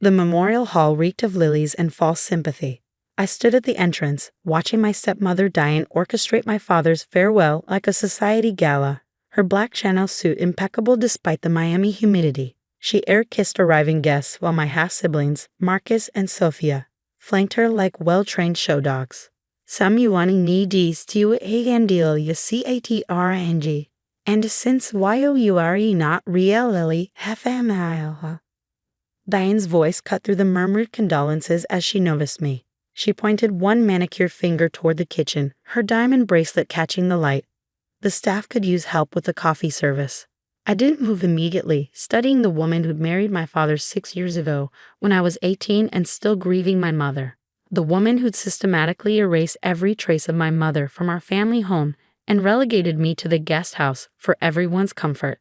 The memorial hall reeked of lilies and false sympathy. I stood at the entrance, watching my stepmother Diane orchestrate my father's farewell like a society gala, her black Chanel suit impeccable despite the Miami humidity. She air-kissed arriving guests while my half-siblings, Marcus and Sophia, flanked her like well-trained show dogs. Some yuani ni dis tu agandil ya catrng. And since you not really fmil. Diane's voice cut through the murmured condolences as she noticed me. She pointed one manicured finger toward the kitchen, her diamond bracelet catching the light. The staff could use help with the coffee service. I didn't move immediately, studying the woman who'd married my father 6 years ago when I was 18 and still grieving my mother. The woman who'd systematically erased every trace of my mother from our family home and relegated me to the guest house for everyone's comfort.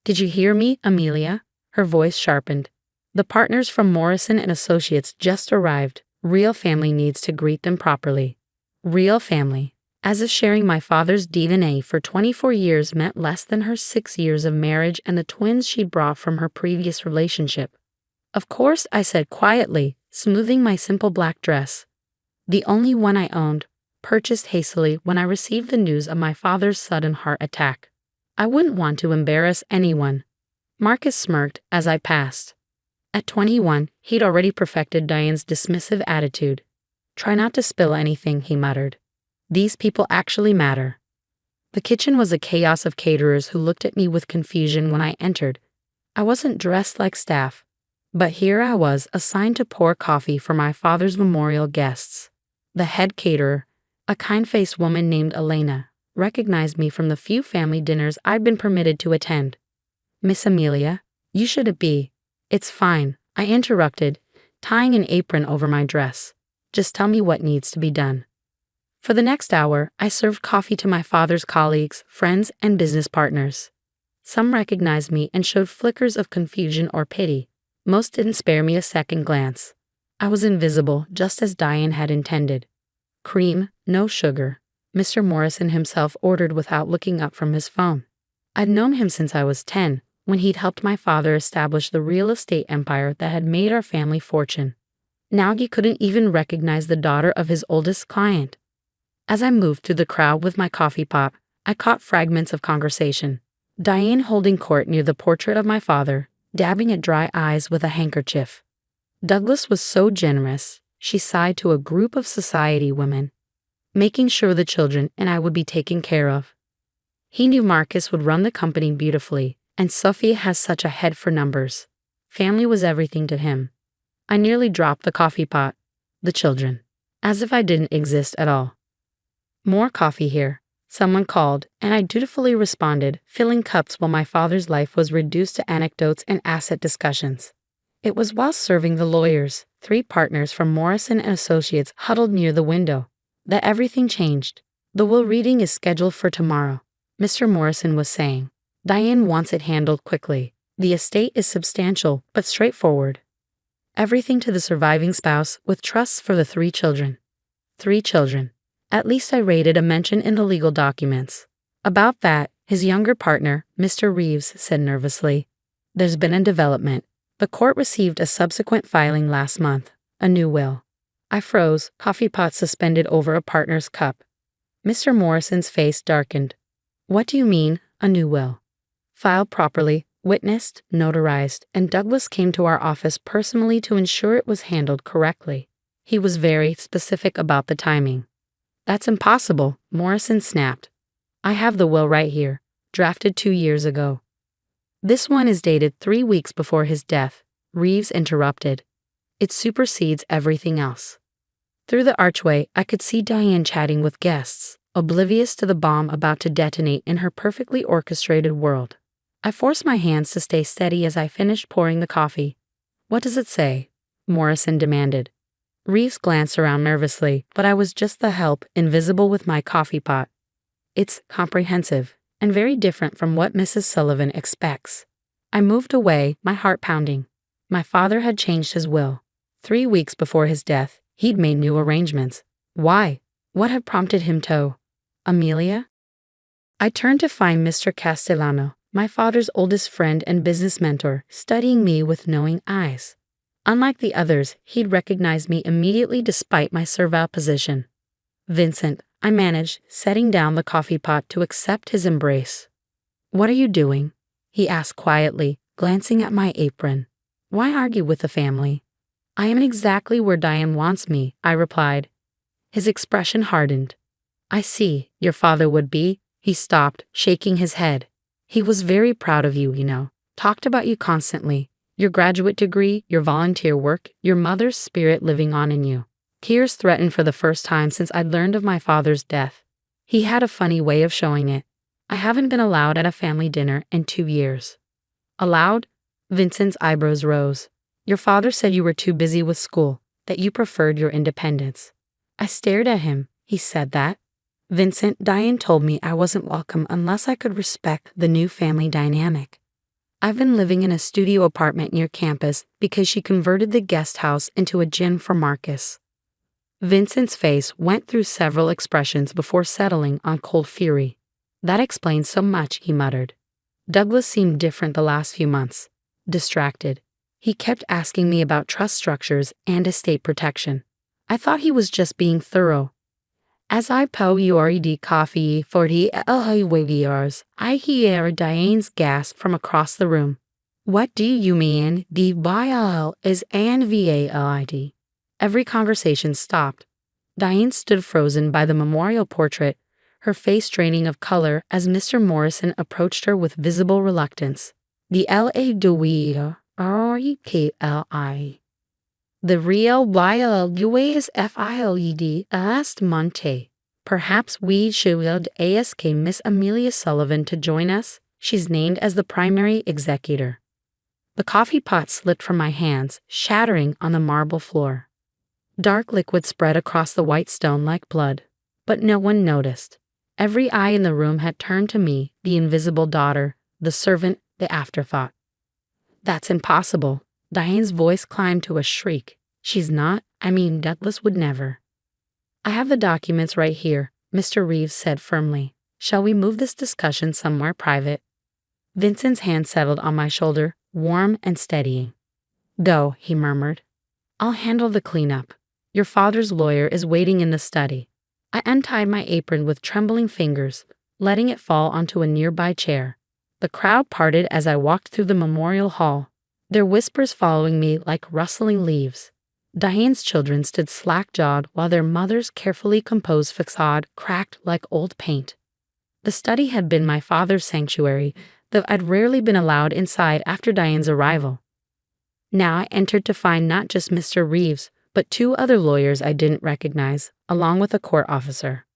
"Did you hear me, Amelia?" Her voice sharpened. "The partners from Morrison and Associates just arrived. Real family needs to greet them properly." Real family. As if sharing my father's DNA for 24 years meant less than her 6 years of marriage and the twins she'd brought from her previous relationship. "Of course," I said quietly, smoothing my simple black dress. The only one I owned, purchased hastily when I received the news of my father's sudden heart attack. I wouldn't want to embarrass anyone. Marcus smirked as I passed. At 21, he'd already perfected Diane's dismissive attitude. "Try not to spill anything," he muttered. "These people actually matter." The kitchen was a chaos of caterers who looked at me with confusion when I entered. I wasn't dressed like staff, but here I was assigned to pour coffee for my father's memorial guests. The head caterer, a kind-faced woman named Elena, recognized me from the few family dinners I'd been permitted to attend. "Miss Amelia, you should be." "It's fine," I interrupted, tying an apron over my dress. "Just tell me what needs to be done." For the next hour, I served coffee to my father's colleagues, friends, and business partners. Some recognized me and showed flickers of confusion or pity. Most didn't spare me a second glance. I was invisible, just as Diane had intended. "Cream, no sugar," Mr. Morrison himself ordered without looking up from his phone. I'd known him since I was 10, when he'd helped my father establish the real estate empire that had made our family fortune. Now he couldn't even recognize the daughter of his oldest client. As I moved through the crowd with my coffee pot, I caught fragments of conversation. Diane holding court near the portrait of my father, dabbing at dry eyes with a handkerchief. Douglas was so generous, she sighed to a group of society women, making sure the children and I would be taken care of. He knew Marcus would run the company beautifully, and Sophia has such a head for numbers. Family was everything to him. I nearly dropped the coffee pot. The children. As if I didn't exist at all. "More coffee here," someone called, and I dutifully responded, filling cups while my father's life was reduced to anecdotes and asset discussions. It was while serving the lawyers, 3 partners from Morrison and Associates huddled near the window, that everything changed. "The will reading is scheduled for tomorrow," Mr. Morrison was saying. "Diane wants it handled quickly. The estate is substantial but straightforward. Everything to the surviving spouse with trusts for the 3 children. 3 children. At least I rated a mention in the legal documents. About that, his younger partner, Mr. Reeves, said nervously. "There's been a development. The court received a subsequent filing last month, a new will." I froze, coffee pot suspended over a partner's cup. Mr. Morrison's face darkened. "What do you mean, a new will?" "Filed properly, witnessed, notarized, and Douglas came to our office personally to ensure it was handled correctly. He was very specific about the timing." "That's impossible," Morrison snapped. "I have the will right here, drafted 2 years ago." "This one is dated 3 weeks before his death," Reeves interrupted. "It supersedes everything else." Through the archway, I could see Diane chatting with guests, oblivious to the bomb about to detonate in her perfectly orchestrated world. I forced my hands to stay steady as I finished pouring the coffee. "What does it say?" Morrison demanded. Reeves glanced around nervously, but I was just the help, invisible with my coffee pot. "It's comprehensive, and very different from what Mrs. Sullivan expects." I moved away, my heart pounding. My father had changed his will. 3 weeks before his death, he'd made new arrangements. Why? What had prompted him to? Amelia? I turned to find Mr. Castellano, my father's oldest friend and business mentor, studying me with knowing eyes. Unlike the others, he'd recognized me immediately despite my servile position. "Vincent," I managed, setting down the coffee pot to accept his embrace. "What are you doing?" he asked quietly, glancing at my apron. "Why argue with the family?" "I am exactly where Diane wants me," I replied. His expression hardened. "I see, your father would be." He stopped, shaking his head. "He was very proud of you, talked about you constantly. Your graduate degree, your volunteer work, your mother's spirit living on in you." Tears threatened for the first time since I'd learned of my father's death. He had a funny way of showing it. I haven't been allowed at a family dinner in 2 years. "Allowed?" Vincent's eyebrows rose. "Your father said you were too busy with school, that you preferred your independence." I stared at him. "He said that?" "Vincent, Diane told me I wasn't welcome unless I could respect the new family dynamic. I've been living in a studio apartment near campus because she converted the guest house into a gym for Marcus." Vincent's face went through several expressions before settling on cold fury. "That explains so much," he muttered. Douglas seemed different the last few months. Distracted. He kept asking me about trust structures and estate protection. I thought he was just being thorough. As I poured coffee for the hours, I hear Diane's gasp from across the room. "What do you mean the VIL is invalid?" Every conversation stopped. Diane stood frozen by the memorial portrait, her face draining of color as Mr. Morrison approached her with visible reluctance. "The LAWREPLI. The real YLUA is FILED last Monte. Perhaps we should ask Miss Amelia Sullivan to join us. She's named as the primary executor." The coffee pot slipped from my hands, shattering on the marble floor. Dark liquid spread across the white stone like blood, but no one noticed. Every eye in the room had turned to me, the invisible daughter, the servant, the afterthought. "That's impossible." Diane's voice climbed to a shriek. Douglas would never." "I have the documents right here," Mr. Reeves said firmly. "Shall we move this discussion somewhere private?" Vincent's hand settled on my shoulder, warm and steadying. "Go," he murmured. "I'll handle the cleanup. Your father's lawyer is waiting in the study." I untied my apron with trembling fingers, letting it fall onto a nearby chair. The crowd parted as I walked through the memorial hall, their whispers following me like rustling leaves. Diane's children stood slack-jawed while their mother's carefully composed facade cracked like old paint. The study had been my father's sanctuary, though I'd rarely been allowed inside after Diane's arrival. Now I entered to find not just Mr. Reeves, but 2 other lawyers I didn't recognize, along with a court officer.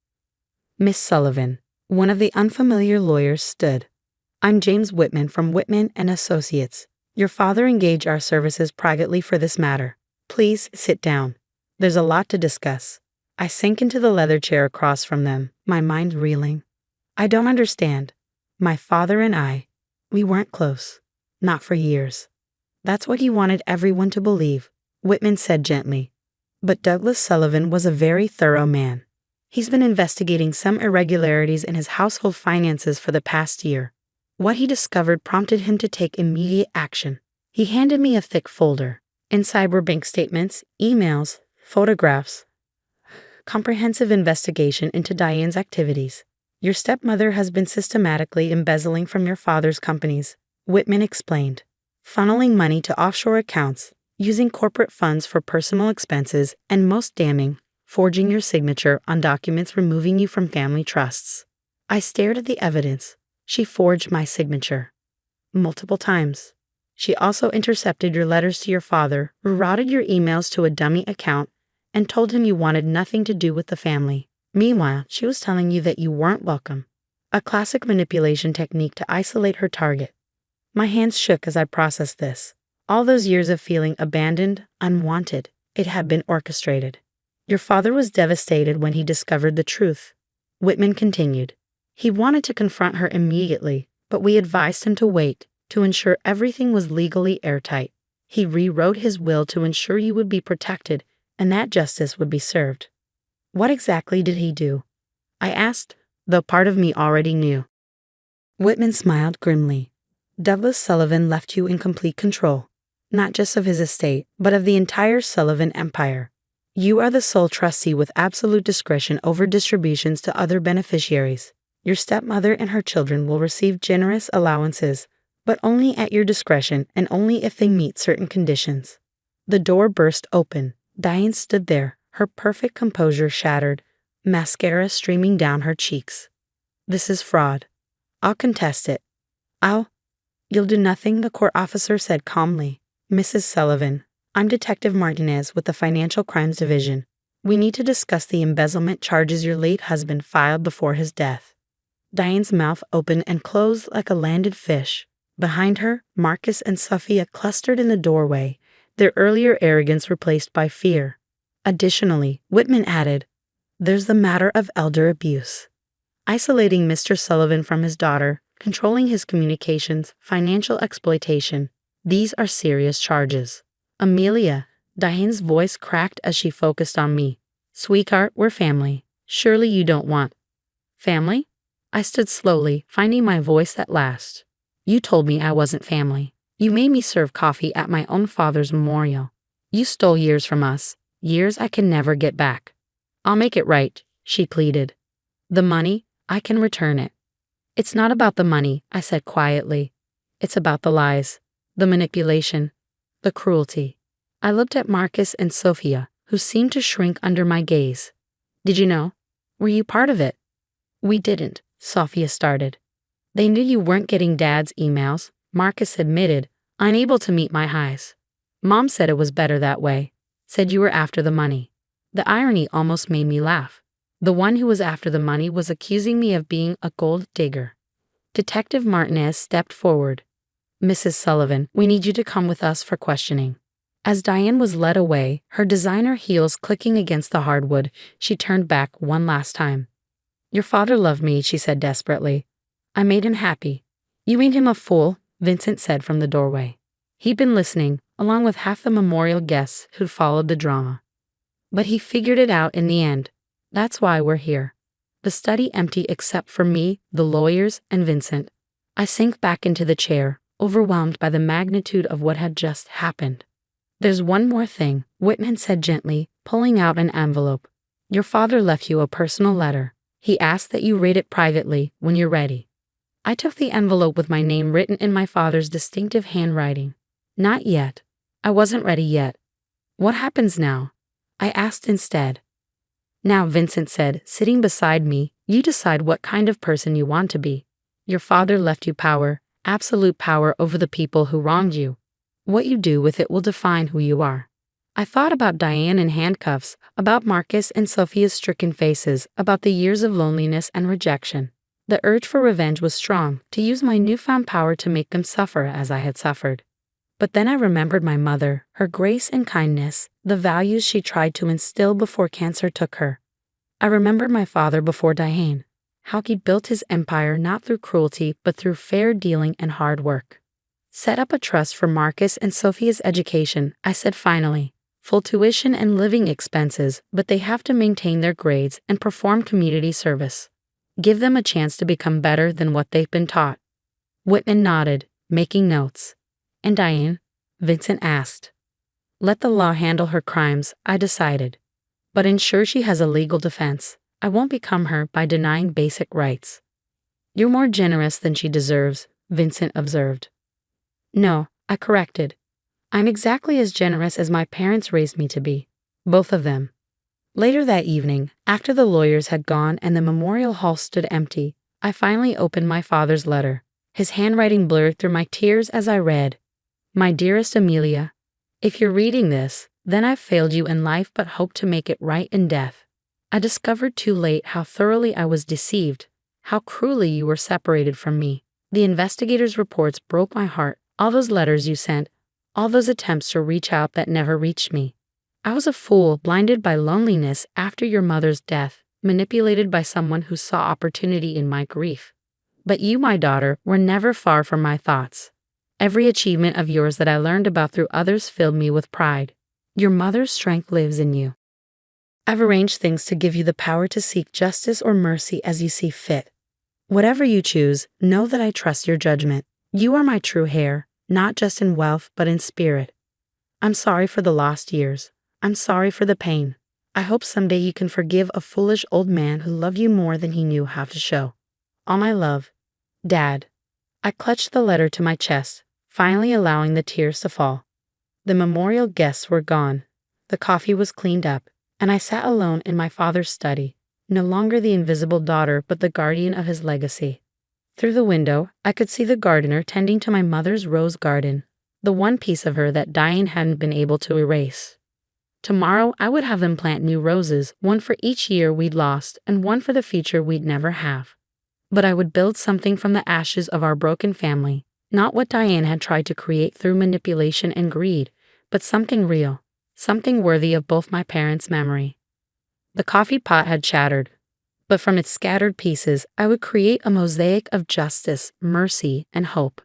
Miss Sullivan, one of the unfamiliar lawyers, stood. "I'm James Whitman from Whitman and Associates. Your father engaged our services privately for this matter. Please sit down. There's a lot to discuss." I sank into the leather chair across from them, my mind reeling. "I don't understand. My father and we weren't close. Not for years." "That's what he wanted everyone to believe," Whitman said gently. "But Douglas Sullivan was a very thorough man. He's been investigating some irregularities in his household finances for the past year. What he discovered prompted him to take immediate action." He handed me a thick folder. Inside were bank statements, emails, photographs. "Comprehensive investigation into Diane's activities. Your stepmother has been systematically embezzling from your father's companies," Whitman explained. "Funneling money to offshore accounts, using corporate funds for personal expenses, and most damning, forging your signature on documents removing you from family trusts." I stared at the evidence. She forged my signature. Multiple times. She also intercepted your letters to your father, routed your emails to a dummy account, and told him you wanted nothing to do with the family. Meanwhile, she was telling you that you weren't welcome. A classic manipulation technique to isolate her target. My hands shook as I processed this. All those years of feeling abandoned, unwanted, it had been orchestrated. Your father was devastated when he discovered the truth. Whitman continued. He wanted to confront her immediately, but we advised him to wait, to ensure everything was legally airtight. He rewrote his will to ensure you would be protected and that justice would be served. What exactly did he do? I asked, though part of me already knew. Whitman smiled grimly. Douglas Sullivan left you in complete control. not just of his estate, but of the entire Sullivan empire. You are the sole trustee with absolute discretion over distributions to other beneficiaries. Your stepmother and her children will receive generous allowances, but only at your discretion and only if they meet certain conditions. The door burst open. Diane stood there, her perfect composure shattered, mascara streaming down her cheeks. This is fraud. I'll contest it. You'll do nothing, the court officer said calmly. Mrs. Sullivan, I'm Detective Martinez with the Financial Crimes Division. We need to discuss the embezzlement charges your late husband filed before his death. Diane's mouth opened and closed like a landed fish. Behind her, Marcus and Sophia clustered in the doorway, their earlier arrogance replaced by fear. Additionally, Whitman added, there's the matter of elder abuse. Isolating Mr. Sullivan from his daughter, controlling his communications, financial exploitation. These are serious charges. Amelia, Diane's voice cracked as she focused on me. Sweetheart, we're family. Surely you don't want family? I stood slowly, finding my voice at last. You told me I wasn't family. You made me serve coffee at my own father's memorial. You stole years from us, years I can never get back. I'll make it right, she pleaded. The money, I can return it. It's not about the money, I said quietly. It's about the lies, the manipulation, the cruelty. I looked at Marcus and Sophia, who seemed to shrink under my gaze. Did you know? Were you part of it? We didn't, Sophia started. They knew you weren't getting Dad's emails, Marcus admitted, unable to meet my highs. Mom said it was better that way, said you were after the money. The irony almost made me laugh. The one who was after the money was accusing me of being a gold digger. Detective Martinez stepped forward. Mrs. Sullivan, we need you to come with us for questioning. As Diane was led away, her designer heels clicking against the hardwood, she turned back one last time. Your father loved me, she said desperately. I made him happy. You made him a fool, Vincent said from the doorway. He'd been listening, along with half the memorial guests who'd followed the drama. But he figured it out in the end. That's why we're here. The study empty except for me, the lawyers, and Vincent. I sank back into the chair, overwhelmed by the magnitude of what had just happened. There's one more thing, Whitman said gently, pulling out an envelope. Your father left you a personal letter. He asked that you read it privately when you're ready. I took the envelope with my name written in my father's distinctive handwriting. Not yet. I wasn't ready yet. What happens now? I asked instead. Now, Vincent said, sitting beside me, you decide what kind of person you want to be. Your father left you power, absolute power over the people who wronged you. What you do with it will define who you are. I thought about Diane in handcuffs, about Marcus and Sophia's stricken faces, about the years of loneliness and rejection. The urge for revenge was strong, to use my newfound power to make them suffer as I had suffered. But then I remembered my mother, her grace and kindness, the values she tried to instill before cancer took her. I remembered my father before Diane, how he built his empire not through cruelty but through fair dealing and hard work. Set up a trust for Marcus and Sophia's education, I said finally. Full tuition and living expenses, but they have to maintain their grades and perform community service. Give them a chance to become better than what they've been taught. Whitman nodded, making notes. And Diane? Vincent asked. Let the law handle her crimes, I decided. But ensure she has a legal defense. I won't become her by denying basic rights. You're more generous than she deserves, Vincent observed. No, I corrected. I'm exactly as generous as my parents raised me to be. Both of them. Later that evening, after the lawyers had gone and the memorial hall stood empty, I finally opened my father's letter. His handwriting blurred through my tears as I read. My dearest Amelia, if you're reading this, then I've failed you in life but hope to make it right in death. I discovered too late how thoroughly I was deceived, how cruelly you were separated from me. The investigators' reports broke my heart. All those letters you sent, all those attempts to reach out that never reached me. I was a fool, blinded by loneliness after your mother's death, manipulated by someone who saw opportunity in my grief. But you, my daughter, were never far from my thoughts. Every achievement of yours that I learned about through others filled me with pride. Your mother's strength lives in you. I've arranged things to give you the power to seek justice or mercy as you see fit. Whatever you choose, know that I trust your judgment. You are my true heir, not just in wealth but in spirit. I'm sorry for the lost years. I'm sorry for the pain. I hope someday you can forgive a foolish old man who loved you more than he knew how to show. All my love, Dad. I clutched the letter to my chest, finally allowing the tears to fall. The memorial guests were gone. The coffee was cleaned up, and I sat alone in my father's study, no longer the invisible daughter but the guardian of his legacy. Through the window, I could see the gardener tending to my mother's rose garden, the one piece of her that dying hadn't been able to erase. Tomorrow, I would have them plant new roses, one for each year we'd lost and one for the future we'd never have. But I would build something from the ashes of our broken family, not what Diane had tried to create through manipulation and greed, but something real, something worthy of both my parents' memory. The coffee pot had shattered, but from its scattered pieces, I would create a mosaic of justice, mercy, and hope.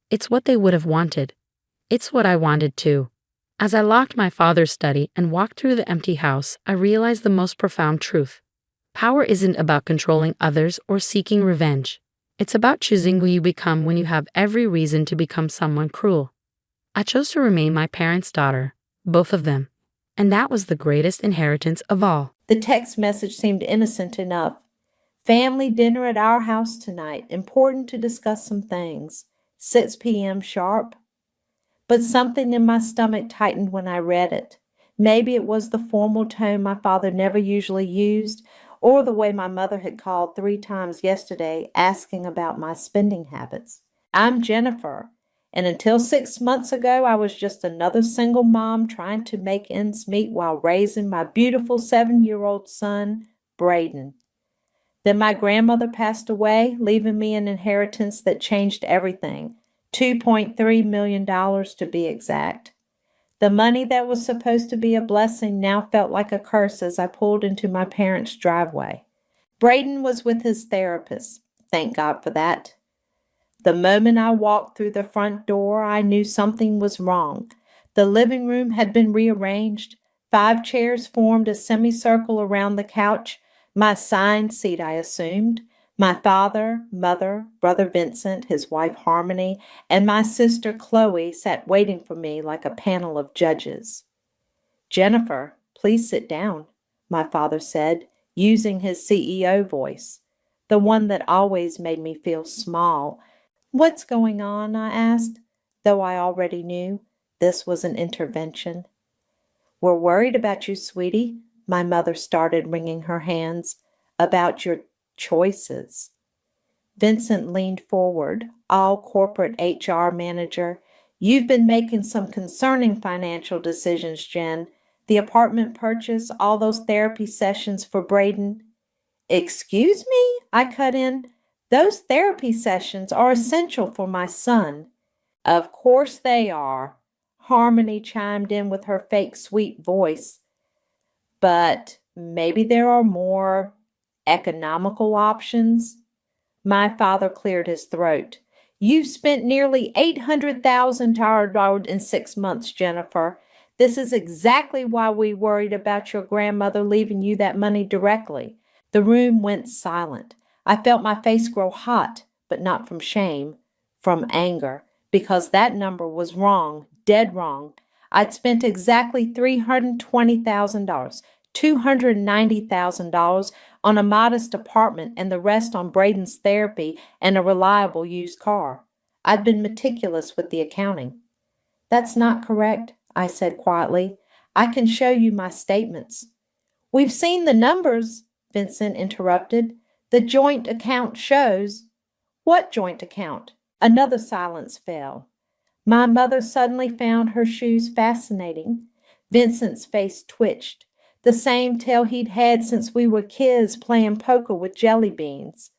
It's what they would have wanted. It's what I wanted too. As I locked my father's study and walked through the empty house, I realized the most profound truth. Power isn't about controlling others or seeking revenge. It's about choosing who you become when you have every reason to become someone cruel. I chose to remain my parents' daughter, both of them, and that was the greatest inheritance of all. The text message seemed innocent enough. Family dinner at our house tonight. Important to discuss some things. 6 p.m. sharp. But something in my stomach tightened when I read it. Maybe it was the formal tone my father never usually used, or the way my mother had called 3 times yesterday asking about my spending habits. I'm Jennifer, and until 6 months ago, I was just another single mom trying to make ends meet while raising my beautiful 7-year-old son, Braden. Then my grandmother passed away, leaving me an inheritance that changed everything. $2.3 million to be exact. The money that was supposed to be a blessing now felt like a curse as I pulled into my parents' driveway. Braden was with his therapist. Thank God for that. The moment I walked through the front door, I knew something was wrong. The living room had been rearranged. 5 chairs formed a semicircle around the couch, my assigned seat, I assumed. My father, mother, brother Vincent, his wife Harmony, and my sister Chloe sat waiting for me like a panel of judges. Jennifer, please sit down, my father said, using his CEO voice, the one that always made me feel small. What's going on? I asked, though I already knew this was an intervention. We're worried about you, sweetie, my mother started, wringing her hands, about your choices. Vincent leaned forward, all corporate HR manager. You've been making some concerning financial decisions, Jen. The apartment purchase, all those therapy sessions for Braden. Excuse me? I cut in. Those therapy sessions are essential for my son. Of course they are, Harmony chimed in with her fake sweet voice. But maybe there are more economical options? My father cleared his throat. You've spent nearly $800,000 in 6 months, Jennifer. This is exactly why we worried about your grandmother leaving you that money directly. The room went silent. I felt my face grow hot, but not from shame, from anger, because that number was wrong, dead wrong. I'd spent exactly $320,000, $290,000 on a modest apartment and the rest on Braden's therapy and a reliable used car. I'd been meticulous with the accounting. That's not correct, I said quietly. I can show you my statements. We've seen the numbers, Vincent interrupted. The joint account shows. What joint account? Another silence fell. My mother suddenly found her shoes fascinating. Vincent's face twitched. The same tale he'd had since we were kids playing poker with jelly beans.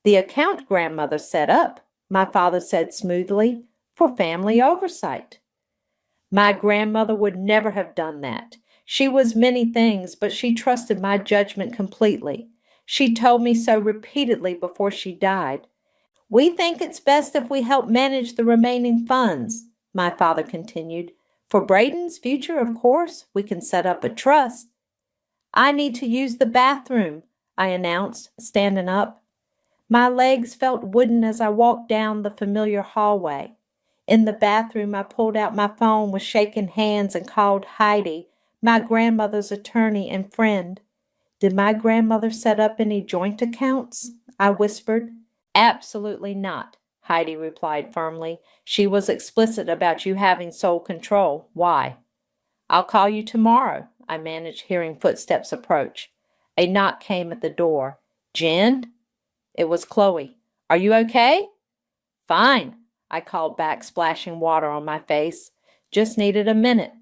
The account grandmother set up, my father said smoothly, for family oversight. My grandmother would never have done that. She was many things, but she trusted my judgment completely. She told me so repeatedly before she died. We think it's best if we help manage the remaining funds, my father continued. For Braden's future, of course, we can set up a trust. I need to use the bathroom, I announced, standing up. My legs felt wooden as I walked down the familiar hallway. In the bathroom, I pulled out my phone with shaking hands and called Heidi, my grandmother's attorney and friend. Did my grandmother set up any joint accounts? I whispered. Absolutely not, Heidi replied firmly. She was explicit about you having sole control. Why? I'll call you tomorrow, I managed, hearing footsteps approach. A knock came at the door. Jen? It was Chloe. Are you okay? Fine, I called back, splashing water on my face. Just needed a minute.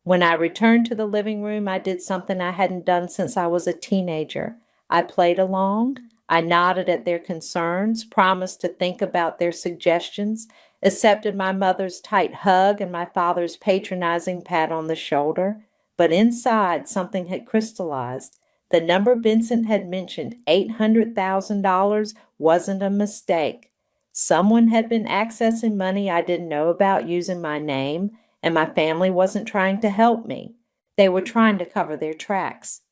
When I returned to the living room, I did something I hadn't done since I was a teenager. I played along. I nodded at their concerns, promised to think about their suggestions, accepted my mother's tight hug and my father's patronizing pat on the shoulder. But inside, something had crystallized. The number Vincent had mentioned, $800,000, wasn't a mistake. Someone had been accessing money I didn't know about using my name, and my family wasn't trying to help me. They were trying to cover their tracks.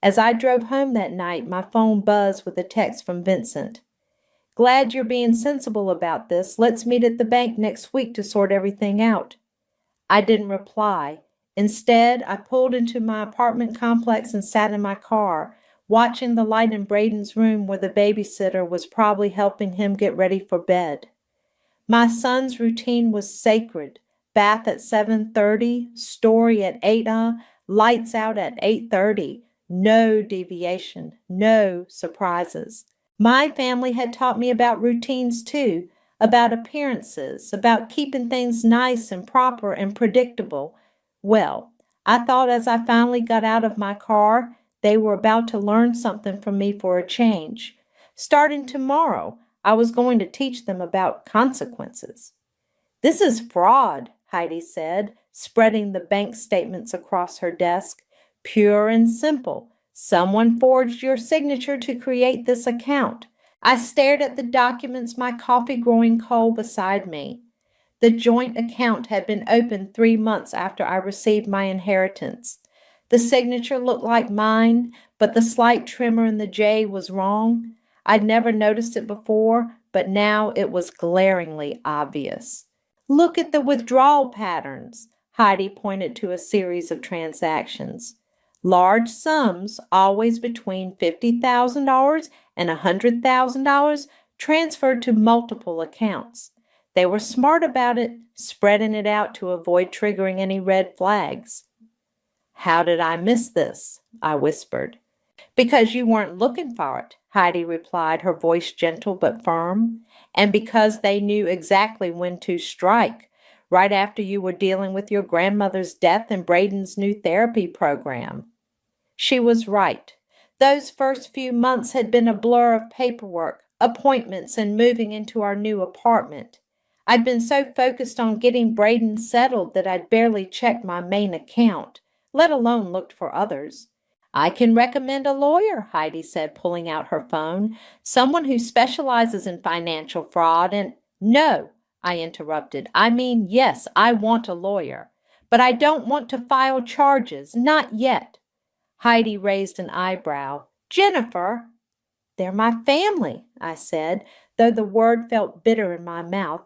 As I drove home that night, my phone buzzed with a text from Vincent. Glad you're being sensible about this. Let's meet at the bank next week to sort everything out. I didn't reply. Instead, I pulled into my apartment complex and sat in my car, watching the light in Braden's room where the babysitter was probably helping him get ready for bed. My son's routine was sacred. Bath at 7:30, story at 8, lights out at 8:30. No deviation, no surprises. My family had taught me about routines too, about appearances, about keeping things nice and proper and predictable. Well, I thought as I finally got out of my car, they were about to learn something from me for a change. Starting tomorrow, I was going to teach them about consequences. This is fraud, Heidi said, spreading the bank statements across her desk. Pure and simple. Someone forged your signature to create this account. I stared at the documents, my coffee growing cold beside me. The joint account had been opened 3 months after I received my inheritance. The signature looked like mine, but the slight tremor in the J was wrong. I'd never noticed it before, but now it was glaringly obvious. Look at the withdrawal patterns. Heidi pointed to a series of transactions. Large sums, always between $50,000 and $100,000, transferred to multiple accounts. They were smart about it, spreading it out to avoid triggering any red flags. How did I miss this? I whispered. Because you weren't looking for it, Heidi replied, her voice gentle but firm, and because they knew exactly when to strike, right after you were dealing with your grandmother's death and Braden's new therapy program. She was right. Those first few months had been a blur of paperwork, appointments, and moving into our new apartment. I'd been so focused on getting Braden settled that I'd barely checked my main account, let alone looked for others. I can recommend a lawyer, Heidi said, pulling out her phone, someone who specializes in financial fraud and— No, I interrupted. I mean, yes, I want a lawyer, but I don't want to file charges, not yet. Heidi raised an eyebrow. Jennifer! They're my family, I said, though the word felt bitter in my mouth.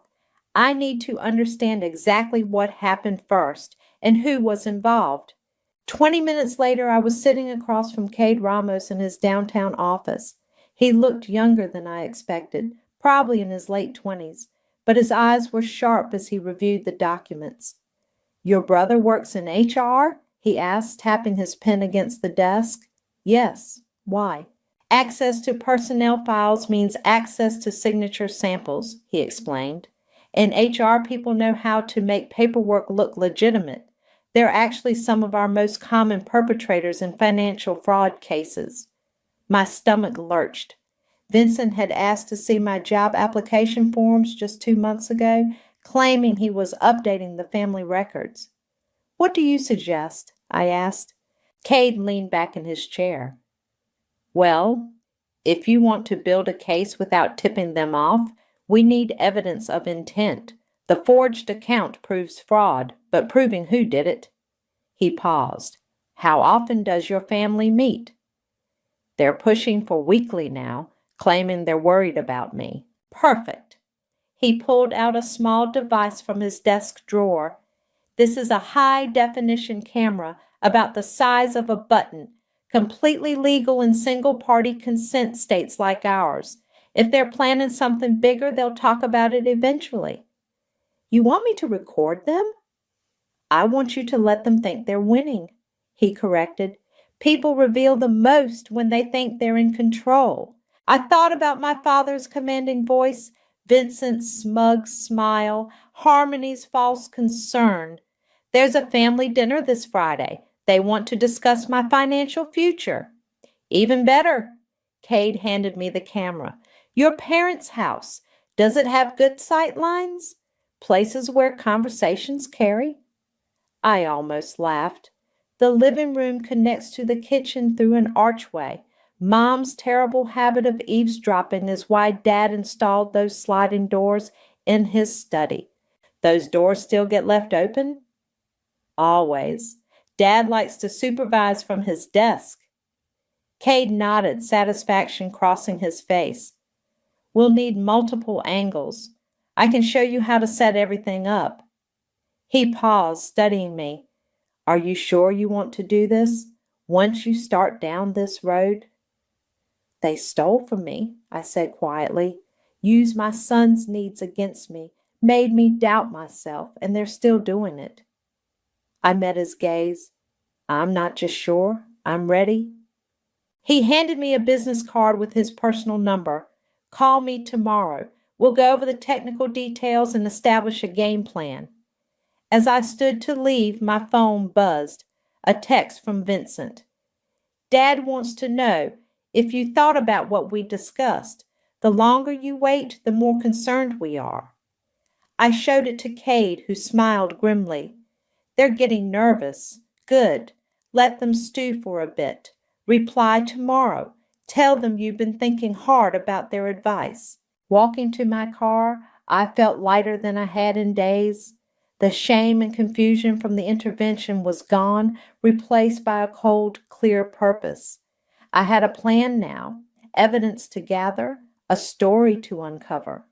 I need to understand exactly what happened first and who was involved. 20 minutes later, I was sitting across from Cade Ramos in his downtown office. He looked younger than I expected, probably in his late 20s, but his eyes were sharp as he reviewed the documents. Your brother works in HR? He asked, tapping his pen against the desk. Yes. Why? Access to personnel files means access to signature samples, he explained. And HR people know how to make paperwork look legitimate. They're actually some of our most common perpetrators in financial fraud cases. My stomach lurched. Vincent had asked to see my job application forms just 2 months ago, claiming he was updating the family records. What do you suggest? I asked. Cade leaned back in his chair. Well, if you want to build a case without tipping them off, we need evidence of intent. The forged account proves fraud, but proving who did it. He paused. How often does your family meet? They're pushing for weekly now, claiming they're worried about me. Perfect. He pulled out a small device from his desk drawer. This is a high-definition camera about the size of a button, completely legal in single-party consent states like ours. If they're planning something bigger, they'll talk about it eventually. You want me to record them? I want you to let them think they're winning, he corrected. People reveal the most when they think they're in control. I thought about my father's commanding voice, Vincent's smug smile, Harmony's false concern. There's a family dinner this Friday. They want to discuss my financial future. Even better. Cade handed me the camera. Your parents' house. Does it have good sight lines? Places where conversations carry? I almost laughed. The living room connects to the kitchen through an archway. Mom's terrible habit of eavesdropping is why Dad installed those sliding doors in his study. Those doors still get left open? Always. Dad likes to supervise from his desk. Cade nodded, satisfaction crossing his face. We'll need multiple angles. I can show you how to set everything up. He paused, studying me. Are you sure you want to do this? Once you start down this road? They stole from me, I said quietly, used my son's needs against me, made me doubt myself, and they're still doing it. I met his gaze. I'm not just sure, I'm ready. He handed me a business card with his personal number. Call me tomorrow. We'll go over the technical details and establish a game plan. As I stood to leave, my phone buzzed. A text from Vincent. Dad wants to know if you thought about what we discussed. The longer you wait, the more concerned we are. I showed it to Cade, who smiled grimly. They're getting nervous. Good. Let them stew for a bit. Reply tomorrow. Tell them you've been thinking hard about their advice. Walking to my car, I felt lighter than I had in days. The shame and confusion from the intervention was gone, replaced by a cold, clear purpose. I had a plan now, evidence to gather, a story to uncover.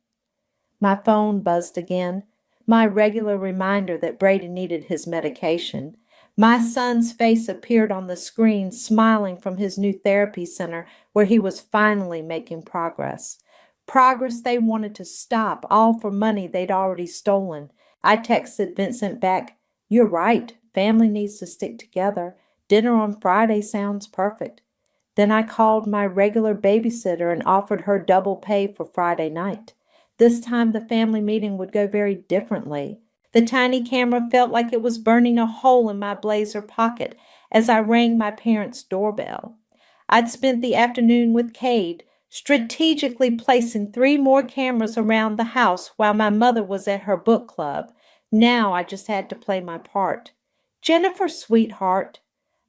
My phone buzzed again, my regular reminder that Brady needed his medication. My son's face appeared on the screen, smiling from his new therapy center where he was finally making progress. Progress they wanted to stop, all for money they'd already stolen. I texted Vincent back, You're right, family needs to stick together. Dinner on Friday sounds perfect. Then I called my regular babysitter and offered her double pay for Friday night. This time the family meeting would go very differently. The tiny camera felt like it was burning a hole in my blazer pocket as I rang my parents' doorbell. I'd spent the afternoon with Cade, strategically placing 3 more cameras around the house while my mother was at her book club. Now I just had to play my part. Jennifer, sweetheart.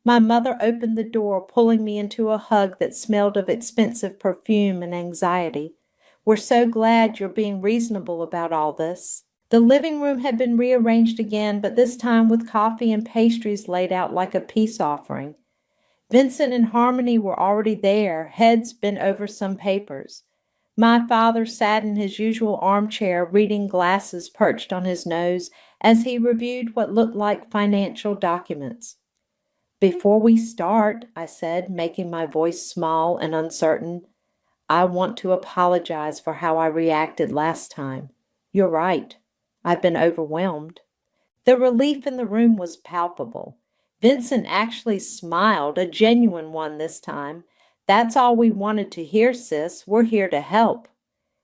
My mother opened the door, pulling me into a hug that smelled of expensive perfume and anxiety. We're so glad you're being reasonable about all this. The living room had been rearranged again, but this time with coffee and pastries laid out like a peace offering. Vincent and Harmony were already there, heads bent over some papers. My father sat in his usual armchair, reading, glasses perched on his nose, as he reviewed what looked like financial documents. Before we start, I said, making my voice small and uncertain, I want to apologize for how I reacted last time. You're right. I've been overwhelmed. The relief in the room was palpable. Vincent actually smiled, a genuine one this time. That's all we wanted to hear, sis. We're here to help.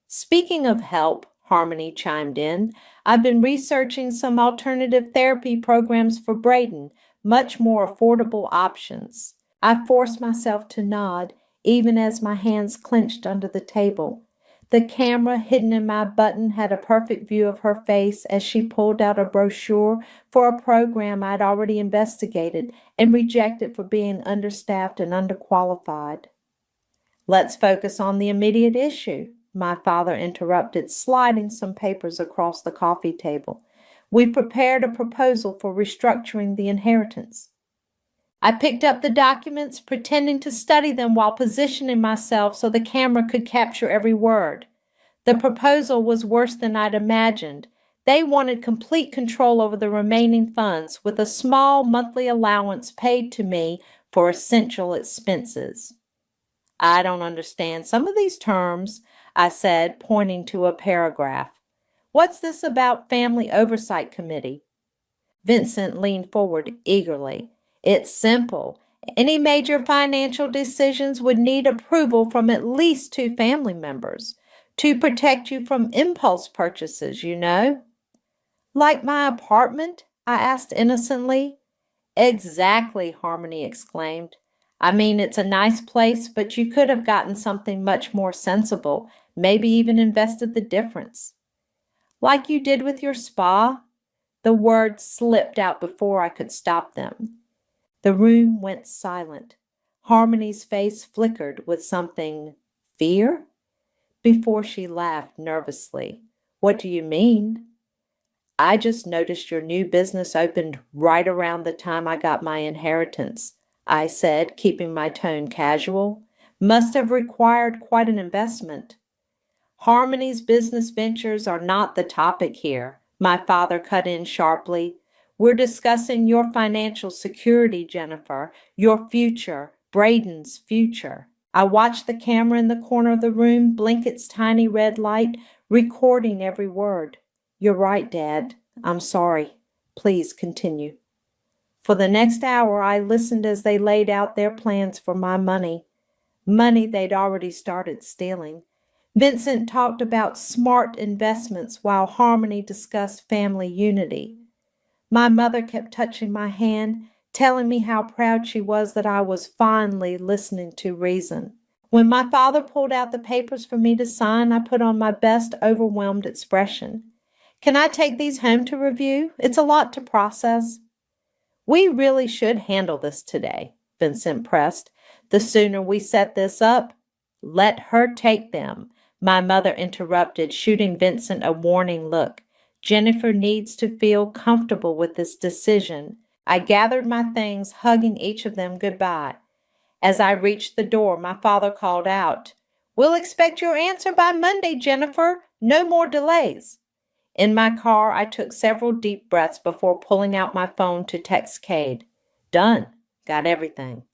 Speaking of help, Harmony chimed in, I've been researching some alternative therapy programs for Braden, much more affordable options. I forced myself to nod, even as my hands clenched under the table. The camera hidden in my button had a perfect view of her face as she pulled out a brochure for a program I'd already investigated and rejected for being understaffed and underqualified. Let's focus on the immediate issue, my father interrupted, sliding some papers across the coffee table. We've prepared a proposal for restructuring the inheritance. I picked up the documents, pretending to study them while positioning myself so the camera could capture every word. The proposal was worse than I'd imagined. They wanted complete control over the remaining funds, with a small monthly allowance paid to me for essential expenses. I don't understand some of these terms, I said, pointing to a paragraph. What's this about Family Oversight Committee? Vincent leaned forward eagerly. It's simple. Any major financial decisions would need approval from at least 2 family members to protect you from impulse purchases, you know. Like my apartment? I asked innocently. Exactly, Harmony exclaimed. I mean, it's a nice place, but you could have gotten something much more sensible, maybe even invested the difference. Like you did with your spa? The words slipped out before I could stop them. The room went silent. Harmony's face flickered with something, fear? Before she laughed nervously. What do you mean? I just noticed your new business opened right around the time I got my inheritance, I said, keeping my tone casual. Must have required quite an investment. Harmony's business ventures are not the topic here, my father cut in sharply. We're discussing your financial security, Jennifer, your future, Braden's future. I watched the camera in the corner of the room blink its tiny red light, recording every word. You're right, Dad. I'm sorry. Please continue. For the next hour, I listened as they laid out their plans for my money they'd already started stealing. Vincent talked about smart investments while Harmony discussed family unity. My mother kept touching my hand, telling me how proud she was that I was finally listening to reason. When my father pulled out the papers for me to sign, I put on my best overwhelmed expression. Can I take these home to review? It's a lot to process. We really should handle this today, Vincent pressed. The sooner we set this up, let her take them, my mother interrupted, shooting Vincent a warning look. Jennifer needs to feel comfortable with this decision. I gathered my things, hugging each of them goodbye. As I reached the door, my father called out, We'll expect your answer by Monday, Jennifer. No more delays. In my car, I took several deep breaths before pulling out my phone to text Cade. Done. Got everything.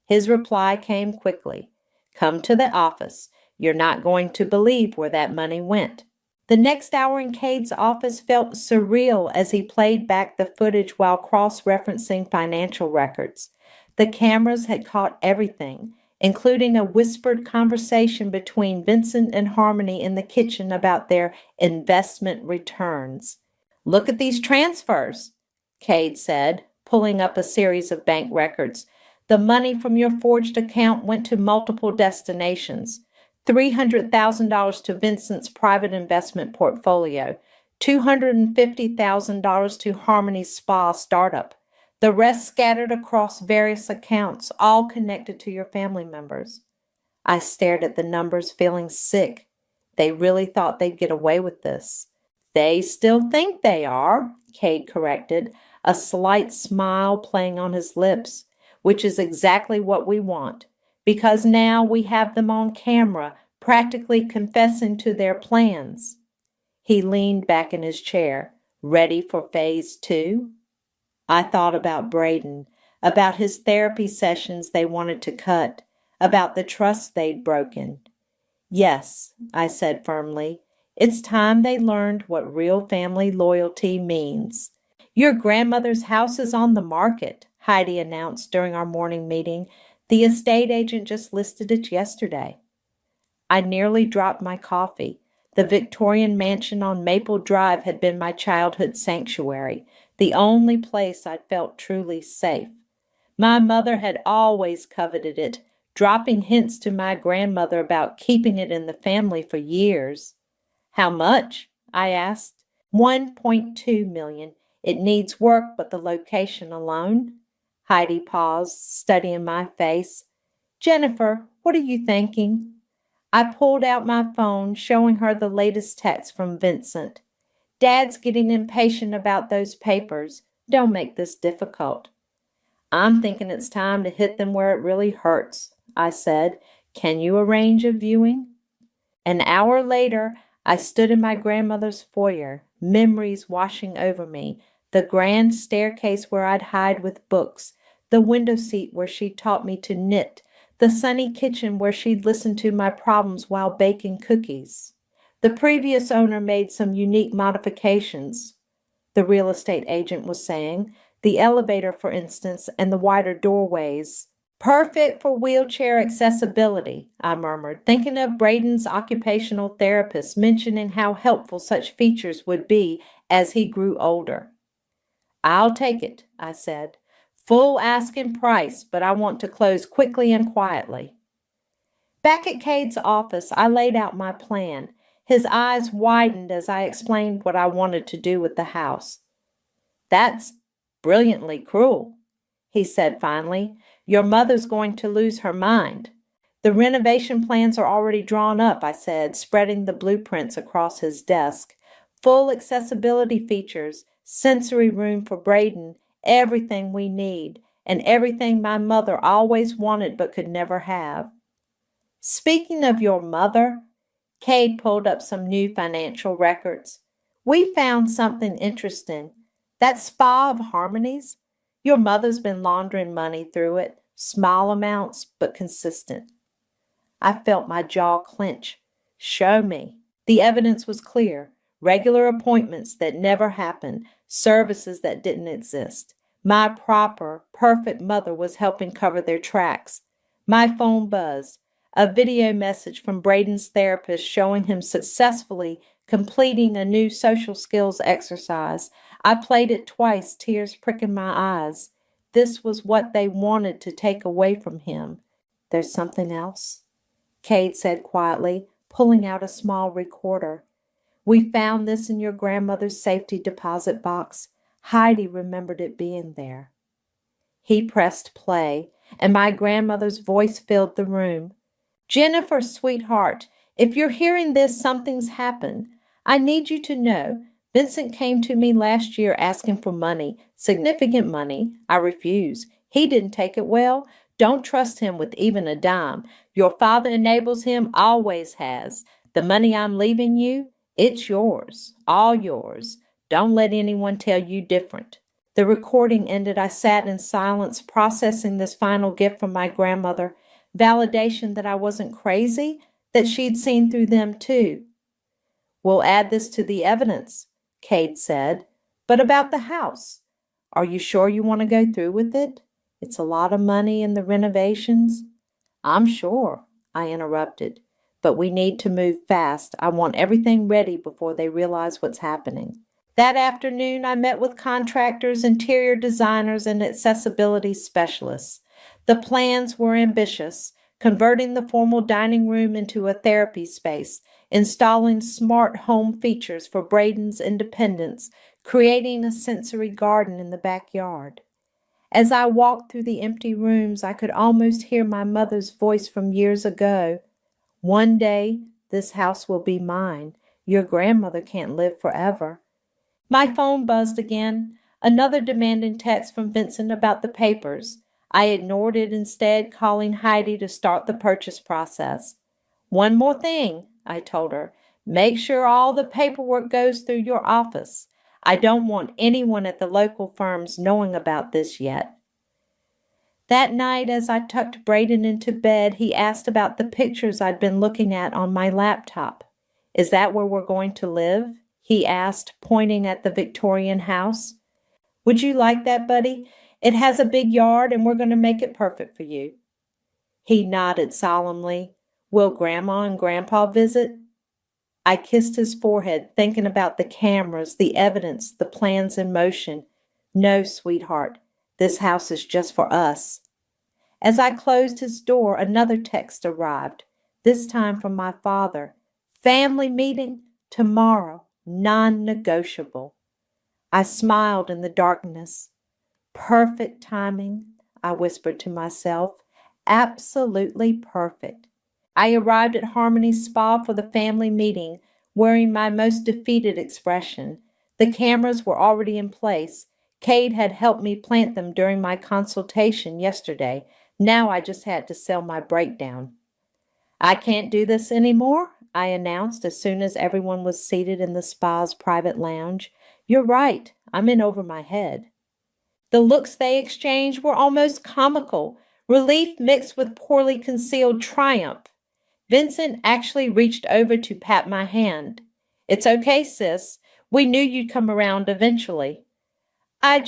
His reply came quickly. Come to the office. You're not going to believe where that money went. The next hour in Cade's office felt surreal as he played back the footage while cross-referencing financial records. The cameras had caught everything, including a whispered conversation between Vincent and Harmony in the kitchen about their investment returns. Look at these transfers, Cade said, pulling up a series of bank records. The money from your forged account went to multiple destinations. $300,000 to Vincent's private investment portfolio, $250,000 to Harmony's spa startup. The rest scattered across various accounts, all connected to your family members. I stared at the numbers, feeling sick. They really thought they'd get away with this. They still think they are, Cade corrected, a slight smile playing on his lips, which is exactly what we want, because now we have them on camera, practically confessing to their plans. He leaned back in his chair, ready for phase 2. I thought about Braden, about his therapy sessions they wanted to cut, about the trust they'd broken. Yes, I said firmly, it's time they learned what real family loyalty means. Your grandmother's house is on the market, Heidi announced during our morning meeting. The estate agent just listed it yesterday. I nearly dropped my coffee. The Victorian mansion on Maple Drive had been my childhood sanctuary, the only place I'd felt truly safe. My mother had always coveted it, dropping hints to my grandmother about keeping it in the family for years. How much? I asked. $1.2 million. It needs work, but the location alone. Heidi paused, studying my face. Jennifer, what are you thinking? I pulled out my phone, showing her the latest text from Vincent. Dad's getting impatient about those papers. Don't make this difficult. I'm thinking it's time to hit them where it really hurts, I said. Can you arrange a viewing? An hour later, I stood in my grandmother's foyer, memories washing over me, the grand staircase where I'd hide with books, the window seat where she'd taught me to knit, the sunny kitchen where she'd listened to my problems while baking cookies. The previous owner made some unique modifications, the real estate agent was saying, the elevator, for instance, and the wider doorways. Perfect for wheelchair accessibility, I murmured, thinking of Braden's occupational therapist mentioning how helpful such features would be as he grew older. I'll take it, I said. Full asking price, but I want to close quickly and quietly. Back at Cade's office, I laid out my plan. His eyes widened as I explained what I wanted to do with the house. That's brilliantly cruel, he said finally. Your mother's going to lose her mind. The renovation plans are already drawn up, I said, spreading the blueprints across his desk. Full accessibility features, sensory room for Braden, everything we need, and everything my mother always wanted but could never have. Speaking of your mother, Cade pulled up some new financial records. We found something interesting. That spa of Harmony's, your mother's been laundering money through it, small amounts but consistent. I felt my jaw clench. Show me. The evidence was clear. Regular appointments that never happened, services that didn't exist. My proper, perfect mother was helping cover their tracks. My phone buzzed. A video message from Braden's therapist showing him successfully completing a new social skills exercise. I played it twice, tears pricking my eyes. This was what they wanted to take away from him. There's something else, Cade said quietly, pulling out a small recorder. We found this in your grandmother's safety deposit box. Heidi remembered it being there. He pressed play, and my grandmother's voice filled the room. Jennifer, sweetheart, if you're hearing this, something's happened. I need you to know, Vincent came to me last year asking for money, significant money. I refused. He didn't take it well. Don't trust him with even a dime. Your father enables him, always has. The money I'm leaving you, it's yours, all yours. Don't let anyone tell you different. The recording ended. I sat in silence, processing this final gift from my grandmother. Validation that I wasn't crazy, that she'd seen through them too. We'll add this to the evidence, Cade said. But about the house, are you sure you want to go through with it? It's a lot of money in the renovations. I'm sure, I interrupted. But we need to move fast. I want everything ready before they realize what's happening. That afternoon, I met with contractors, interior designers, and accessibility specialists. The plans were ambitious, converting the formal dining room into a therapy space, installing smart home features for Braden's independence, creating a sensory garden in the backyard. As I walked through the empty rooms, I could almost hear my mother's voice from years ago. One day, this house will be mine. Your grandmother can't live forever. My phone buzzed again, another demanding text from Vincent about the papers. I ignored it instead, calling Heidi to start the purchase process. One more thing, I told her. Make sure all the paperwork goes through your office. I don't want anyone at the local firms knowing about this yet. That night, as I tucked Braden into bed, he asked about the pictures I'd been looking at on my laptop. Is that where we're going to live? He asked, pointing at the Victorian house. Would you like that, buddy? It has a big yard, and we're going to make it perfect for you. He nodded solemnly. Will Grandma and Grandpa visit? I kissed his forehead, thinking about the cameras, the evidence, the plans in motion. No, sweetheart, this house is just for us. As I closed his door, another text arrived, this time from my father. Family meeting tomorrow, non-negotiable. I smiled in the darkness. Perfect timing, I whispered to myself. Absolutely perfect. I arrived at Harmony's spa for the family meeting, wearing my most defeated expression. The cameras were already in place. Cade had helped me plant them during my consultation yesterday. Now I just had to sell my breakdown. I can't do this anymore, I announced as soon as everyone was seated in the spa's private lounge. You're right, I'm in over my head. The looks they exchanged were almost comical, relief mixed with poorly concealed triumph. Vincent actually reached over to pat my hand. It's okay, sis. We knew you'd come around eventually. I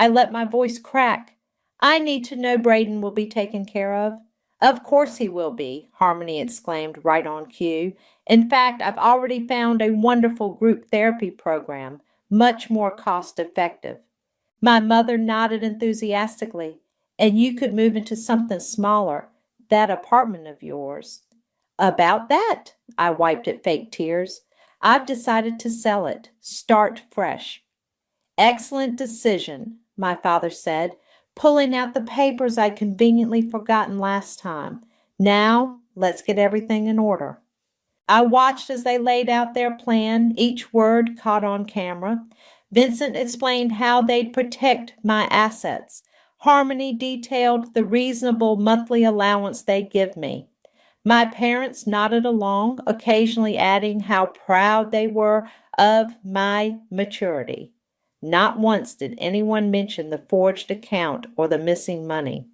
let my voice crack. I need to know Braden will be taken care of. Of course he will be, Harmony exclaimed right on cue. In fact, I've already found a wonderful group therapy program, much more cost-effective. My mother nodded enthusiastically. And you could move into something smaller, that apartment of yours. About that, I wiped at fake tears. I've decided to sell it, start fresh. Excellent decision, my father said, pulling out the papers I'd conveniently forgotten last time. Now, let's get everything in order. I watched as they laid out their plan, each word caught on camera. Vincent explained how they'd protect my assets. Harmony detailed the reasonable monthly allowance they'd give me. My parents nodded along, occasionally adding how proud they were of my maturity. Not once did anyone mention the forged account or the missing money.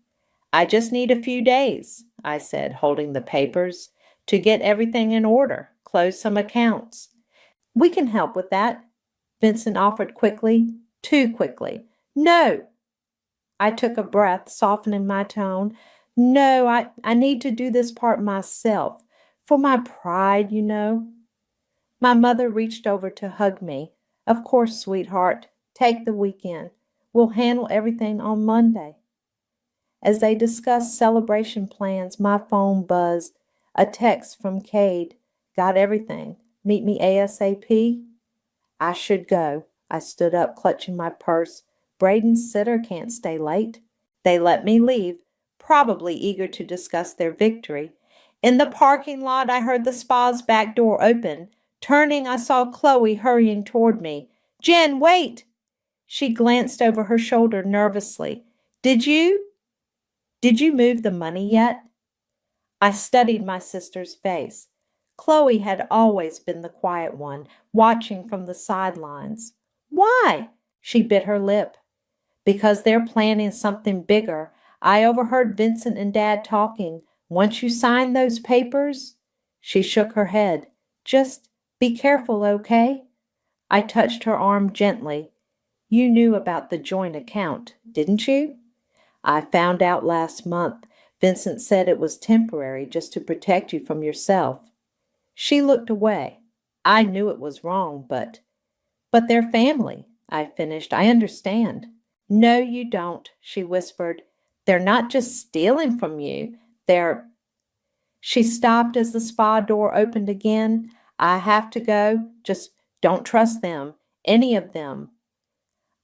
I just need a few days, I said, holding the papers, to get everything in order, close some accounts. We can help with that, Vincent offered quickly, too quickly. No! I took a breath, softening my tone. No, I need to do this part myself. For my pride, you know. My mother reached over to hug me. Of course, sweetheart. Take the weekend. We'll handle everything on Monday. As they discussed celebration plans, my phone buzzed. A text from Cade. Got everything. Meet me ASAP? I should go. I stood up, clutching my purse. Braden's sitter can't stay late. They let me leave, probably eager to discuss their victory. In the parking lot, I heard the spa's back door open. Turning, I saw Chloe hurrying toward me. Jen, wait! She glanced over her shoulder nervously. Did you move the money yet? I studied my sister's face. Chloe had always been the quiet one, watching from the sidelines. Why? She bit her lip. Because they're planning something bigger. I overheard Vincent and Dad talking. Once you sign those papers? She shook her head. Just be careful, okay? I touched her arm gently. You knew about the joint account, didn't you? I found out last month. Vincent said it was temporary, just to protect you from yourself. She looked away. I knew it was wrong, but they're family, I finished. I understand. No, you don't, she whispered. They're not just stealing from you. She stopped as the spa door opened again. I have to go. Just don't trust them, any of them.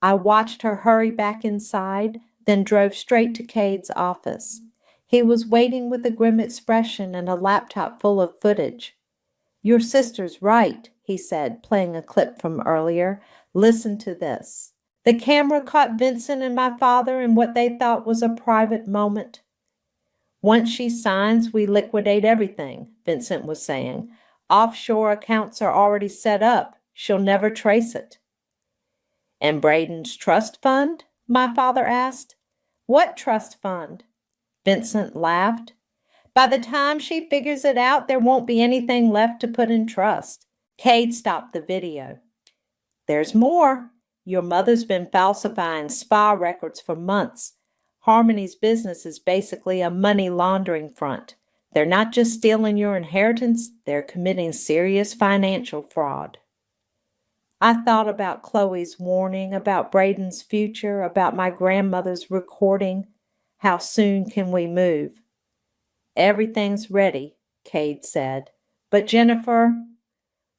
I watched her hurry back inside, then drove straight to Cade's office. He was waiting with a grim expression and a laptop full of footage. Your sister's right, he said, playing a clip from earlier. Listen to this. The camera caught Vincent and my father in what they thought was a private moment. Once she signs, we liquidate everything, Vincent was saying. Offshore accounts are already set up. She'll never trace it. And Braden's trust fund? My father asked. What trust fund? Vincent laughed. By the time she figures it out, there won't be anything left to put in trust. Cade stopped the video. There's more. Your mother's been falsifying spa records for months. Harmony's business is basically a money laundering front. They're not just stealing your inheritance, they're committing serious financial fraud. I thought about Chloe's warning, about Braden's future, about my grandmother's recording. How soon can we move? Everything's ready, Cade said. But Jennifer,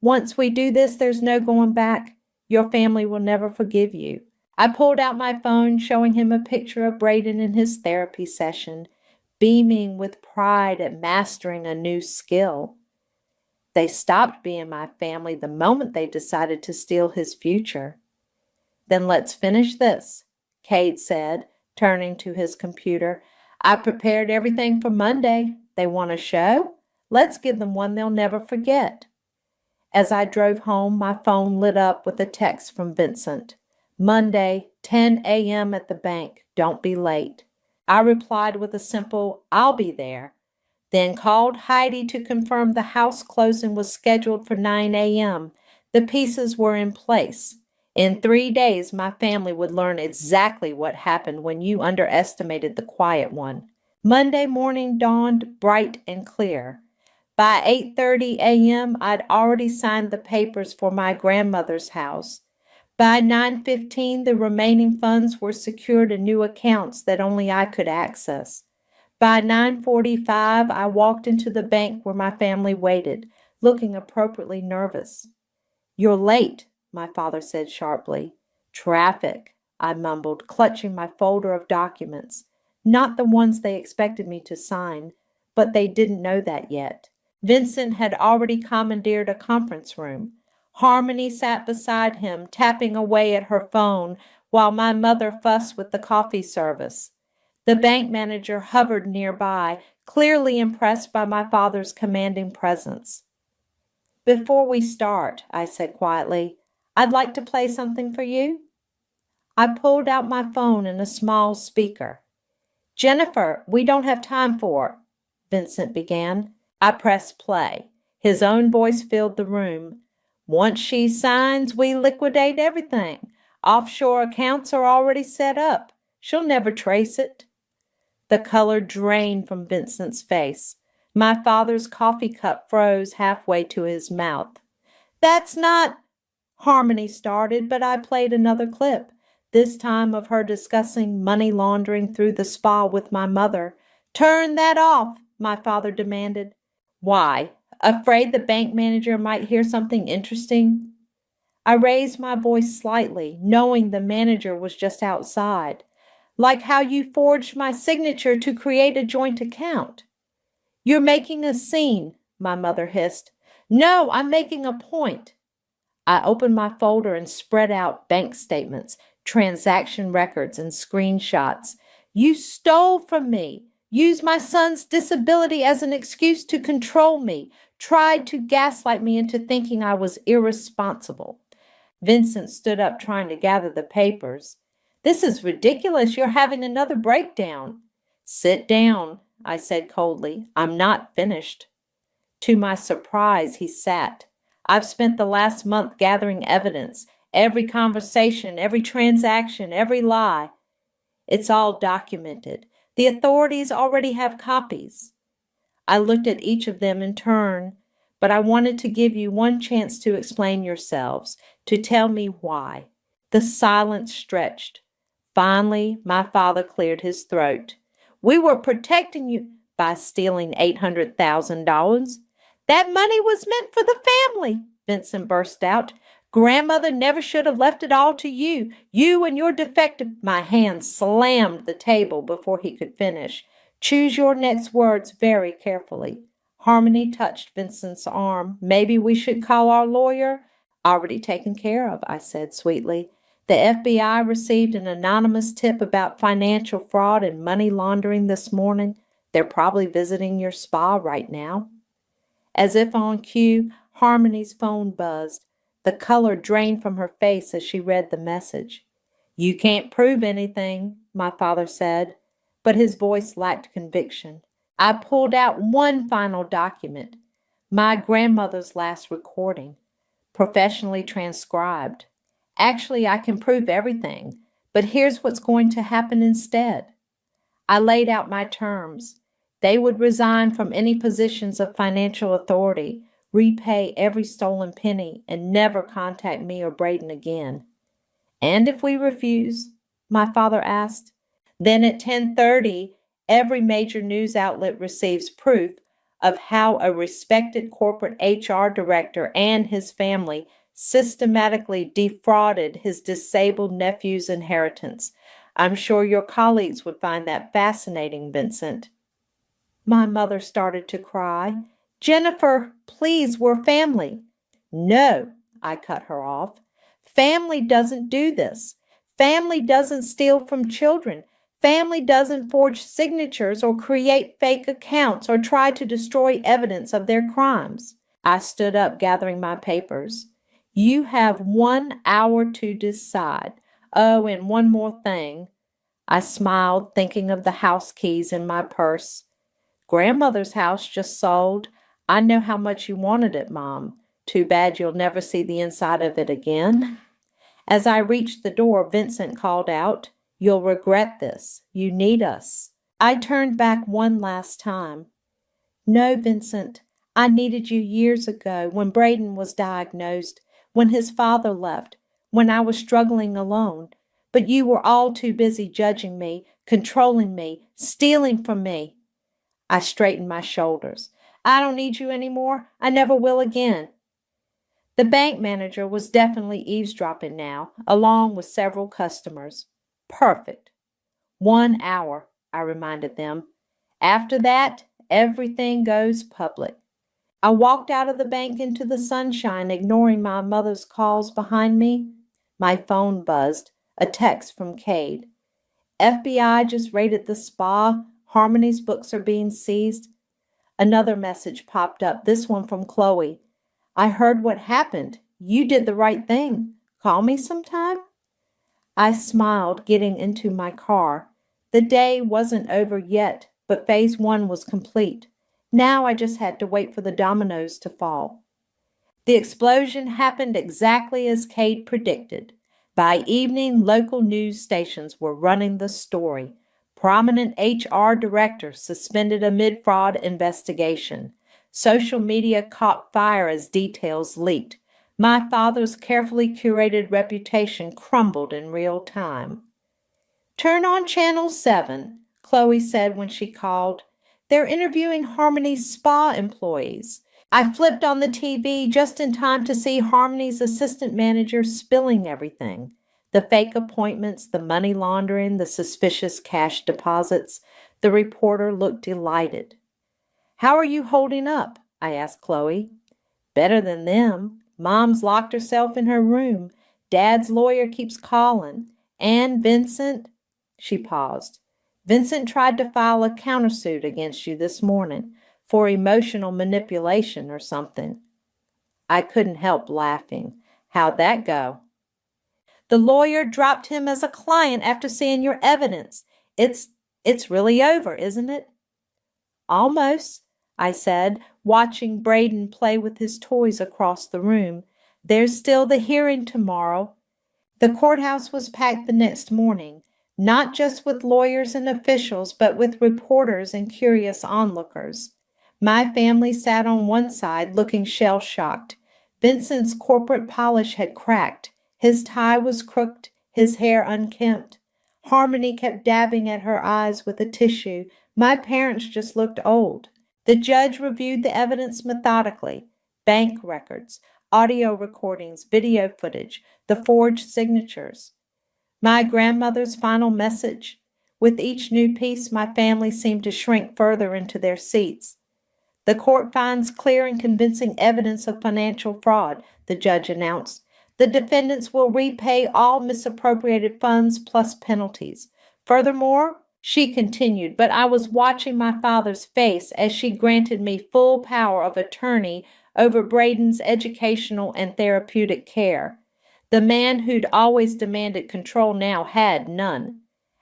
once we do this, there's no going back. Your family will never forgive you. I pulled out my phone, showing him a picture of Braden in his therapy session, beaming with pride at mastering a new skill. They stopped being my family the moment they decided to steal his future. Then let's finish this, Cade said, turning to his computer. I prepared everything for Monday. They want a show? Let's give them one they'll never forget. As I drove home, my phone lit up with a text from Vincent. Monday, 10 a.m. at the bank. Don't be late. I replied with a simple, I'll be there. Then called Heidi to confirm the house closing was scheduled for 9 a.m. The pieces were in place. In 3 days, my family would learn exactly what happened when you underestimated the quiet one. Monday morning dawned bright and clear. By 8:30 a.m., I'd already signed the papers for my grandmother's house. By 9:15, the remaining funds were secured in new accounts that only I could access. By 9:45, I walked into the bank where my family waited, looking appropriately nervous. You're late, my father said sharply. Traffic, I mumbled, clutching my folder of documents. Not the ones they expected me to sign, but they didn't know that yet. Vincent had already commandeered a conference room. Harmony sat beside him, tapping away at her phone, while my mother fussed with the coffee service. The bank manager hovered nearby, clearly impressed by my father's commanding presence. Before we start, I said quietly, I'd like to play something for you. I pulled out my phone and a small speaker. Jennifer, we don't have time for, Vincent began. I pressed play. His own voice filled the room. Once she signs, we liquidate everything. Offshore accounts are already set up. She'll never trace it. The color drained from Vincent's face. My father's coffee cup froze halfway to his mouth. That's not, Harmony started, but I played another clip, this time of her discussing money laundering through the spa with my mother. Turn that off, my father demanded. Why? Afraid the bank manager might hear something interesting? I raised my voice slightly, knowing the manager was just outside. Like how you forged my signature to create a joint account. You're making a scene, my mother hissed. No, I'm making a point. I opened my folder and spread out bank statements, transaction records, and screenshots. You stole from me. Used my son's disability as an excuse to control me, tried to gaslight me into thinking I was irresponsible. Vincent stood up trying to gather the papers. This is ridiculous. You're having another breakdown. Sit down, I said coldly. I'm not finished. To my surprise, he sat. I've spent the last month gathering evidence, every conversation, every transaction, every lie. It's all documented. The authorities already have copies. I looked at each of them in turn, but I wanted to give you one chance to explain yourselves, to tell me why. The silence stretched. Finally, my father cleared his throat. We were protecting you by stealing $800,000. That money was meant for the family, Vincent burst out. Grandmother never should have left it all to you. You and your defective... My hand slammed the table before he could finish. Choose your next words very carefully. Harmony touched Vincent's arm. Maybe we should call our lawyer? Already taken care of, I said sweetly. The FBI received an anonymous tip about financial fraud and money laundering this morning. They're probably visiting your spa right now. As if on cue, Harmony's phone buzzed. The color drained from her face as she read the message. You can't prove anything, my father said, but his voice lacked conviction. I pulled out one final document, my grandmother's last recording, professionally transcribed. Actually, I can prove everything, but here's what's going to happen instead. I laid out my terms. They would resign from any positions of financial authority, repay every stolen penny, and never contact me or Braden again. And if we refuse, my father asked, then at 10:30, every major news outlet receives proof of how a respected corporate HR director and his family systematically defrauded his disabled nephew's inheritance. I'm sure your colleagues would find that fascinating, Vincent. My mother started to cry. Jennifer, please, we're family. No, I cut her off. Family doesn't do this. Family doesn't steal from children. family doesn't forge signatures or create fake accounts or try to destroy evidence of their crimes. I stood up, gathering my papers. You have 1 hour to decide. Oh, and one more thing. I smiled, thinking of the house keys in my purse. Grandmother's house just sold. I know how much you wanted it, Mom. Too bad you'll never see the inside of it again. As I reached the door, Vincent called out, You'll regret this. You need us. I turned back one last time. No, Vincent. I needed you years ago when Braden was diagnosed, when his father left, when I was struggling alone. But you were all too busy judging me, controlling me, stealing from me. I straightened my shoulders. I don't need you anymore. I never will again. The bank manager was definitely eavesdropping now, along with several customers. Perfect. 1 hour, I reminded them. After that, everything goes public. I walked out of the bank into the sunshine, ignoring my mother's calls behind me. My phone buzzed, a text from Cade. FBI just raided the spa. Harmony's books are being seized. Another message popped up, this one from Chloe. I heard what happened. You did the right thing. Call me sometime? I smiled, getting into my car. The day wasn't over yet, but phase 1 was complete. Now I just had to wait for the dominoes to fall. The explosion happened exactly as Cade predicted. By evening, local news stations were running the story. Prominent HR director suspended amid fraud investigation. Social media caught fire as details leaked. My father's carefully curated reputation crumbled in real time. Turn on Channel 7, Chloe said when she called. They're interviewing Harmony's spa employees. I flipped on the TV just in time to see Harmony's assistant manager spilling everything. The fake appointments, the money laundering, the suspicious cash deposits. The reporter looked delighted. How are you holding up? I asked Chloe. Better than them. Mom's locked herself in her room. Dad's lawyer keeps calling. And Vincent? She paused. Vincent tried to file a countersuit against you this morning for emotional manipulation or something. I couldn't help laughing. How'd that go? The lawyer dropped him as a client after seeing your evidence. It's really over, isn't it? Almost, I said, watching Braden play with his toys across the room. There's still the hearing tomorrow. The courthouse was packed the next morning, not just with lawyers and officials, but with reporters and curious onlookers. My family sat on one side looking shell-shocked. Vincent's corporate polish had cracked. His tie was crooked, his hair unkempt. Harmony kept dabbing at her eyes with a tissue. My parents just looked old. The judge reviewed the evidence methodically. Bank records, audio recordings, video footage, the forged signatures. My grandmother's final message. With each new piece, my family seemed to shrink further into their seats. The court finds clear and convincing evidence of financial fraud, the judge announced. The defendants will repay all misappropriated funds plus penalties. Furthermore, she continued, but I was watching my father's face as she granted me full power of attorney over Braden's educational and therapeutic care. The man who'd always demanded control now had none.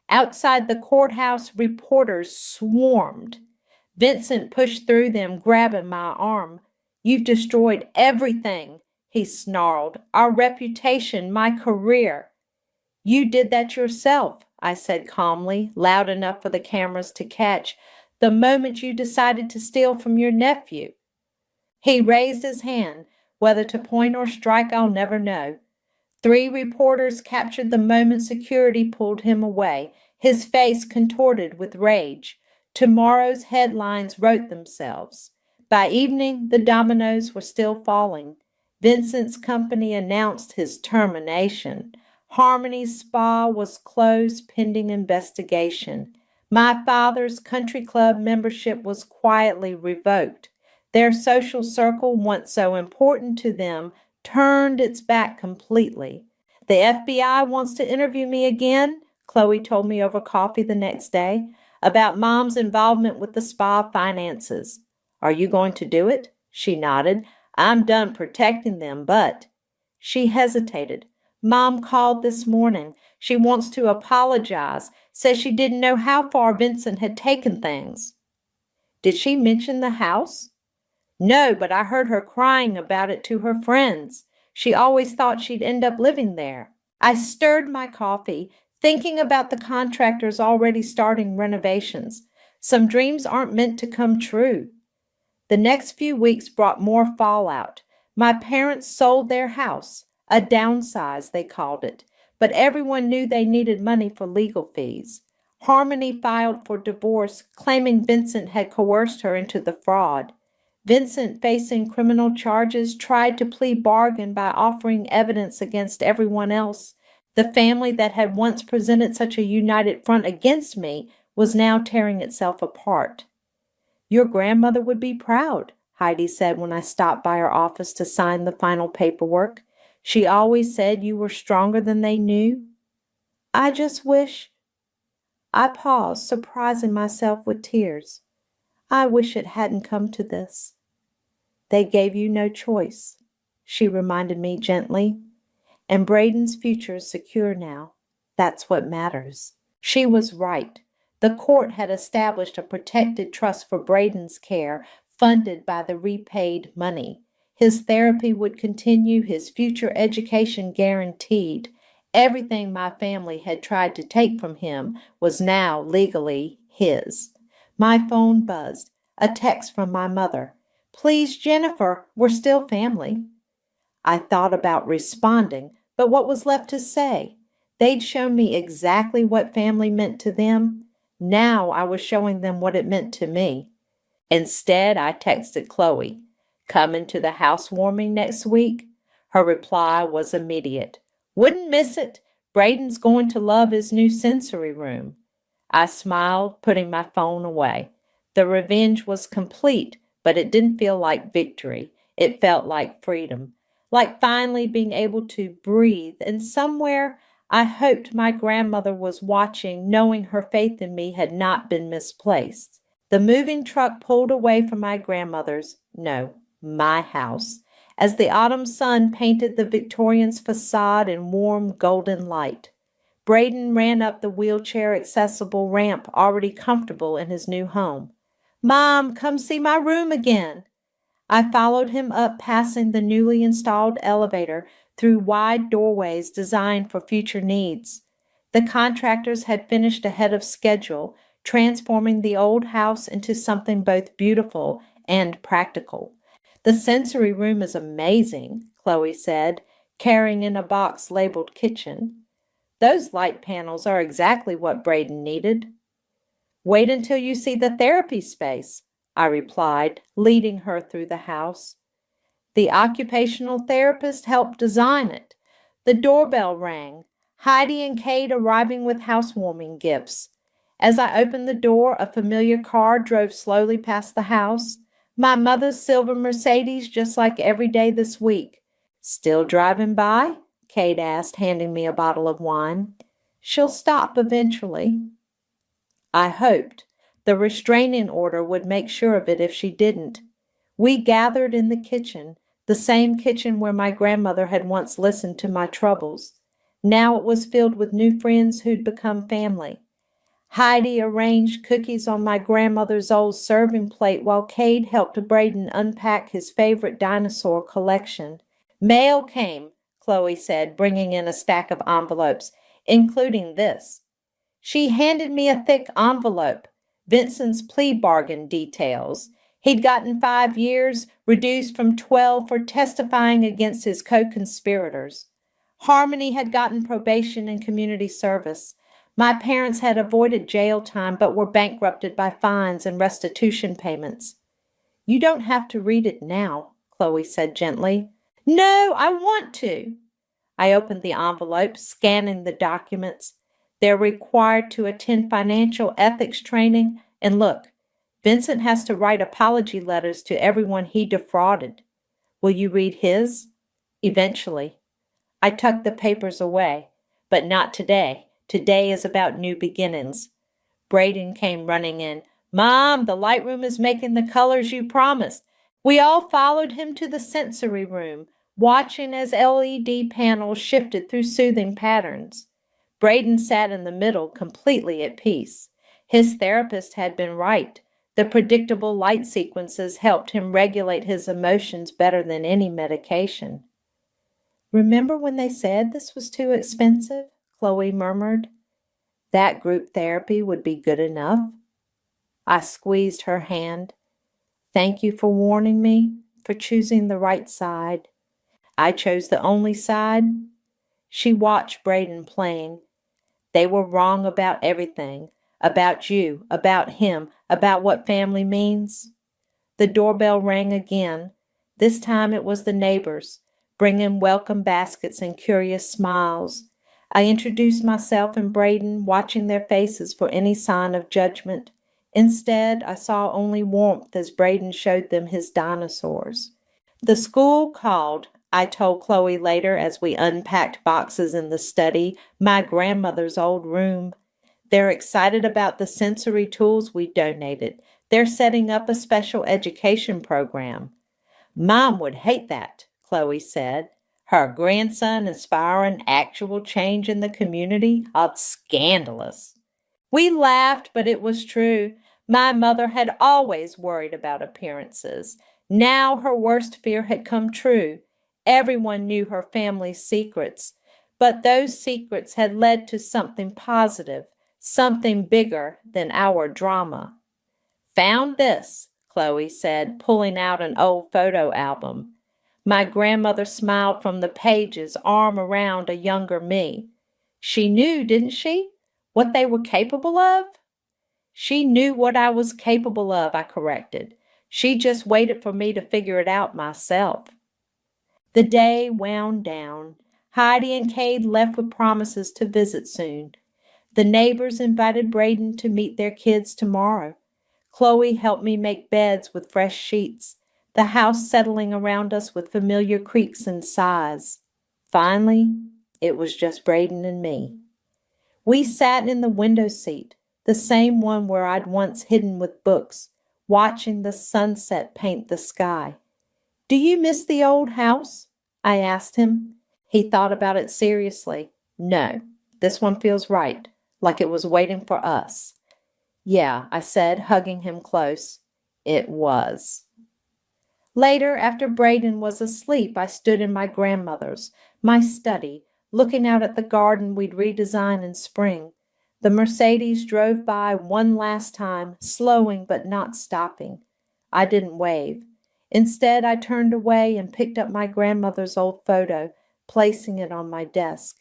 Outside the courthouse, reporters swarmed. Vincent pushed through them, grabbing my arm. You've destroyed everything, he snarled. Our reputation, my career. You did that yourself, I said calmly, loud enough for the cameras to catch, the moment you decided to steal from your nephew. He raised his hand. Whether to point or strike, I'll never know. 3 reporters captured the moment security pulled him away, his face contorted with rage. Tomorrow's headlines wrote themselves. By evening, the dominoes were still falling. Vincent's company announced his termination. Harmony's spa was closed pending investigation. My father's country club membership was quietly revoked. Their social circle, once so important to them, turned its back completely. The FBI wants to interview me again, Chloe told me over coffee the next day, about Mom's involvement with the spa finances. Are you going to do it? She nodded. I'm done protecting them, but... She hesitated. Mom called this morning. She wants to apologize, says she didn't know how far Vincent had taken things. Did she mention the house? No, but I heard her crying about it to her friends. She always thought she'd end up living there. I stirred my coffee, thinking about the contractors already starting renovations. Some dreams aren't meant to come true. The next few weeks brought more fallout. My parents sold their house, a downsize they called it, but everyone knew they needed money for legal fees. Harmony filed for divorce, claiming Vincent had coerced her into the fraud. Vincent, facing criminal charges, tried to plea bargain by offering evidence against everyone else. The family that had once presented such a united front against me was now tearing itself apart. Your grandmother would be proud, Heidi said when I stopped by her office to sign the final paperwork. She always said you were stronger than they knew. I just wish... I paused, surprising myself with tears. I wish it hadn't come to this. They gave you no choice, she reminded me gently. And Braden's future is secure now. That's what matters. She was right. The court had established a protected trust for Braden's care, funded by the repaid money. His therapy would continue, his future education guaranteed. Everything my family had tried to take from him was now legally his. My phone buzzed. A text from my mother. Please, Jennifer, we're still family. I thought about responding, but what was left to say? They'd shown me exactly what family meant to them. Now I was showing them what it meant to me. Instead, I texted Chloe, "Coming to the housewarming next week?" Her reply was immediate. "Wouldn't miss it. Braden's going to love his new sensory room." I smiled, putting my phone away. The revenge was complete, but it didn't feel like victory. It felt like freedom, like finally being able to breathe. And somewhere I hoped my grandmother was watching, knowing her faith in me had not been misplaced. The moving truck pulled away from my grandmother's, no, my house, as the autumn sun painted the Victorian's facade in warm golden light. Braden ran up the wheelchair-accessible ramp, already comfortable in his new home. "Mom, come see my room again." I followed him up, passing the newly installed elevator through wide doorways designed for future needs. The contractors had finished ahead of schedule, transforming the old house into something both beautiful and practical. "The sensory room is amazing," Chloe said, carrying in a box labeled kitchen. "Those light panels are exactly what Braden needed." "Wait until you see the therapy space," I replied, leading her through the house. The occupational therapist helped design it. The doorbell rang, Heidi and Kate arriving with housewarming gifts. As I opened the door, a familiar car drove slowly past the house. My mother's silver Mercedes, just like every day this week. "Still driving by?" Kate asked, handing me a bottle of wine. "She'll stop eventually." I hoped. The restraining order would make sure of it if she didn't. We gathered in the kitchen, the same kitchen where my grandmother had once listened to my troubles. Now it was filled with new friends who'd become family. Heidi arranged cookies on my grandmother's old serving plate while Cade helped Braden unpack his favorite dinosaur collection. "Mail came," Chloe said, bringing in a stack of envelopes, "including this." She handed me a thick envelope. Vincent's plea bargain details. He'd gotten 5 years, reduced from 12 for testifying against his co-conspirators. Harmony had gotten probation and community service. My parents had avoided jail time but were bankrupted by fines and restitution payments. "You don't have to read it now," Chloe said gently. "No, I want to." I opened the envelope, scanning the documents. They're required to attend financial ethics training. And look, Vincent has to write apology letters to everyone he defrauded. Will you read his? Eventually. I tucked the papers away. But not today. Today is about new beginnings. Braden came running in. Mom, the Lightroom is making the colors you promised. We all followed him to the sensory room, watching as LED panels shifted through soothing patterns. Braden sat in the middle, completely at peace. His therapist had been right. The predictable light sequences helped him regulate his emotions better than any medication. Remember when they said this was too expensive? Chloe murmured. That group therapy would be good enough. I squeezed her hand. Thank you for warning me, for choosing the right side. I chose the only side. She watched Braden playing. They were wrong about everything, about you, about him, about what family means. The doorbell rang again. This time it was the neighbors, bringing welcome baskets and curious smiles. I introduced myself and Braden, watching their faces for any sign of judgment. Instead, I saw only warmth as Braden showed them his dinosaurs. The school called, I told Chloe later as we unpacked boxes in the study, my grandmother's old room. They're excited about the sensory tools we donated. They're setting up a special education program. Mom would hate that, Chloe said. Her grandson inspiring actual change in the community? Scandalous. We laughed, but it was true. My mother had always worried about appearances. Now her worst fear had come true. Everyone knew her family's secrets, but those secrets had led to something positive, something bigger than our drama. Found this, Chloe said, pulling out an old photo album. My grandmother smiled from the pages, arm around a younger me. She knew, didn't she, what they were capable of? She knew what I was capable of, I corrected. She just waited for me to figure it out myself. The day wound down. Heidi and Cade left with promises to visit soon. The neighbors invited Braden to meet their kids tomorrow. Chloe helped me make beds with fresh sheets, the house settling around us with familiar creaks and sighs. Finally, it was just Braden and me. We sat in the window seat, the same one where I'd once hidden with books, watching the sunset paint the sky. Do you miss the old house? I asked him. He thought about it seriously. No, this one feels right, like it was waiting for us. Yeah, I said, hugging him close. It was. Later, after Braden was asleep, I stood in my grandmother's, my study, looking out at the garden we'd redesign in spring. The Mercedes drove by one last time, slowing but not stopping. I didn't wave. Instead, I turned away and picked up my grandmother's old photo, placing it on my desk.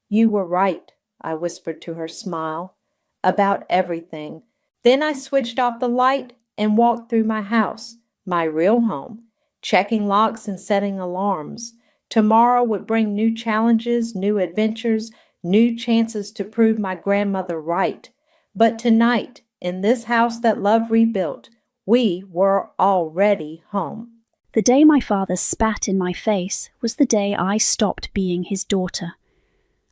You were right, I whispered to her smile, about everything. Then I switched off the light and walked through my house, my real home, checking locks and setting alarms. Tomorrow would bring new challenges, new adventures, new chances to prove my grandmother right. But tonight, in this house that love rebuilt, we were already home. The day my father spat in my face was the day I stopped being his daughter.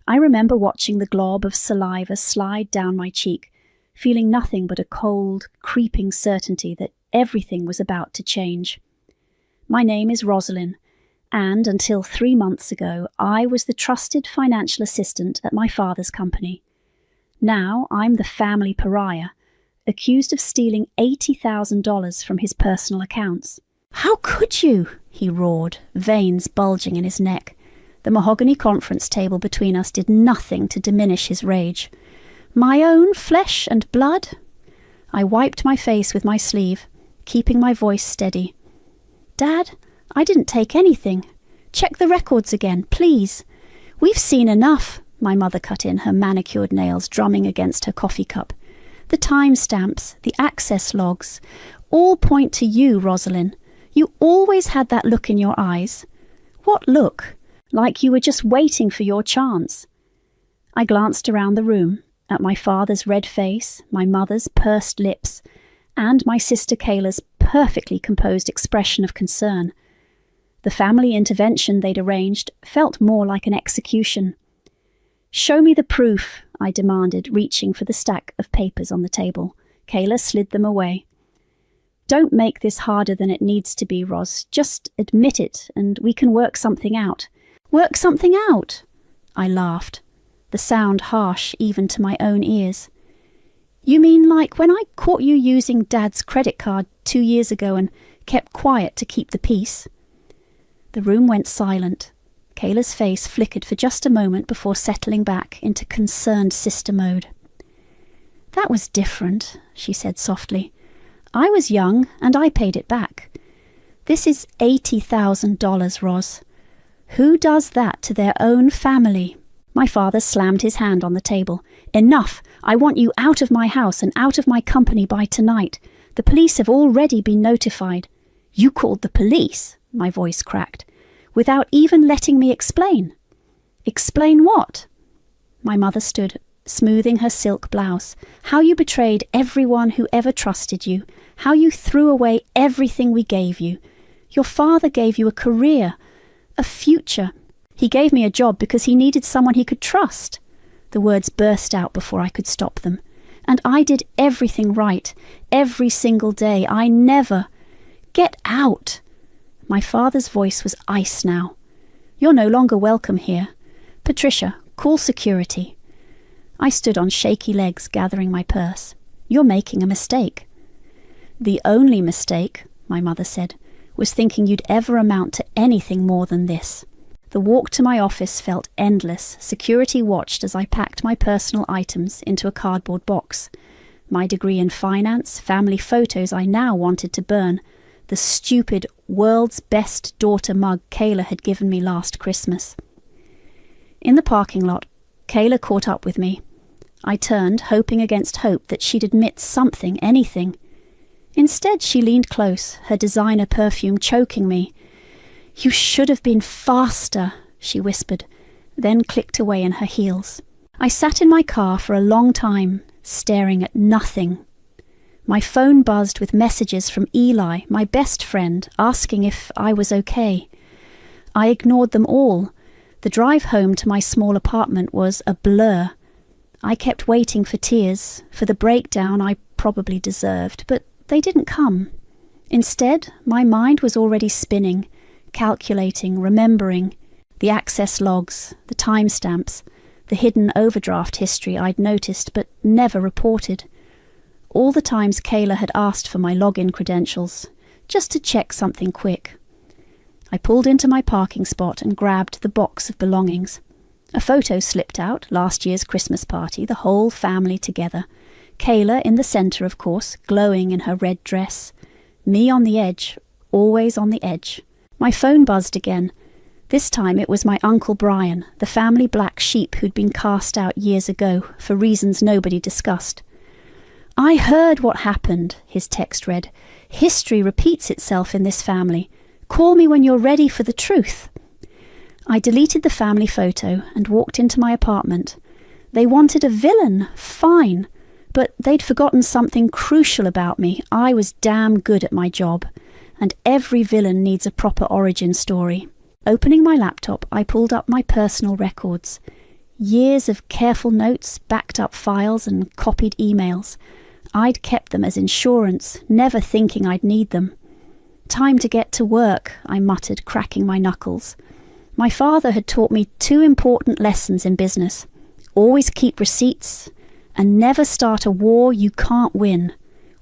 I remember watching the glob of saliva slide down my cheek, feeling nothing but a cold, creeping certainty that everything was about to change. My name is Rosalind, and until 3 months ago, I was the trusted financial assistant at my father's company. Now I'm the family pariah, accused of stealing $80,000 from his personal accounts. How could you? He roared, veins bulging in his neck. The mahogany conference table between us did nothing to diminish his rage. My own flesh and blood? I wiped my face with my sleeve, keeping my voice steady. Dad, I didn't take anything. Check the records again, please. We've seen enough, my mother cut in, her manicured nails drumming against her coffee cup. The timestamps, the access logs, all point to you, Rosalind. You always had that look in your eyes. What look? Like you were just waiting for your chance. I glanced around the room, at my father's red face, my mother's pursed lips, and my sister Kayla's perfectly composed expression of concern. The family intervention they'd arranged felt more like an execution. Show me the proof, I demanded, reaching for the stack of papers on the table. Kayla slid them away. Don't make this harder than it needs to be, Roz. Just admit it, and we can work something out. Work something out? I laughed, the sound harsh even to my own ears. You mean like when I caught you using Dad's credit card 2 years ago and kept quiet to keep the peace? The room went silent. Kayla's face flickered for just a moment before settling back into concerned sister mode. That was different, she said softly. I was young and I paid it back. This is $80,000, Roz. Who does that to their own family? My father slammed his hand on the table. Enough! I want you out of my house and out of my company by tonight. The police have already been notified. You called the police? My voice cracked. Without even letting me explain. Explain what? My mother stood, smoothing her silk blouse. How you betrayed everyone who ever trusted you. How you threw away everything we gave you. Your father gave you a career, a future. He gave me a job because he needed someone he could trust. The words burst out before I could stop them. And I did everything right, every single day. I never... Get out! My father's voice was ice now. You're no longer welcome here. Patricia, call security. I stood on shaky legs, gathering my purse. You're making a mistake. The only mistake, my mother said, was thinking you'd ever amount to anything more than this. The walk to my office felt endless. Security watched as I packed my personal items into a cardboard box. My degree in finance, family photos I now wanted to burn, the stupid world's best daughter mug Kayla had given me last Christmas. In the parking lot, Kayla caught up with me. I turned, hoping against hope that she'd admit something, anything. Instead, she leaned close, her designer perfume choking me. You should have been faster, she whispered, then clicked away in her heels. I sat in my car for a long time, staring at nothing. My phone buzzed with messages from Eli, my best friend, asking if I was okay. I ignored them all. The drive home to my small apartment was a blur. I kept waiting for tears, for the breakdown I probably deserved, but they didn't come. Instead, my mind was already spinning, calculating, remembering, the access logs, the timestamps, the hidden overdraft history I'd noticed but never reported. All the times Kayla had asked for my login credentials, just to check something quick. I pulled into my parking spot and grabbed the box of belongings. A photo slipped out, last year's Christmas party, the whole family together. Kayla in the centre, of course, glowing in her red dress. Me on the edge, always on the edge. My phone buzzed again. This time it was my Uncle Brian, the family black sheep who'd been cast out years ago, for reasons nobody discussed. I heard what happened, his text read. History repeats itself in this family. Call me when you're ready for the truth. I deleted the family photo and walked into my apartment. They wanted a villain, fine, but they'd forgotten something crucial about me. I was damn good at my job, and every villain needs a proper origin story. Opening my laptop, I pulled up my personal records. Years of careful notes, backed up files and copied emails. I'd kept them as insurance, never thinking I'd need them. Time to get to work, I muttered, cracking my knuckles. My father had taught me 2 important lessons in business. Always keep receipts, and never start a war you can't win.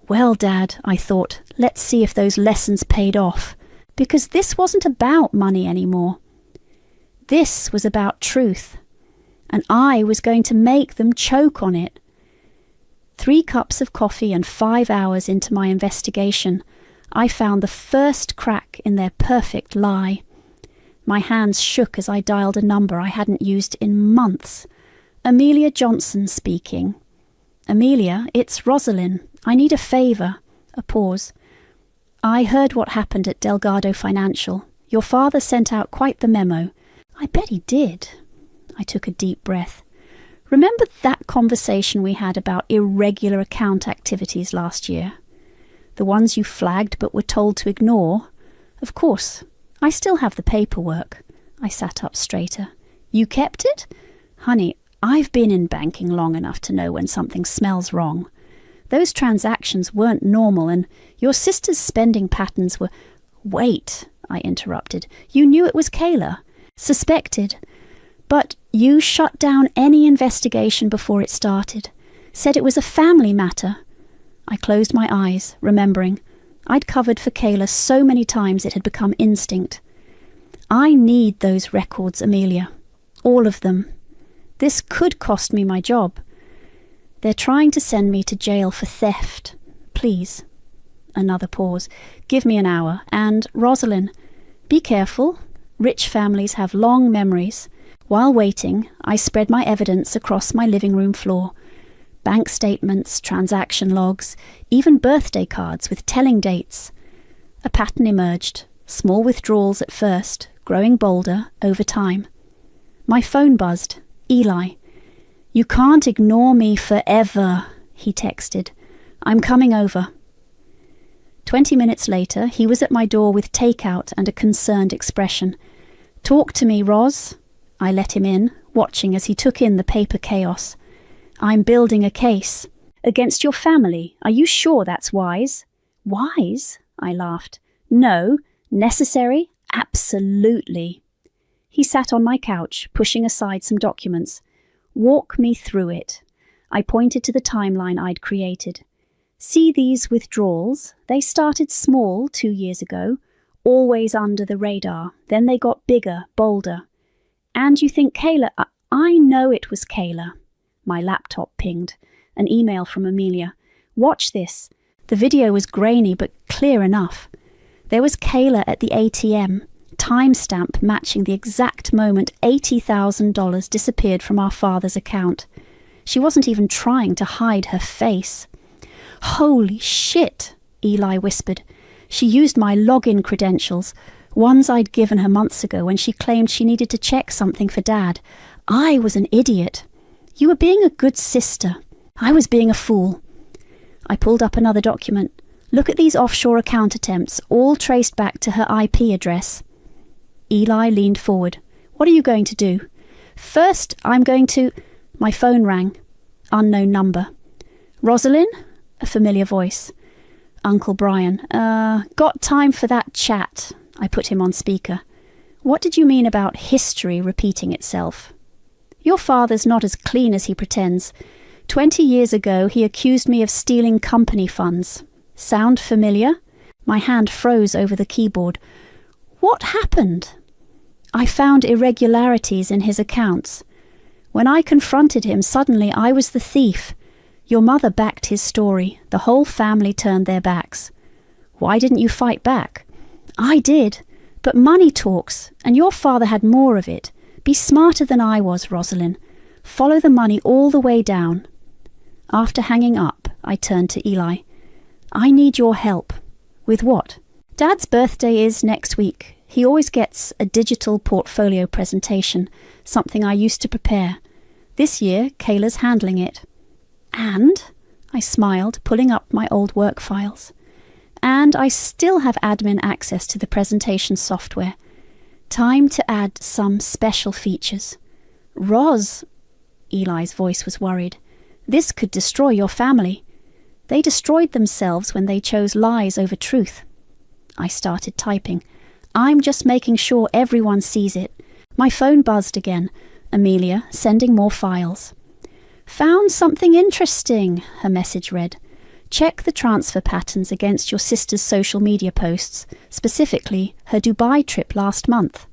Well, Dad, I thought, let's see if those lessons paid off. Because this wasn't about money anymore. This was about truth. And I was going to make them choke on it. 3 cups of coffee and 5 hours into my investigation, I found the first crack in their perfect lie. My hands shook as I dialed a number I hadn't used in months. Amelia Johnson speaking. Amelia, it's Rosalind. I need a favour. A pause. I heard what happened at Delgado Financial. Your father sent out quite the memo. I bet he did. I took a deep breath. Remember that conversation we had about irregular account activities last year? The ones you flagged but were told to ignore? Of course. I still have the paperwork. I sat up straighter. You kept it? Honey, I've been in banking long enough to know when something smells wrong. Those transactions weren't normal, and your sister's spending patterns were... Wait, I interrupted. You knew it was Kayla. Suspected. But you shut down any investigation before it started. Said it was a family matter. I closed my eyes, remembering. I'd covered for Kayla so many times it had become instinct. I need those records, Amelia. All of them. This could cost me my job. They're trying to send me to jail for theft. Please. Another pause. Give me an hour. And, Rosalind, be careful. Rich families have long memories. While waiting, I spread my evidence across my living room floor. Bank statements, transaction logs, even birthday cards with telling dates. A pattern emerged. Small withdrawals at first, growing bolder over time. My phone buzzed. Eli. You can't ignore me forever, he texted. I'm coming over. 20 minutes later, he was at my door with takeout and a concerned expression. Talk to me, Ros. I let him in, watching as he took in the paper chaos. I'm building a case. Against your family. Are you sure that's wise? Wise? I laughed. No. Necessary? Absolutely. He sat on my couch, pushing aside some documents. Walk me through it. I pointed to the timeline I'd created. See these withdrawals? They started small 2 years ago, always under the radar. Then they got bigger, bolder. And you think Kayla... I know it was Kayla. My laptop pinged. An email from Amelia. Watch this. The video was grainy but clear enough. There was Kayla at the ATM. Timestamp matching the exact moment $80,000 disappeared from our father's account. She wasn't even trying to hide her face. Holy shit, Eli whispered. She used my login credentials, ones I'd given her months ago when she claimed she needed to check something for Dad. I was an idiot. You were being a good sister. I was being a fool. I pulled up another document. Look at these offshore account attempts, all traced back to her IP address. Eli leaned forward. What are you going to do? First, I'm going to... My phone rang. Unknown number. Rosalind? A familiar voice. Uncle Brian. Got time for that chat. I put him on speaker. What did you mean about history repeating itself? Your father's not as clean as he pretends. 20 years ago, he accused me of stealing company funds. Sound familiar? My hand froze over the keyboard. What happened? I found irregularities in his accounts. When I confronted him, suddenly I was the thief. Your mother backed his story. The whole family turned their backs. Why didn't you fight back? I did, but money talks, and your father had more of it. Be smarter than I was, Rosalind. Follow the money all the way down. After hanging up, I turned to Eli. I need your help. With what? Dad's birthday is next week. He always gets a digital portfolio presentation, something I used to prepare. This year, Kayla's handling it. And, I smiled, pulling up my old work files. And I still have admin access to the presentation software. Time to add some special features. Ros, Eli's voice was worried. This could destroy your family. They destroyed themselves when they chose lies over truth. I started typing. I'm just making sure everyone sees it. My phone buzzed again. Amelia, sending more files. Found something interesting, her message read. Check the transfer patterns against your sister's social media posts, specifically her Dubai trip last month.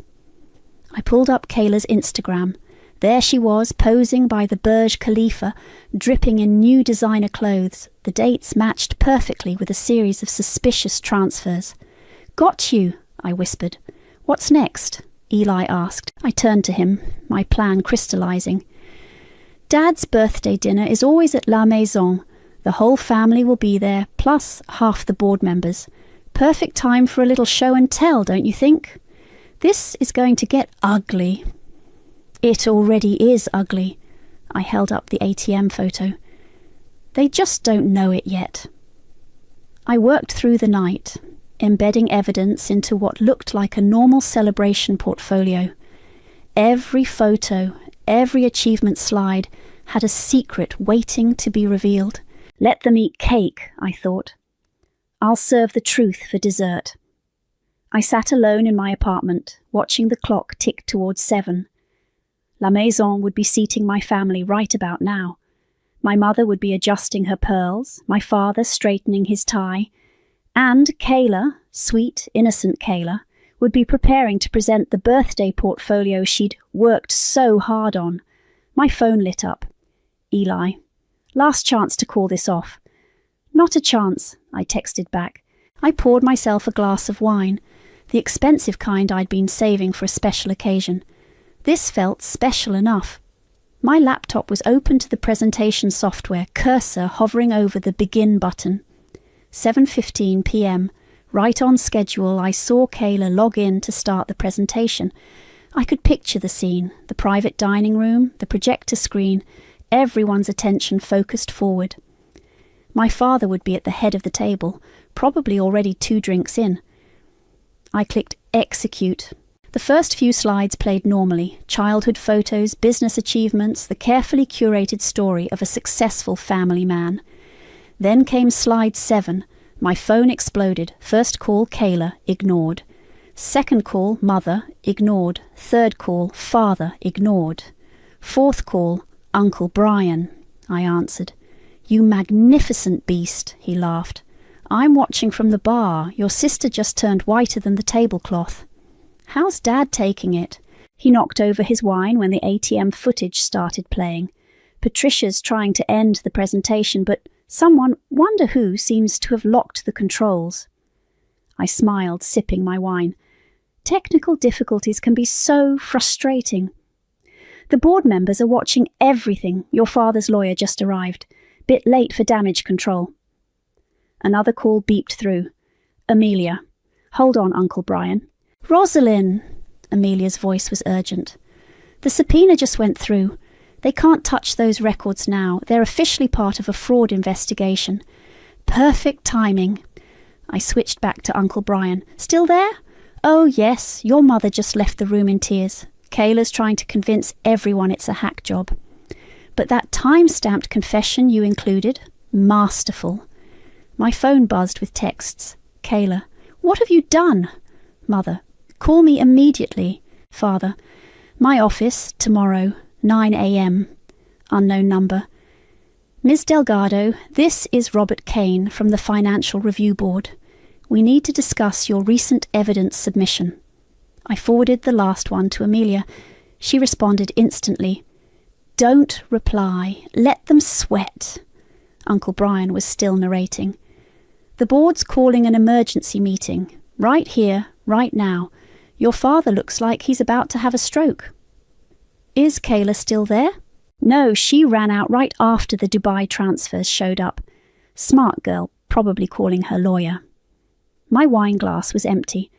I pulled up Kayla's Instagram. There she was, posing by the Burj Khalifa, dripping in new designer clothes. The dates matched perfectly with a series of suspicious transfers. Got you, I whispered. What's next? Eli asked. I turned to him, my plan crystallizing. Dad's birthday dinner is always at La Maison. The whole family will be there, plus half the board members. Perfect time for a little show and tell, don't you think? This is going to get ugly. It already is ugly. I held up the ATM photo. They just don't know it yet. I worked through the night, embedding evidence into what looked like a normal celebration portfolio. Every photo, every achievement slide had a secret waiting to be revealed. Let them eat cake, I thought. I'll serve the truth for dessert. I sat alone in my apartment, watching the clock tick towards 7. La Maison would be seating my family right about now. My mother would be adjusting her pearls, my father straightening his tie, and Kayla, sweet, innocent Kayla, would be preparing to present the birthday portfolio she'd worked so hard on. My phone lit up. Eli. Last chance to call this off. Not a chance, I texted back. I poured myself a glass of wine, the expensive kind I'd been saving for a special occasion. This felt special enough. My laptop was open to the presentation software, cursor hovering over the begin button. 7:15 p.m. Right on schedule, I saw Kayla log in to start the presentation. I could picture the scene, the private dining room, the projector screen, everyone's attention focused forward. My father would be at the head of the table, probably already 2 drinks in. I clicked execute. The first few slides played normally, childhood photos, business achievements, the carefully curated story of a successful family man. Then came slide 7. My phone exploded. First call, Kayla, ignored. Second call, mother, ignored. Third call, father, ignored. Fourth call, Uncle Brian, I answered. You magnificent beast, he laughed. I'm watching from the bar. Your sister just turned whiter than the tablecloth. How's Dad taking it? He knocked over his wine when the ATM footage started playing. Patricia's trying to end the presentation, but someone, wonder who, seems to have locked the controls. I smiled, sipping my wine. Technical difficulties can be so frustrating. The board members are watching everything. Your father's lawyer just arrived. Bit late for damage control. Another call beeped through. Amelia. Hold on, Uncle Brian. Rosalind. Amelia's voice was urgent. The subpoena just went through. They can't touch those records now. They're officially part of a fraud investigation. Perfect timing. I switched back to Uncle Brian. Still there? Oh, yes. Your mother just left the room in tears. Kayla's trying to convince everyone it's a hack job. But that time-stamped confession you included? Masterful. My phone buzzed with texts. Kayla. What have you done? Mother. Call me immediately. Father. My office, tomorrow, 9 a.m. Unknown number. Ms. Delgado, this is Robert Kane from the Financial Review Board. We need to discuss your recent evidence submission. I forwarded the last one to Amelia. She responded instantly. Don't reply. Let them sweat. Uncle Brian was still narrating. The board's calling an emergency meeting. Right here, right now. Your father looks like he's about to have a stroke. Is Kayla still there? No, she ran out right after the Dubai transfers showed up. Smart girl, probably calling her lawyer. My wine glass was empty.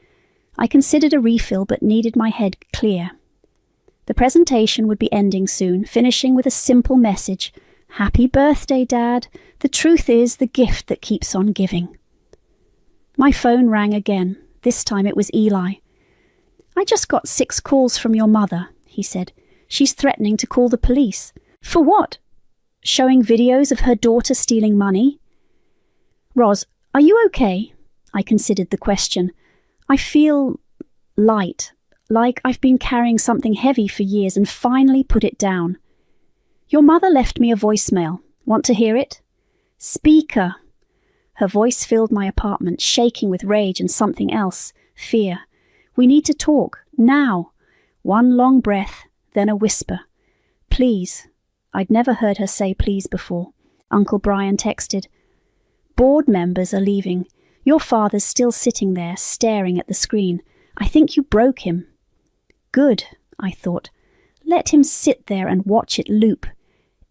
I considered a refill but needed my head clear. The presentation would be ending soon, finishing with a simple message. Happy birthday, Dad. The truth is the gift that keeps on giving. My phone rang again. This time it was Eli. I just got 6 calls from your mother, he said. She's threatening to call the police. For what? Showing videos of her daughter stealing money? Ros, are you okay? I considered the question. I feel light, like I've been carrying something heavy for years and finally put it down. Your mother left me a voicemail. Want to hear it? Speaker. Her voice filled my apartment, shaking with rage and something else, fear. We need to talk, now. One long breath, then a whisper. Please. I'd never heard her say please before. Uncle Brian texted. Board members are leaving. Your father's still sitting there, staring at the screen. I think you broke him. Good, I thought. Let him sit there and watch it loop.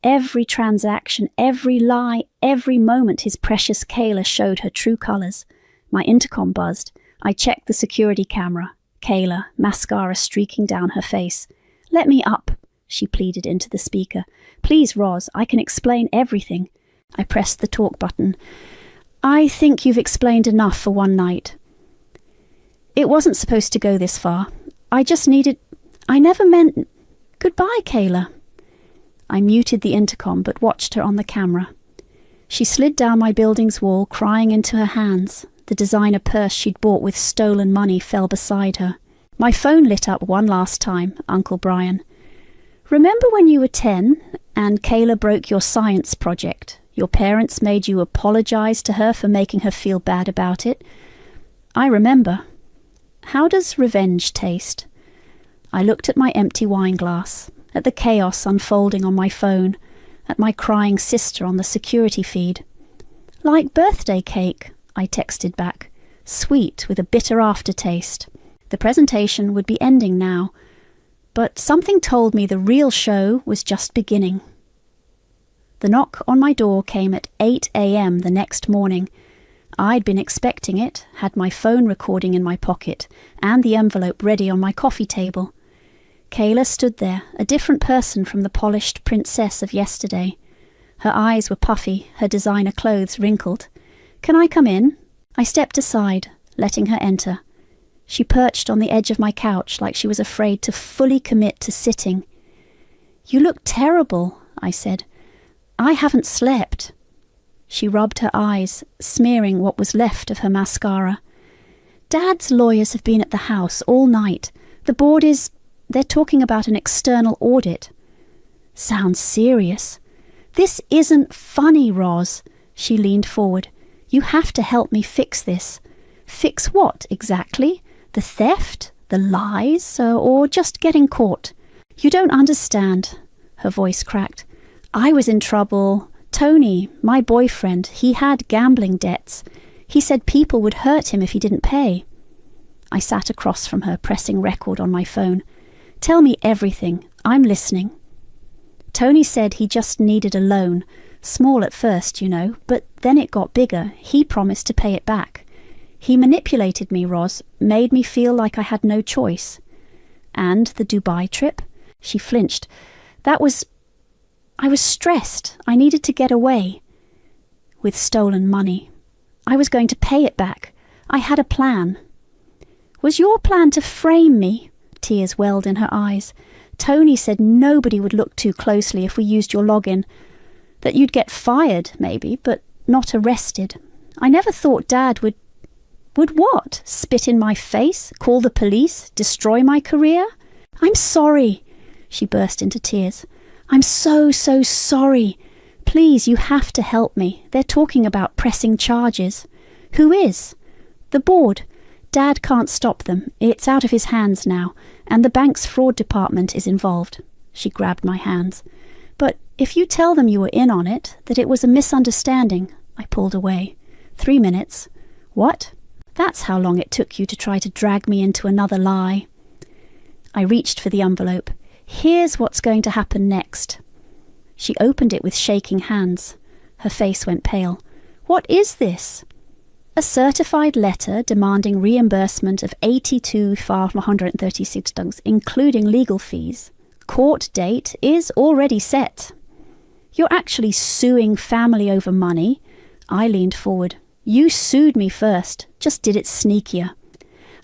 Every transaction, every lie, every moment his precious Kayla showed her true colours. My intercom buzzed. I checked the security camera. Kayla, mascara streaking down her face. Let me up, she pleaded into the speaker. Please, Ros, I can explain everything. I pressed the talk button. I think you've explained enough for one night. It wasn't supposed to go this far. I never meant... Goodbye, Kayla. I muted the intercom but watched her on the camera. She slid down my building's wall, crying into her hands. The designer purse she'd bought with stolen money fell beside her. My phone lit up one last time, Uncle Brian. Remember when you were 10 and Kayla broke your science project? Your parents made you apologize to her for making her feel bad about it. I remember. How does revenge taste? I looked at my empty wine glass, at the chaos unfolding on my phone, at my crying sister on the security feed. Like birthday cake, I texted back, sweet with a bitter aftertaste. The presentation would be ending now, but something told me the real show was just beginning. The knock on my door came at 8 a.m. the next morning. I'd been expecting it, had my phone recording in my pocket, and the envelope ready on my coffee table. Kayla stood there, a different person from the polished princess of yesterday. Her eyes were puffy, her designer clothes wrinkled. "Can I come in?" I stepped aside, letting her enter. She perched on the edge of my couch like she was afraid to fully commit to sitting. "You look terrible," I said. "I haven't slept." She rubbed her eyes, smearing what was left of her mascara. "Dad's lawyers have been at the house all night. The board they're talking about an external audit." "Sounds serious." "This isn't funny, Roz." She leaned forward. "You have to help me fix this." "Fix what, exactly? The theft? The lies? Or just getting caught?" "You don't understand." Her voice cracked. "I was in trouble. Tony, my boyfriend, he had gambling debts. He said people would hurt him if he didn't pay." I sat across from her, pressing record on my phone. "Tell me everything. I'm listening." "Tony said he just needed a loan. Small at first, you know, but then it got bigger. He promised to pay it back. He manipulated me, Roz, made me feel like I had no choice." "And the Dubai trip?" She flinched. I was stressed. I needed to get away." "With stolen money." "I was going to pay it back. I had a plan." "Was your plan to frame me?" Tears welled in her eyes. "Tony said nobody would look too closely if we used your login. That you'd get fired, maybe, but not arrested. I never thought Dad would what? Spit in my face? Call the police? Destroy my career?" "I'm sorry." She burst into tears. "I'm so sorry. Please, you have to help me. They're talking about pressing charges." "Who is?" "The board. Dad can't stop them. It's out of his hands now, and the bank's fraud department is involved." She grabbed my hands. "But if you tell them you were in on it, that it was a misunderstanding." I pulled away. 3 minutes. "What? That's how long it took you to try to drag me into another lie." I reached for the envelope. "Here's what's going to happen next." She opened it with shaking hands. Her face went pale. "What is this?" "A certified letter demanding reimbursement of $82,536, including legal fees. Court date is already set." "You're actually suing family over money?" I leaned forward. "You sued me first, just did it sneakier."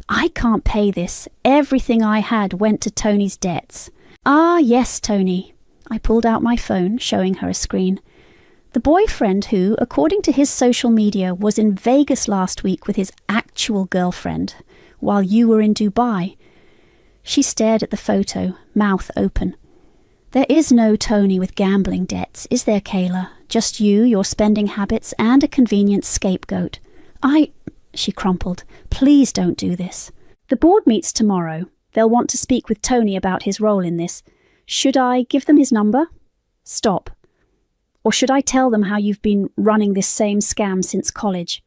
"I can't pay this. Everything I had went to Tony's debts." "Ah, yes, Tony." I pulled out my phone, showing her a screen. "The boyfriend who, according to his social media, was in Vegas last week with his actual girlfriend, while you were in Dubai." She stared at the photo, mouth open. "There is no Tony with gambling debts, is there, Kayla? Just you, your spending habits, and a convenient scapegoat." She crumpled. "Please don't do this." "The board meets tomorrow. They'll want to speak with Tony about his role in this. Should I give them his number?" "Stop. Or should I tell them how you've been running this same scam since college?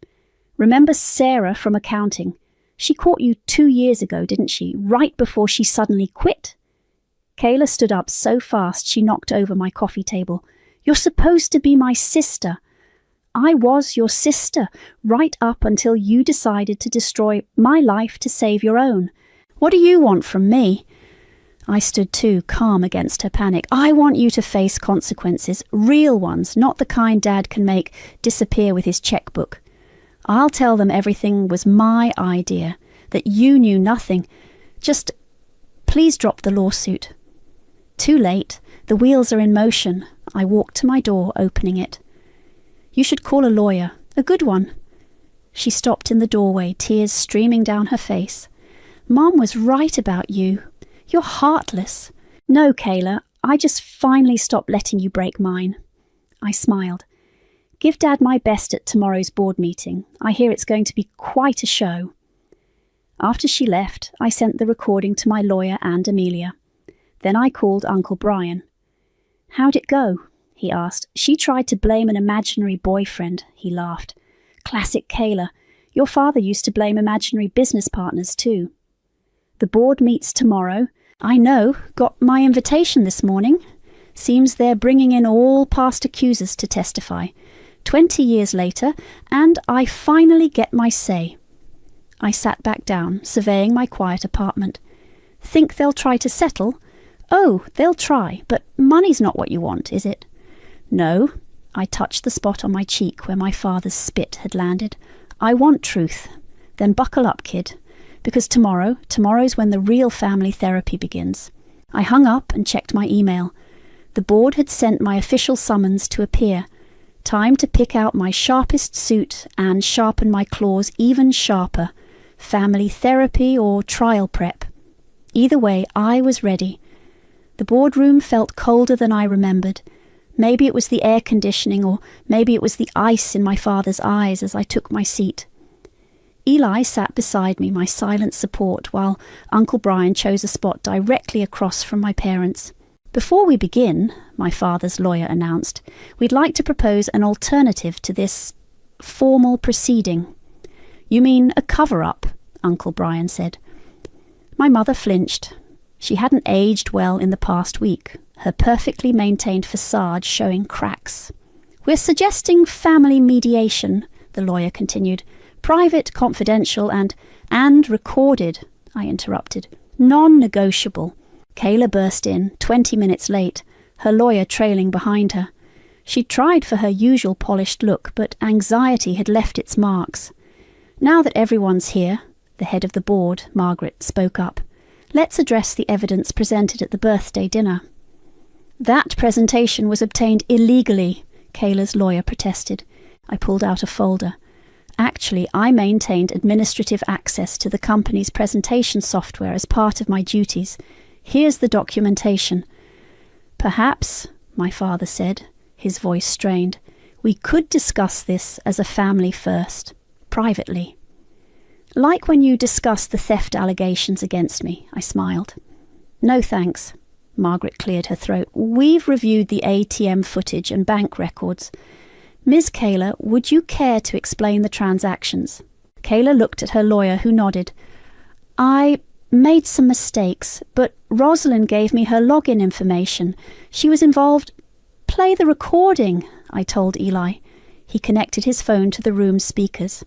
Remember Sarah from accounting? She caught you 2 years ago, didn't she? Right before she suddenly quit." Kayla stood up so fast she knocked over my coffee table. "You're supposed to be my sister." "I was your sister, right up until you decided to destroy my life to save your own. What do you want from me?" I stood too, calm against her panic. "I want you to face consequences, real ones, not the kind Dad can make disappear with his checkbook. I'll tell them everything was my idea, that you knew nothing. Just please drop the lawsuit." Too late. The wheels are in motion. I walked to my door, opening it. You should call a lawyer. A good one. She stopped in the doorway, tears streaming down her face. Mom was right about you. You're heartless. No, Kayla, I just finally stopped letting you break mine. I smiled. Give Dad my best at tomorrow's board meeting. I hear it's going to be quite a show. After she left, I sent the recording to my lawyer and Amelia. Then I called Uncle Brian. How'd it go? He asked. She tried to blame an imaginary boyfriend, he laughed. Classic Kayla. Your father used to blame imaginary business partners too. The board meets tomorrow. I know, got my invitation this morning. Seems they're bringing in all past accusers to testify. 20 years later, and I finally get my say. I sat back down, surveying my quiet apartment. Think they'll try to settle? Oh, they'll try, but money's not what you want, is it? No. I touched the spot on my cheek where my father's spit had landed. I want truth. Then buckle up, kid. Because tomorrow's when the real family therapy begins. I hung up and checked my email. The board had sent my official summons to appear. Time to pick out my sharpest suit and sharpen my claws even sharper. Family therapy or trial prep. Either way, I was ready. The boardroom felt colder than I remembered. Maybe it was the air conditioning, or maybe it was the ice in my father's eyes as I took my seat. Eli sat beside me, my silent support, while Uncle Brian chose a spot directly across from my parents. Before we begin, my father's lawyer announced, we'd like to propose an alternative to this formal proceeding. You mean a cover-up, Uncle Brian said. My mother flinched. She hadn't aged well in the past week, her perfectly maintained facade showing cracks. We're suggesting family mediation, the lawyer continued. Private, confidential, and recorded, I interrupted. Non-negotiable. Kayla burst in, 20 minutes late, her lawyer trailing behind her. She tried for her usual polished look, but anxiety had left its marks. Now that everyone's here, the head of the board, Margaret, spoke up. Let's address the evidence presented at the birthday dinner. That presentation was obtained illegally, Kayla's lawyer protested. I pulled out a folder. Actually, I maintained administrative access to the company's presentation software as part of my duties. Here's the documentation. Perhaps, my father said, his voice strained, we could discuss this as a family first, privately. Like when you discussed the theft allegations against me, I smiled. No thanks. Margaret cleared her throat. We've reviewed the ATM footage and bank records. Ms. Kayla, would you care to explain the transactions? Kayla looked at her lawyer, who nodded. I made some mistakes, but Rosalind gave me her login information. She was involved. Play the recording, I told Eli. He connected his phone to the room's speakers.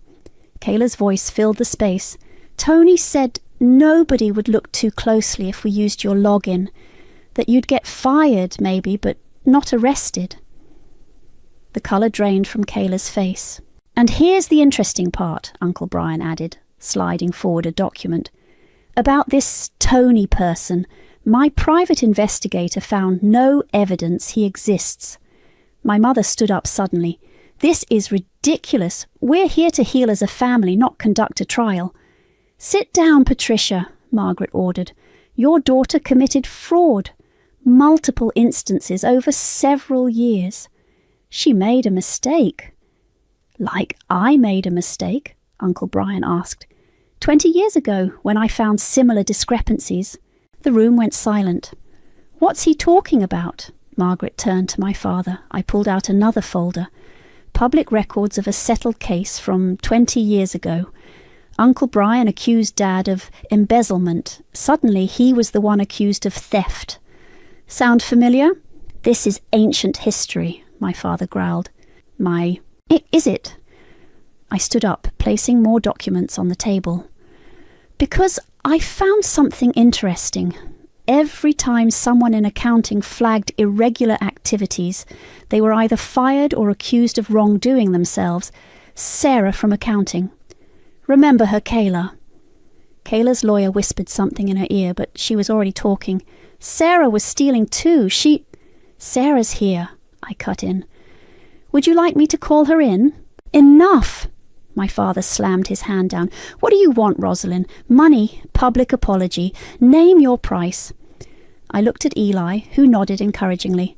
Kayla's voice filled the space. Tony said nobody would look too closely if we used your login. That you'd get fired, maybe, but not arrested. The colour drained from Kayla's face. And here's the interesting part, Uncle Brian added, sliding forward a document. About this Tony person, my private investigator found no evidence he exists. My mother stood up suddenly. This is ridiculous. We're here to heal as a family, not conduct a trial. Sit down, Patricia, Margaret ordered. Your daughter committed fraud. Multiple instances over several years. She made a mistake. Like I made a mistake? Uncle Brian asked. 20 years ago, when I found similar discrepancies. The room went silent. What's he talking about? Margaret turned to my father. I pulled out another folder. Public records of a settled case from 20 years ago. Uncle Brian accused Dad of embezzlement. Suddenly he was the one accused of theft. Sound familiar? This is ancient history, my father growled. Is it? I stood up, placing more documents on the table. Because I found something interesting. Every time someone in accounting flagged irregular activities, they were either fired or accused of wrongdoing themselves. Sarah from accounting. Remember her, Kayla? Kayla's lawyer whispered something in her ear, but she was already talking. Sarah was stealing too. Sarah's here, I cut in. Would you like me to call her in? Enough! My father slammed his hand down. What do you want, Rosalind? Money, public apology. Name your price. I looked at Eli, who nodded encouragingly.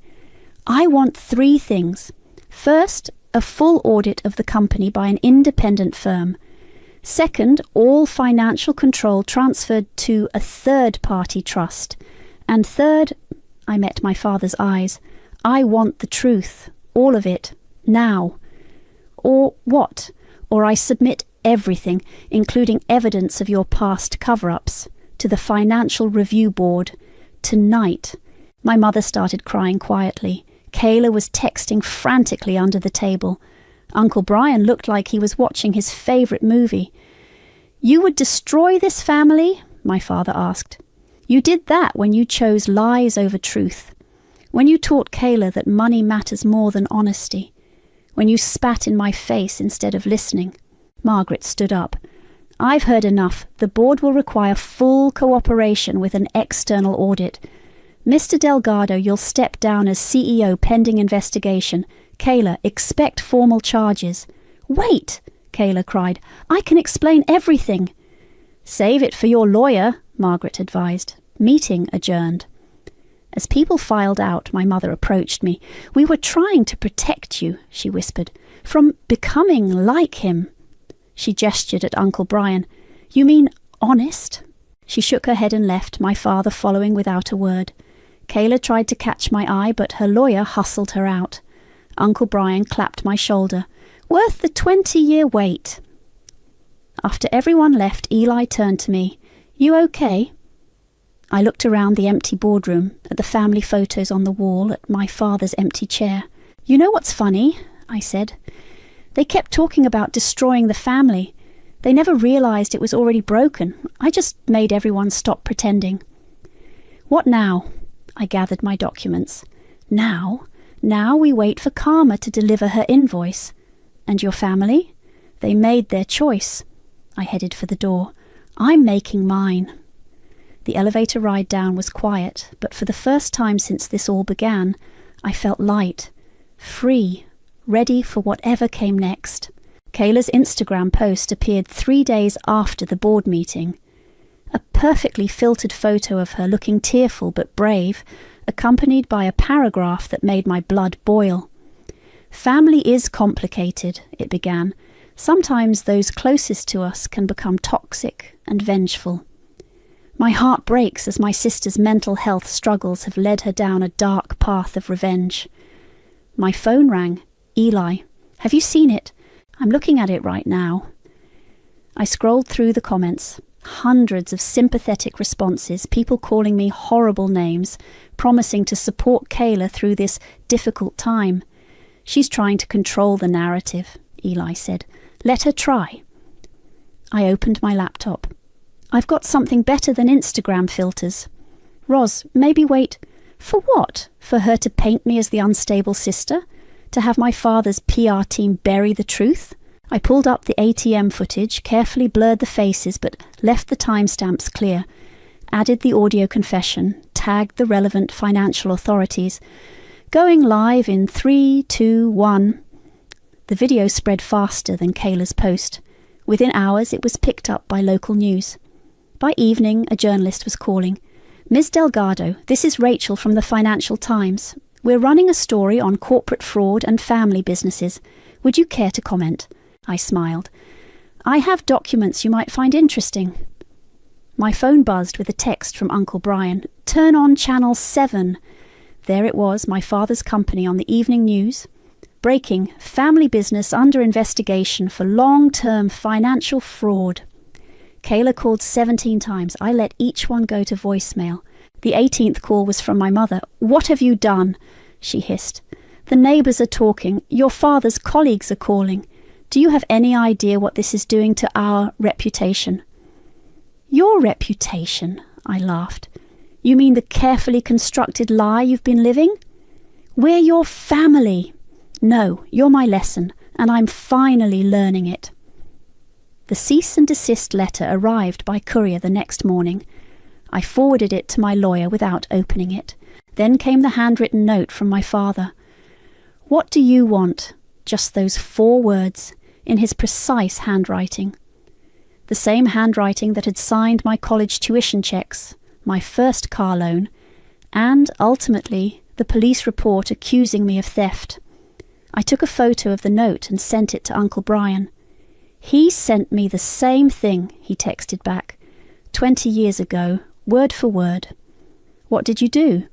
I want 3 things. First, a full audit of the company by an independent firm. Second, all financial control transferred to a third-party trust. And third, I met my father's eyes, I want the truth, all of it, now. Or what? Or I submit everything, including evidence of your past cover-ups, to the Financial Review Board, tonight. My mother started crying quietly. Kayla was texting frantically under the table. Uncle Brian looked like he was watching his favourite movie. You would destroy this family? My father asked. You did that when you chose lies over truth. When you taught Kayla that money matters more than honesty. When you spat in my face instead of listening. Margaret stood up. I've heard enough. The board will require full cooperation with an external audit. Mr. Delgado, you'll step down as CEO pending investigation. Kayla, expect formal charges. Wait, Kayla cried. I can explain everything. Save it for your lawyer, Margaret advised. Meeting adjourned. As people filed out, my mother approached me. We were trying to protect you, she whispered, from becoming like him. She gestured at Uncle Brian. You mean honest? She shook her head and left, my father following without a word. Kayla tried to catch my eye, but her lawyer hustled her out. Uncle Brian clapped my shoulder. Worth the 20-year wait. After everyone left, Eli turned to me. You okay? I looked around the empty boardroom, at the family photos on the wall, at my father's empty chair. You know what's funny? I said. They kept talking about destroying the family. They never realized it was already broken. I just made everyone stop pretending. What now? I gathered my documents. Now we wait for Karma to deliver her invoice. And your family? They made their choice. I headed for the door. I'm making mine. The elevator ride down was quiet, but for the first time since this all began, I felt light, free, ready for whatever came next. Kayla's Instagram post appeared 3 days after the board meeting. A perfectly filtered photo of her looking tearful but brave, accompanied by a paragraph that made my blood boil. Family is complicated, it began. Sometimes those closest to us can become toxic and vengeful. My heart breaks as my sister's mental health struggles have led her down a dark path of revenge. My phone rang. Eli. Have you seen it? I'm looking at it right now. I scrolled through the comments. Hundreds of sympathetic responses, people calling me horrible names, promising to support Kayla through this difficult time. She's trying to control the narrative, Eli said. Let her try. I opened my laptop. I've got something better than Instagram filters. Ros, maybe wait. For what? For her to paint me as the unstable sister? To have my father's PR team bury the truth? I pulled up the ATM footage, carefully blurred the faces but left the timestamps clear, added the audio confession, tagged the relevant financial authorities. Going live in 3, 2, 1. The video spread faster than Kayla's post. Within hours it was picked up by local news. By evening, a journalist was calling. Ms. Delgado, this is Rachel from the Financial Times. We're running a story on corporate fraud and family businesses. Would you care to comment? I smiled. I have documents you might find interesting. My phone buzzed with a text from Uncle Brian. Turn on Channel 7. There it was, my father's company on the evening news. Breaking, family business under investigation for long-term financial fraud. Kayla called 17 times. I let each one go to voicemail. The 18th call was from my mother. What have you done? She hissed. The neighbours are talking. Your father's colleagues are calling. Do you have any idea what this is doing to our reputation? Your reputation, I laughed. You mean the carefully constructed lie you've been living? We're your family. No, you're my lesson, and I'm finally learning it. The cease and desist letter arrived by courier the next morning. I forwarded it to my lawyer without opening it. Then came the handwritten note from my father. "What do you want?" Just those 4 words, in his precise handwriting. The same handwriting that had signed my college tuition checks, my first car loan, and, ultimately, the police report accusing me of theft. I took a photo of the note and sent it to Uncle Brian. "He sent me the same thing," he texted back. 20 years ago, word for word. What did you do?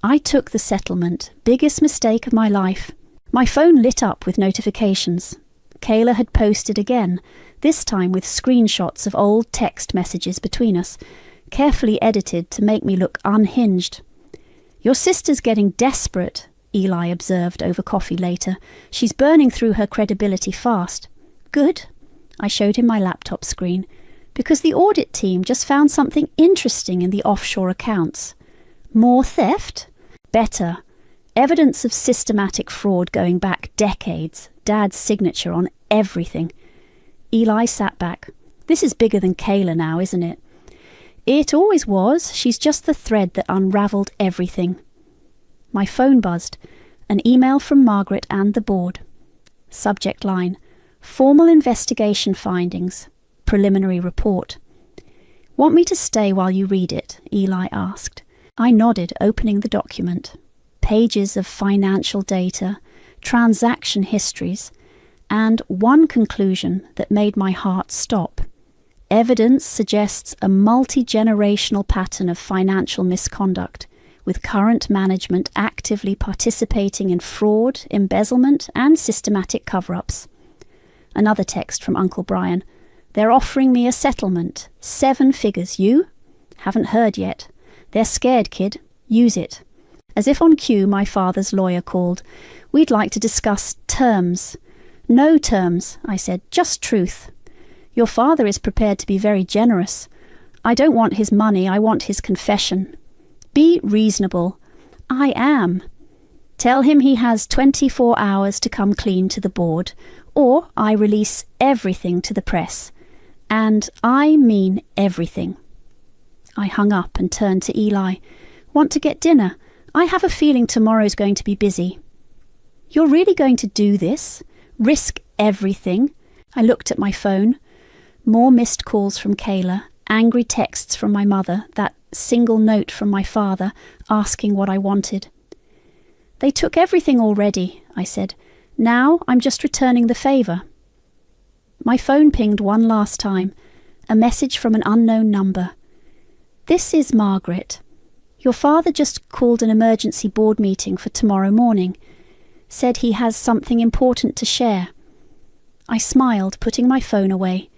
I took the settlement, biggest mistake of my life. My phone lit up with notifications. Kayla had posted again, this time with screenshots of old text messages between us, carefully edited to make me look unhinged. "Your sister's getting desperate," Eli observed over coffee later. "She's burning through her credibility fast." "Good." I showed him my laptop screen, because the audit team just found something interesting in the offshore accounts. More theft? Better. Evidence of systematic fraud going back decades. Dad's signature on everything. Eli sat back. "This is bigger than Kayla now, isn't it?" "It always was. She's just the thread that unravelled everything." My phone buzzed. An email from Margaret and the board. Subject line: "Formal investigation findings. Preliminary report." "Want me to stay while you read it?" Eli asked. I nodded, opening the document. Pages of financial data, transaction histories, and one conclusion that made my heart stop. Evidence suggests a multi-generational pattern of financial misconduct, with current management actively participating in fraud, embezzlement, and systematic cover-ups. Another text from Uncle Brian. "They're offering me a settlement. 7 figures. You? Haven't heard yet. They're scared, kid. Use it." As if on cue, my father's lawyer called. "We'd like to discuss terms." "No terms," I said. "Just truth. Your father is prepared to be very generous. I don't want his money, I want his confession." "Be reasonable." "I am." "Tell him he has 24 hours to come clean to the board, or I release everything to the press. And I mean everything." I hung up and turned to Eli. "Want to get dinner? I have a feeling tomorrow's going to be busy." "You're really going to do this? Risk everything?" I looked at my phone. More missed calls from Kayla, angry texts from my mother, that single note from my father asking what I wanted. "They took everything already," I said. "Now I'm just returning the favour." My phone pinged one last time, a message from an unknown number. "This is Margaret. Your father just called an emergency board meeting for tomorrow morning. Said he has something important to share." I smiled, putting my phone away.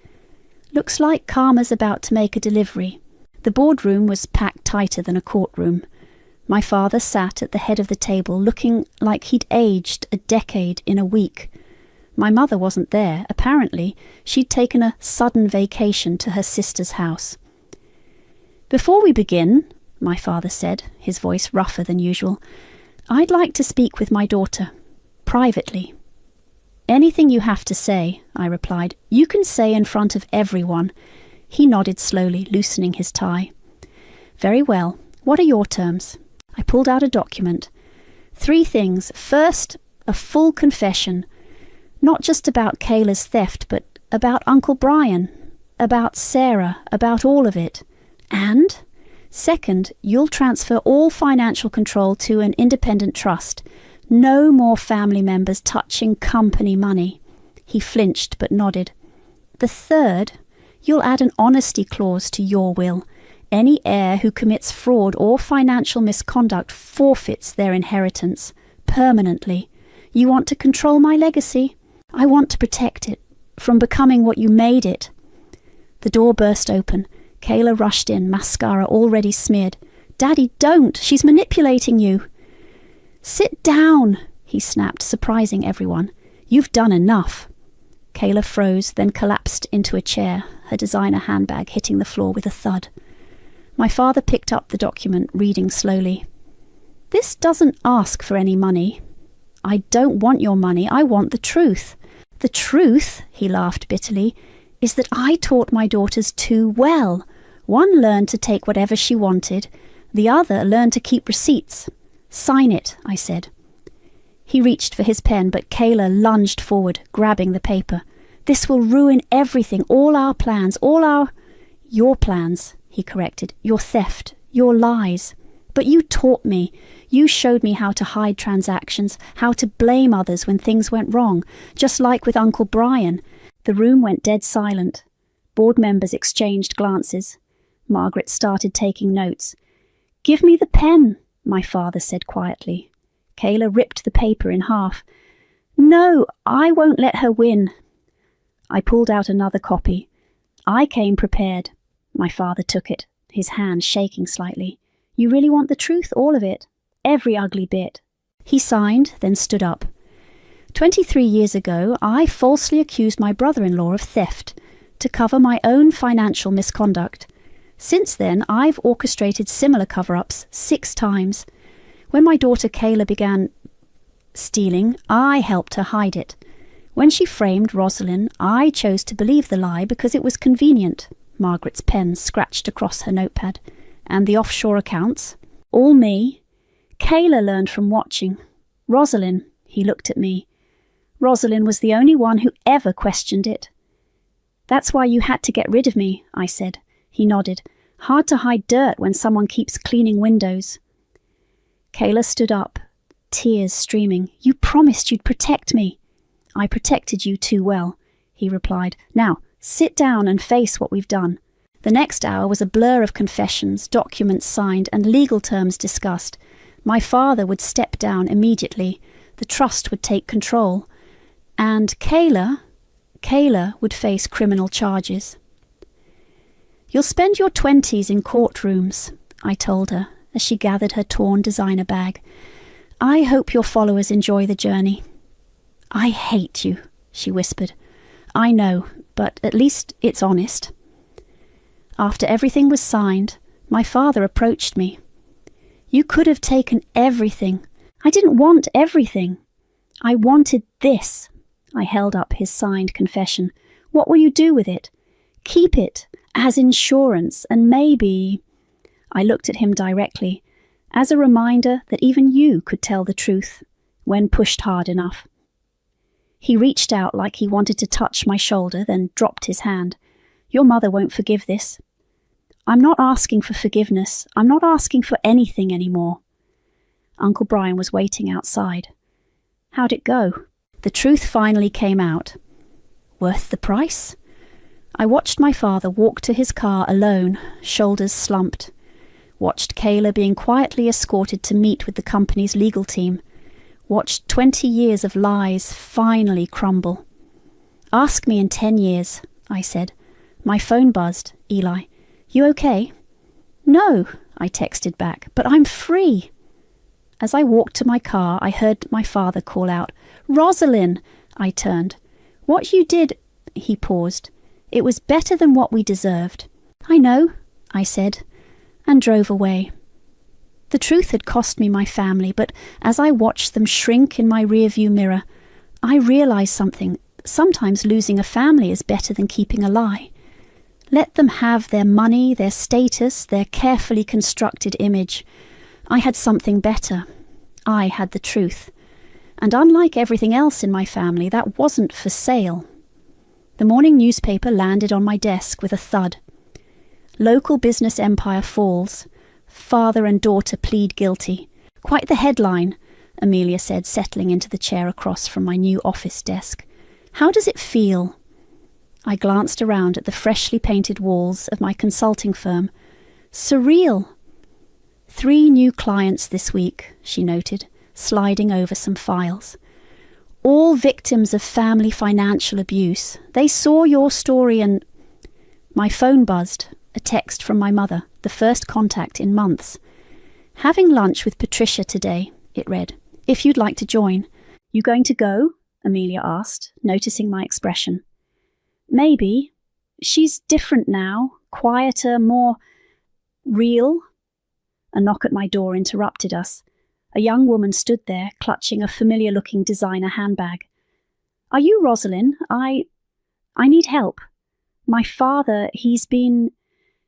Looks like Karma's about to make a delivery. The boardroom was packed tighter than a courtroom. My father sat at the head of the table, looking like he'd aged a decade in a week. My mother wasn't there. Apparently, she'd taken a sudden vacation to her sister's house. "Before we begin," my father said, his voice rougher than usual, "I'd like to speak with my daughter, privately." "Anything you have to say," I replied. "You can say in front of everyone." He nodded slowly, loosening his tie. "Very well. What are your terms?" I pulled out a document. 3 things. First, a full confession. Not just about Kayla's theft, but about Uncle Brian, about Sarah, about all of it. And, second, you'll transfer all financial control to an independent trust. No more family members touching company money. He flinched but nodded. The third, you'll add an honesty clause to your will. Any heir who commits fraud or financial misconduct forfeits their inheritance permanently. You want to control my legacy? I want to protect it from becoming what you made it. The door burst open. Kayla rushed in, mascara already smeared. "Daddy, don't! She's manipulating you!" "Sit down!" he snapped, surprising everyone. "You've done enough." Kayla froze, then collapsed into a chair, her designer handbag hitting the floor with a thud. My father picked up the document, reading slowly. "This doesn't ask for any money. I don't want your money, I want the truth. The truth," he laughed bitterly, "is that I taught my daughters too well. One learned to take whatever she wanted. The other learned to keep receipts. Sign it, I said. He reached for his pen, but Kayla lunged forward, grabbing the paper. This will ruin everything, all our plans, Your plans, he corrected. Your theft, your lies. But you taught me. You showed me how to hide transactions, how to blame others when things went wrong, just like with Uncle Brian. The room went dead silent. Board members exchanged glances. Margaret started taking notes. Give me the pen, my father said quietly. Kayla ripped the paper in half. No, I won't let her win. I pulled out another copy. I came prepared. My father took it, his hand shaking slightly. You really want the truth, all of it? Every ugly bit. He signed, then stood up. 23 years ago, I falsely accused my brother-in-law of theft to cover my own financial misconduct. Since then, I've orchestrated similar cover-ups 6 times. When my daughter Kayla began stealing, I helped her hide it. When she framed Rosalind, I chose to believe the lie because it was convenient. Margaret's pen scratched across her notepad. And the offshore accounts? All me. Kayla learned from watching. Rosalind, he looked at me. Rosalind was the only one who ever questioned it. That's why you had to get rid of me, I said. He nodded. Hard to hide dirt when someone keeps cleaning windows. Kayla stood up, tears streaming. You promised you'd protect me. I protected you too well, he replied. Now, sit down and face what we've done. The next hour was a blur of confessions, documents signed, and legal terms discussed. My father would step down immediately. The trust would take control. And Kayla would face criminal charges. You'll spend your 20s in courtrooms, I told her, as she gathered her torn designer bag. I hope your followers enjoy the journey. I hate you, she whispered. I know, but at least it's honest. After everything was signed, my father approached me. You could have taken everything. I didn't want everything. I wanted this. I held up his signed confession. What will you do with it? Keep it as insurance, and maybe... I looked at him directly, as a reminder that even you could tell the truth when pushed hard enough. He reached out like he wanted to touch my shoulder, then dropped his hand. Your mother won't forgive this. I'm not asking for forgiveness. I'm not asking for anything anymore. Uncle Brian was waiting outside. How'd it go? The truth finally came out. Worth the price? I watched my father walk to his car alone, shoulders slumped. Watched Kayla being quietly escorted to meet with the company's legal team. Watched 20 years of lies finally crumble. Ask me in 10 years, I said. My phone buzzed. Eli. You okay? No, I texted back, but I'm free. As I walked to my car, I heard my father call out, Rosalind! I turned. What you did... He paused. It was better than what we deserved. I know, I said, and drove away. The truth had cost me my family, but as I watched them shrink in my rearview mirror, I realized something. Sometimes losing a family is better than keeping a lie. Let them have their money, their status, their carefully constructed image. I had something better. I had the truth. And unlike everything else in my family, that wasn't for sale. The morning newspaper landed on my desk with a thud. Local business empire falls. Father and daughter plead guilty. Quite the headline, Amelia said, settling into the chair across from my new office desk. How does it feel? I glanced around at the freshly painted walls of my consulting firm. Surreal. 3 new clients this week, she noted, sliding over some files. All victims of family financial abuse. They saw your story and... My phone buzzed. A text from my mother, the first contact in months. Having lunch with Patricia today, it read. If you'd like to join. You going to go? Amelia asked, noticing my expression. Maybe. She's different now, quieter, more real. A knock at my door interrupted us. A young woman stood there, clutching a familiar-looking designer handbag. Are you Rosalind? I need help. My father, he's been...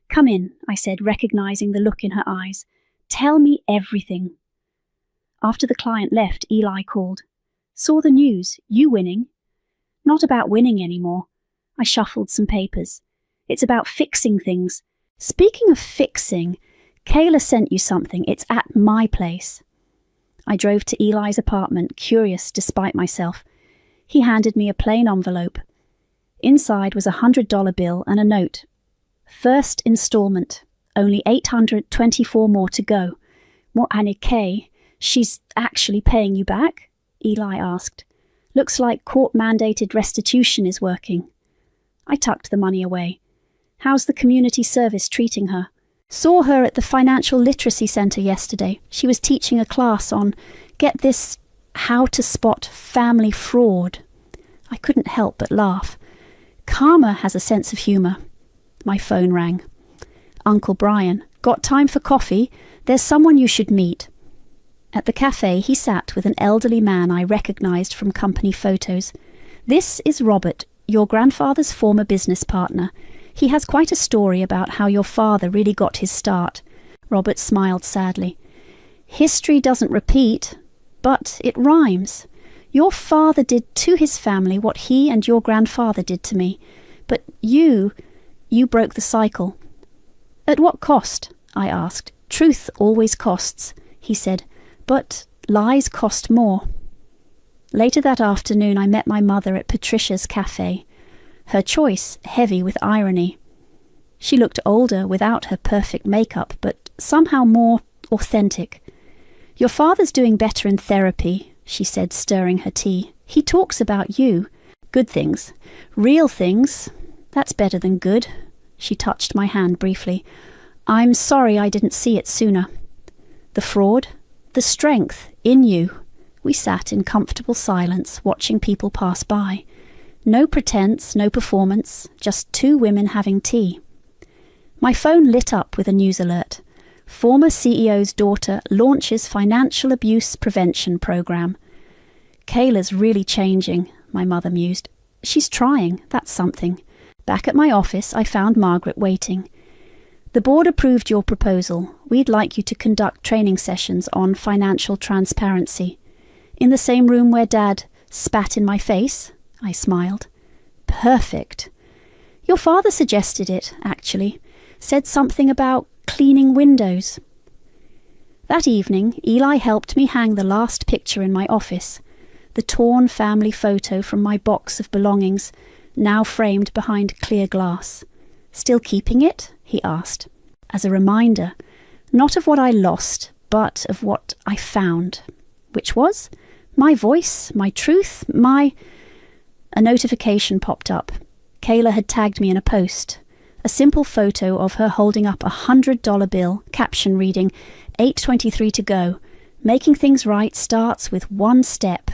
"Come in," I said, recognizing the look in her eyes. "Tell me everything." After the client left, Eli called. "Saw the news. You winning?" "Not about winning anymore." I shuffled some papers. "It's about fixing things. Speaking of fixing, Kayla sent you something. It's at my place." I drove to Eli's apartment, curious despite myself. He handed me a plain envelope. Inside was a $100 bill and a note. "First installment. Only 824 more to go." "What, Annie Kay? She's actually paying you back?" Eli asked. "Looks like court-mandated restitution is working." I tucked the money away. "How's the community service treating her?" "Saw her at the Financial Literacy Center yesterday. She was teaching a class on, get this, how to spot family fraud." I couldn't help but laugh. Karma has a sense of humor. My phone rang. "Uncle Brian, got time for coffee? There's someone you should meet." At the cafe, he sat with an elderly man I recognized from company photos. "This is Robert, your grandfather's former business partner. He has quite a story about how your father really got his start." Robert smiled sadly. "History doesn't repeat, but it rhymes. Your father did to his family what he and your grandfather did to me. But you broke the cycle." "At what cost?" I asked. "Truth always costs," he said, "but lies cost more." Later that afternoon, I met my mother at Patricia's cafe. Her choice heavy with irony. She looked older without her perfect makeup, but somehow more authentic. "Your father's doing better in therapy," she said, stirring her tea. "He talks about you. Good things. Real things. That's better than good." She touched my hand briefly. "I'm sorry I didn't see it sooner." "The fraud? The strength in you." We sat in comfortable silence, watching people pass by. No pretense, no performance, just two women having tea. My phone lit up with a news alert. Former CEO's daughter launches financial abuse prevention program. "Kayla's really changing," my mother mused. "She's trying, that's something." Back at my office, I found Margaret waiting. "The board approved your proposal. We'd like you to conduct training sessions on financial transparency." "In the same room where Dad spat in my face?" I smiled. "Perfect." "Your father suggested it, actually. Said something about cleaning windows." That evening, Eli helped me hang the last picture in my office, the torn family photo from my box of belongings, now framed behind clear glass. "Still keeping it?" he asked. "As a reminder, not of what I lost, but of what I found." Which was? My voice, my truth, A notification popped up. Kayla had tagged me in a post. A simple photo of her holding up a $100 bill, caption reading, 8:23 to go. "Making things right starts with one step."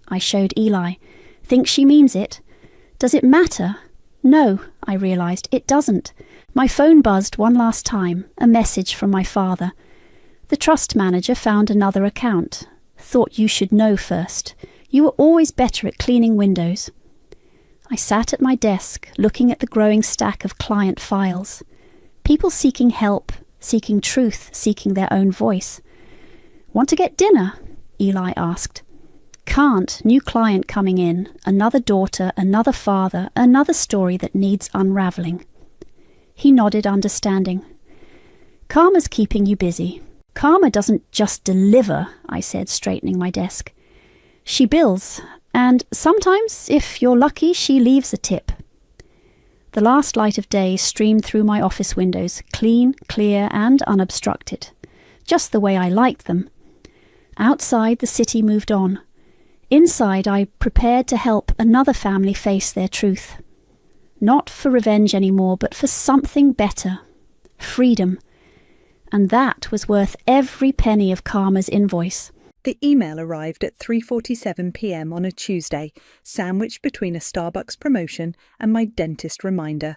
I showed Eli. "Think she means it?" "Does it matter?" "No," I realized, it doesn't. My phone buzzed one last time, a message from my father. "The trust manager found another account. Thought you should know first. You were always better at cleaning windows." I sat at my desk, looking at the growing stack of client files. People seeking help, seeking truth, seeking their own voice. "Want to get dinner?" Eli asked. "Can't. New client coming in. Another daughter, another father, another story that needs unraveling." He nodded, understanding. "Karma's keeping you busy." "Karma doesn't just deliver," I said, straightening my desk. "She bills. And sometimes, if you're lucky, she leaves a tip." The last light of day streamed through my office windows, clean, clear, and unobstructed. Just the way I liked them. Outside, the city moved on. Inside, I prepared to help another family face their truth. Not for revenge anymore, but for something better. Freedom. And that was worth every penny of Karma's invoice. The email arrived at 3:47 p.m. on a Tuesday, sandwiched between a Starbucks promotion and my dentist reminder.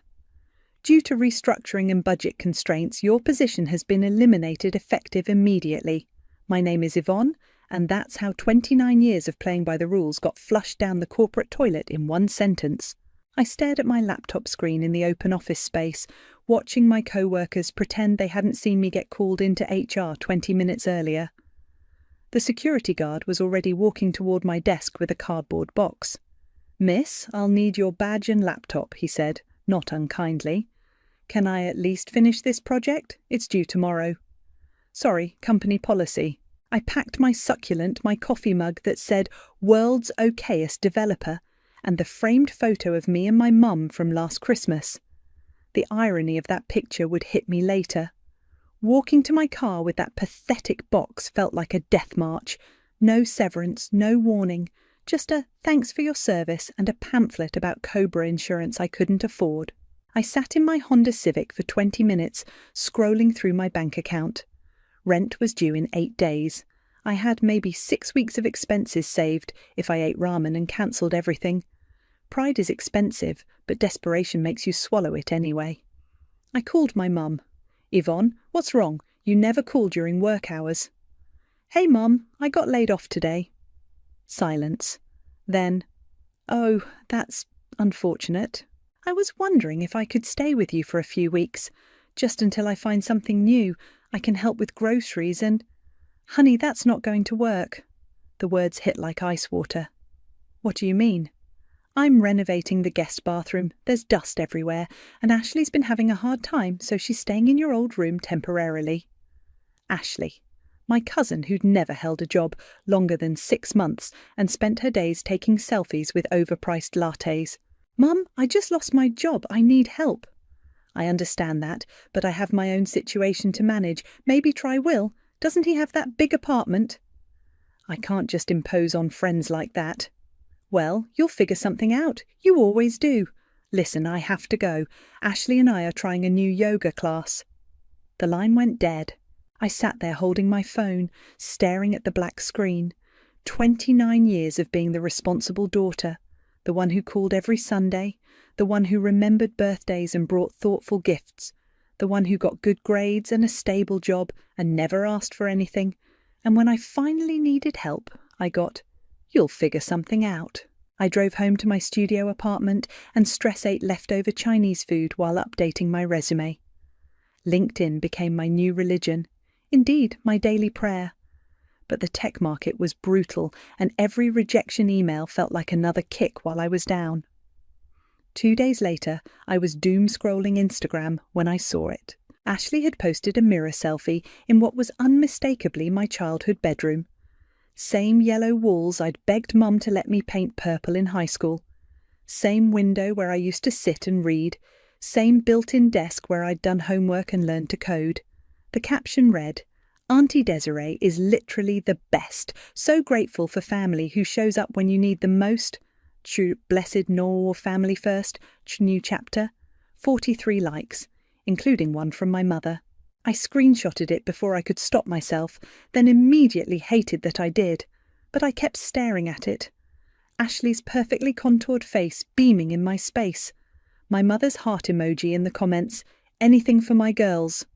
"Due to restructuring and budget constraints, your position has been eliminated effective immediately. My name is Yvonne, and that's how 29 years of playing by the rules got flushed down the corporate toilet in one sentence." I stared at my laptop screen in the open office space, watching my co-workers pretend they hadn't seen me get called into HR 20 minutes earlier. The security guard was already walking toward my desk with a cardboard box. "Miss, I'll need your badge and laptop," he said, not unkindly. "Can I at least finish this project? It's due tomorrow." "Sorry, company policy." I packed my succulent, my coffee mug that said "World's Okayest Developer," and the framed photo of me and my mum from last Christmas. The irony of that picture would hit me later. Walking to my car with that pathetic box felt like a death march. No severance, no warning, just a "thanks for your service" and a pamphlet about Cobra insurance I couldn't afford. I sat in my Honda Civic for 20 minutes, scrolling through my bank account. Rent was due in 8 days. I had maybe 6 weeks of expenses saved if I ate ramen and cancelled everything. Pride is expensive, but desperation makes you swallow it anyway. I called my mum. "Yvonne, what's wrong? You never call during work hours." "Hey Mum, I got laid off today." Silence. Then, "Oh, that's unfortunate. I was wondering if I could stay with you for a few weeks, just until I find something new. I can help with groceries and—" "Honey, that's not going to work." The words hit like ice water. "What do you mean?" "I'm renovating the guest bathroom. There's dust everywhere, and Ashley's been having a hard time, so she's staying in your old room temporarily." Ashley. My cousin who'd never held a job longer than 6 months and spent her days taking selfies with overpriced lattes. "Mum, I just lost my job. I need help." "I understand that, but I have my own situation to manage. Maybe try Will. Doesn't he have that big apartment?" "I can't just impose on friends like that." "Well, you'll figure something out. You always do. Listen, I have to go. Ashley and I are trying a new yoga class." The line went dead. I sat there holding my phone, staring at the black screen. 29 years of being the responsible daughter, the one who called every Sunday, the one who remembered birthdays and brought thoughtful gifts, the one who got good grades and a stable job and never asked for anything. And when I finally needed help, I got, "You'll figure something out." I drove home to my studio apartment and stress ate leftover Chinese food while updating my resume. LinkedIn became my new religion, indeed my daily prayer. But the tech market was brutal, and every rejection email felt like another kick while I was down. 2 days later, I was doom-scrolling Instagram when I saw it. Ashley had posted a mirror selfie in what was unmistakably my childhood bedroom. Same yellow walls I'd begged Mum to let me paint purple in high school. Same window where I used to sit and read. Same built-in desk where I'd done homework and learned to code. The caption read, "Auntie Desiree is literally the best. So grateful for family who shows up when you need them most. True blessed Nor family first. New chapter." 43 likes, including one from my mother. I screenshotted it before I could stop myself, then immediately hated that I did. But I kept staring at it. Ashley's perfectly contoured face beaming in my space. My mother's heart emoji in the comments, "Anything for my girls."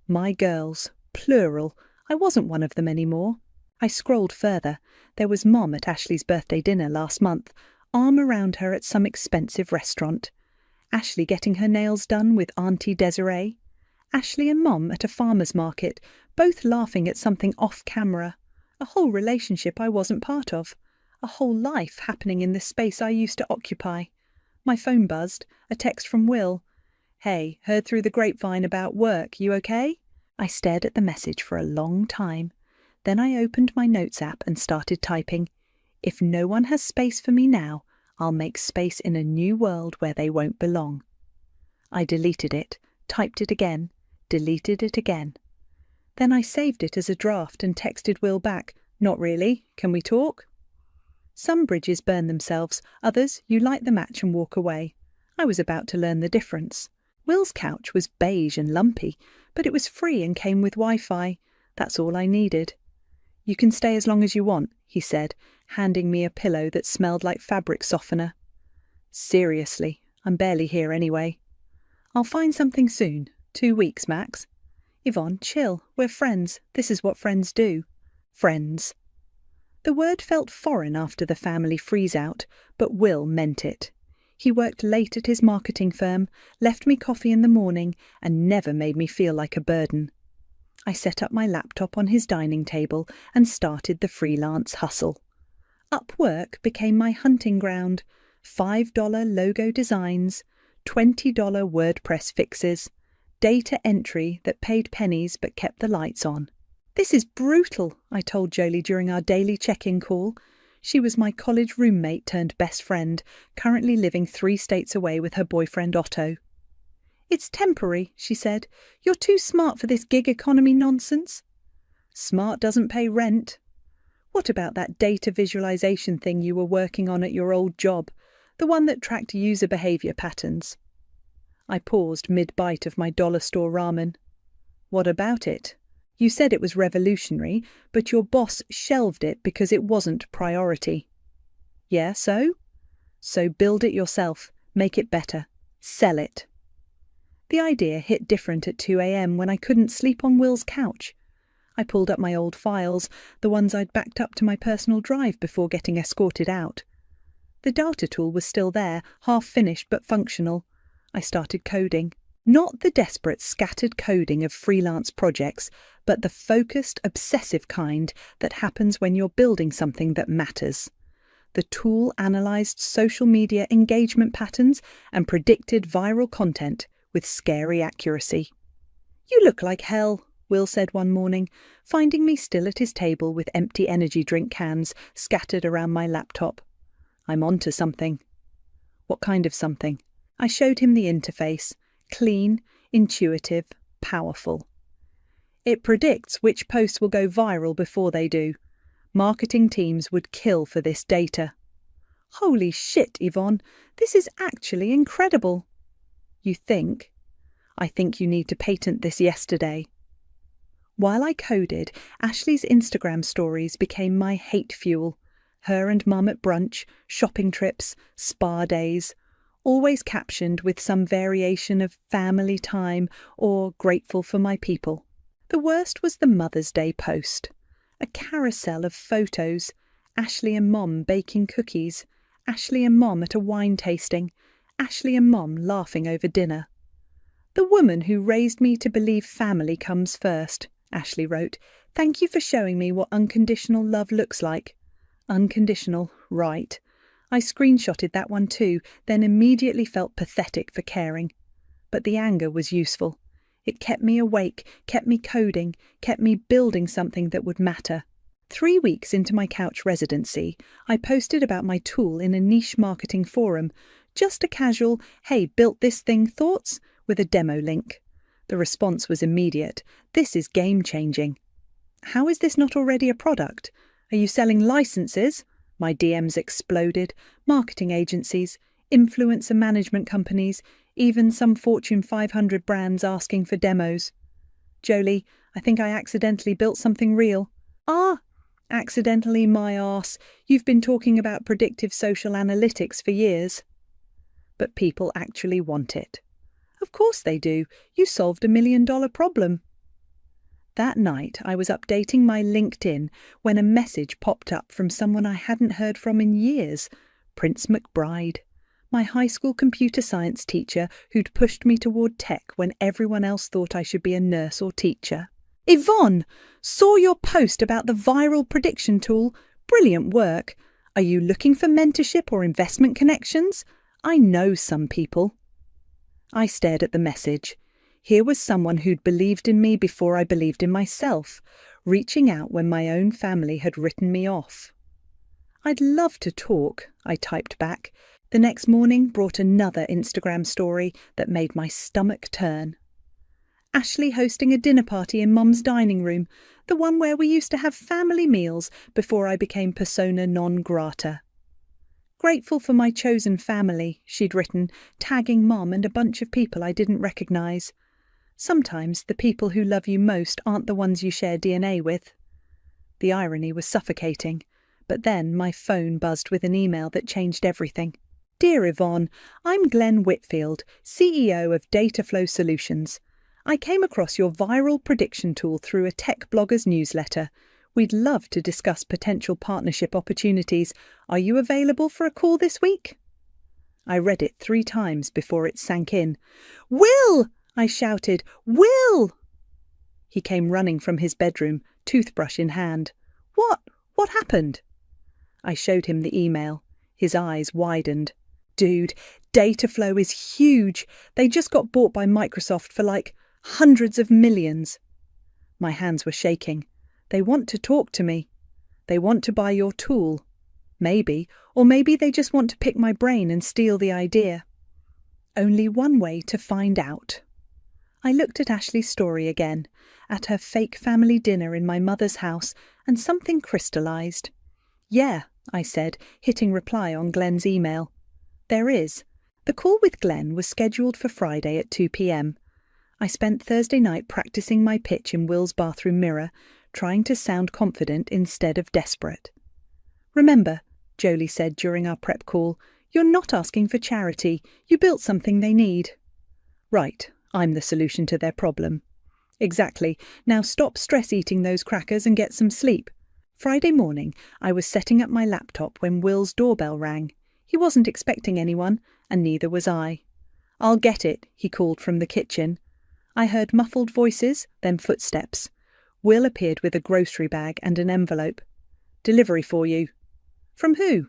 My girls, plural. I wasn't one of them anymore. I scrolled further. There was Mom at Ashley's birthday dinner last month, arm around her at some expensive restaurant. Ashley getting her nails done with Auntie Desiree. Ashley and Mom at a farmer's market, both laughing at something off camera. A whole relationship I wasn't part of. A whole life happening in the space I used to occupy. My phone buzzed, a text from Will. "Hey, heard through the grapevine about work, you okay?" I stared at the message for a long time. Then I opened my notes app and started typing. "If no one has space for me now, I'll make space in a new world where they won't belong." I deleted it, typed it again, deleted it again. Then I saved it as a draft and texted Will back, "Not really. Can we talk?" Some bridges burn themselves, others you light the match and walk away. I was about to learn the difference. Will's couch was beige and lumpy, but it was free and came with Wi-Fi. That's all I needed. "You can stay as long as you want," he said, handing me a pillow that smelled like fabric softener. "Seriously, I'm barely here anyway." "I'll find something soon. 2 weeks max." "Yvonne, chill. We're friends. This is what friends do." Friends. The word felt foreign after the family freeze-out, but Will meant it. He worked late at his marketing firm, left me coffee in the morning, and never made me feel like a burden. I set up my laptop on his dining table and started the freelance hustle. Upwork became my hunting ground. $5 logo designs, $20 WordPress fixes, data entry that paid pennies but kept the lights on. "This is brutal," I told Jolie during our daily check-in call. She was my college roommate turned best friend, currently living 3 states away with her boyfriend Otto. "It's temporary," she said. "You're too smart for this gig economy nonsense." "Smart doesn't pay rent." "What about that data visualization thing you were working on at your old job, the one that tracked user behavior patterns?" I paused mid-bite of my dollar store ramen. "What about it? You said it was revolutionary, but your boss shelved it because it wasn't priority." "Yeah, so?" "So build it yourself, make it better, sell it." The idea hit different at 2 a.m. when I couldn't sleep on Will's couch. I pulled up my old files, the ones I'd backed up to my personal drive before getting escorted out. The data tool was still there, half-finished but functional. I started coding. Not the desperate, scattered coding of freelance projects, but the focused, obsessive kind that happens when you're building something that matters. The tool analysed social media engagement patterns and predicted viral content with scary accuracy. "You look like hell," Will said one morning, finding me still at his table with empty energy drink cans scattered around my laptop. "I'm onto something." "What kind of something?" I showed him the interface. Clean, intuitive, powerful. "It predicts which posts will go viral before they do. Marketing teams would kill for this data." "Holy shit, Yvonne, this is actually incredible." "You think?" "I think you need to patent this yesterday." While I coded, Ashley's Instagram stories became my hate fuel. Her and Mum at brunch, shopping trips, spa days, always captioned with some variation of family time or grateful for my people. The worst was the Mother's Day post. A carousel of photos, Ashley and Mom baking cookies, Ashley and Mom at a wine tasting, Ashley and Mom laughing over dinner. "The woman who raised me to believe family comes first," Ashley wrote. "Thank you for showing me what unconditional love looks like." Unconditional, right. I screenshotted that one too, then immediately felt pathetic for caring. But the anger was useful. It kept me awake, kept me coding, kept me building something that would matter. 3 weeks into my couch residency, I posted about my tool in a niche marketing forum, just a casual, "Hey, built this thing thoughts?" with a demo link. The response was immediate. "This is game-changing." "How is this not already a product? Are you selling licenses?" My DMs exploded. Marketing agencies, influencer management companies, even some Fortune 500 brands asking for demos. "Jolie, I think I accidentally built something real." "Ah, accidentally my arse. You've been talking about predictive social analytics for years." But people actually want it. "Of course they do. You solved $1 million problem." That night, I was updating my LinkedIn when a message popped up from someone I hadn't heard from in years, Prince McBride, my high school computer science teacher who'd pushed me toward tech when everyone else thought I should be a nurse or teacher. "Yvonne, saw your post about the viral prediction tool. Brilliant work. Are you looking for mentorship or investment connections? I know some people." I stared at the message. Here was someone who'd believed in me before I believed in myself, reaching out when my own family had written me off. "I'd love to talk," I typed back. The next morning brought another Instagram story that made my stomach turn. Ashley hosting a dinner party in Mum's dining room, the one where we used to have family meals before I became persona non grata. "Grateful for my chosen family," she'd written, tagging Mum and a bunch of people I didn't recognise. Sometimes the people who love you most aren't the ones you share DNA with. The irony was suffocating, but then my phone buzzed with an email that changed everything. "Dear Yvonne, I'm Glenn Whitfield, CEO of Dataflow Solutions. I came across your viral prediction tool through a tech blogger's newsletter. We'd love to discuss potential partnership opportunities. Are you available for a call this week?" I read it 3 times before it sank in. "Will!" I shouted. "Will!" He came running from his bedroom, toothbrush in hand. What happened?" I showed him the email. His eyes widened. "Dude, Dataflow is huge. They just got bought by Microsoft for like hundreds of millions." My hands were shaking. "They want to talk to me. They want to buy your tool. Maybe, or maybe they just want to pick my brain and steal the idea. Only one way to find out." I looked at Ashley's story again, at her fake family dinner in my mother's house, and something crystallized. "Yeah," I said, hitting reply on Glenn's email. "There is." The call with Glenn was scheduled for Friday at 2 p.m. I spent Thursday night practicing my pitch in Will's bathroom mirror, trying to sound confident instead of desperate. "Remember," Jolie said during our prep call, "you're not asking for charity. You built something they need." "Right, I'm the solution to their problem." "Exactly. Now stop stress-eating those crackers and get some sleep." Friday morning, I was setting up my laptop when Will's doorbell rang. He wasn't expecting anyone, and neither was I. "I'll get it," he called from the kitchen. I heard muffled voices, then footsteps. Will appeared with a grocery bag and an envelope. "Delivery for you." "From who?"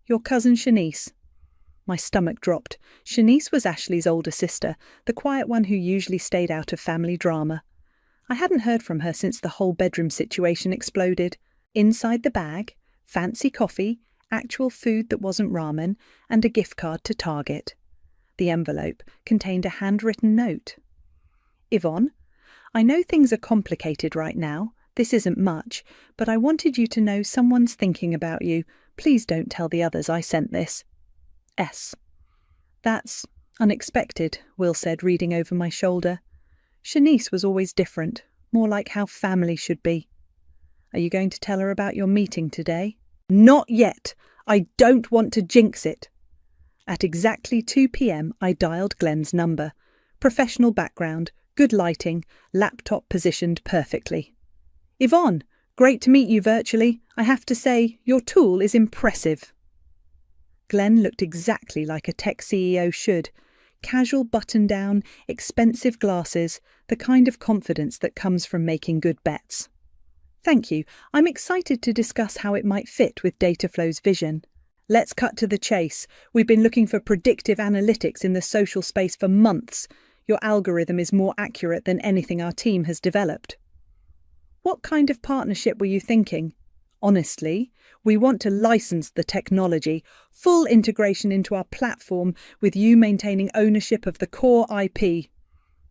"Your cousin Shanice." My stomach dropped. Shanice was Ashley's older sister, the quiet one who usually stayed out of family drama. I hadn't heard from her since the whole bedroom situation exploded. Inside the bag, fancy coffee, actual food that wasn't ramen, and a gift card to Target. The envelope contained a handwritten note. "Yvonne, I know things are complicated right now. This isn't much, but I wanted you to know someone's thinking about you. Please don't tell the others I sent this. S." "That's unexpected," Will said, reading over my shoulder. "Shanice was always different, more like how family should be. Are you going to tell her about your meeting today?" "Not yet. I don't want to jinx it." At exactly 2 p.m, I dialed Glenn's number. Professional background, good lighting, laptop positioned perfectly. "Yvonne, great to meet you virtually. I have to say, your tool is impressive." Glenn looked exactly like a tech CEO should. Casual button-down, expensive glasses, the kind of confidence that comes from making good bets. "Thank you. I'm excited to discuss how it might fit with Dataflow's vision. Let's cut to the chase. We've been looking for predictive analytics in the social space for months. Your algorithm is more accurate than anything our team has developed." "What kind of partnership were you thinking?" "Honestly, we want to license the technology, full integration into our platform, with you maintaining ownership of the core IP."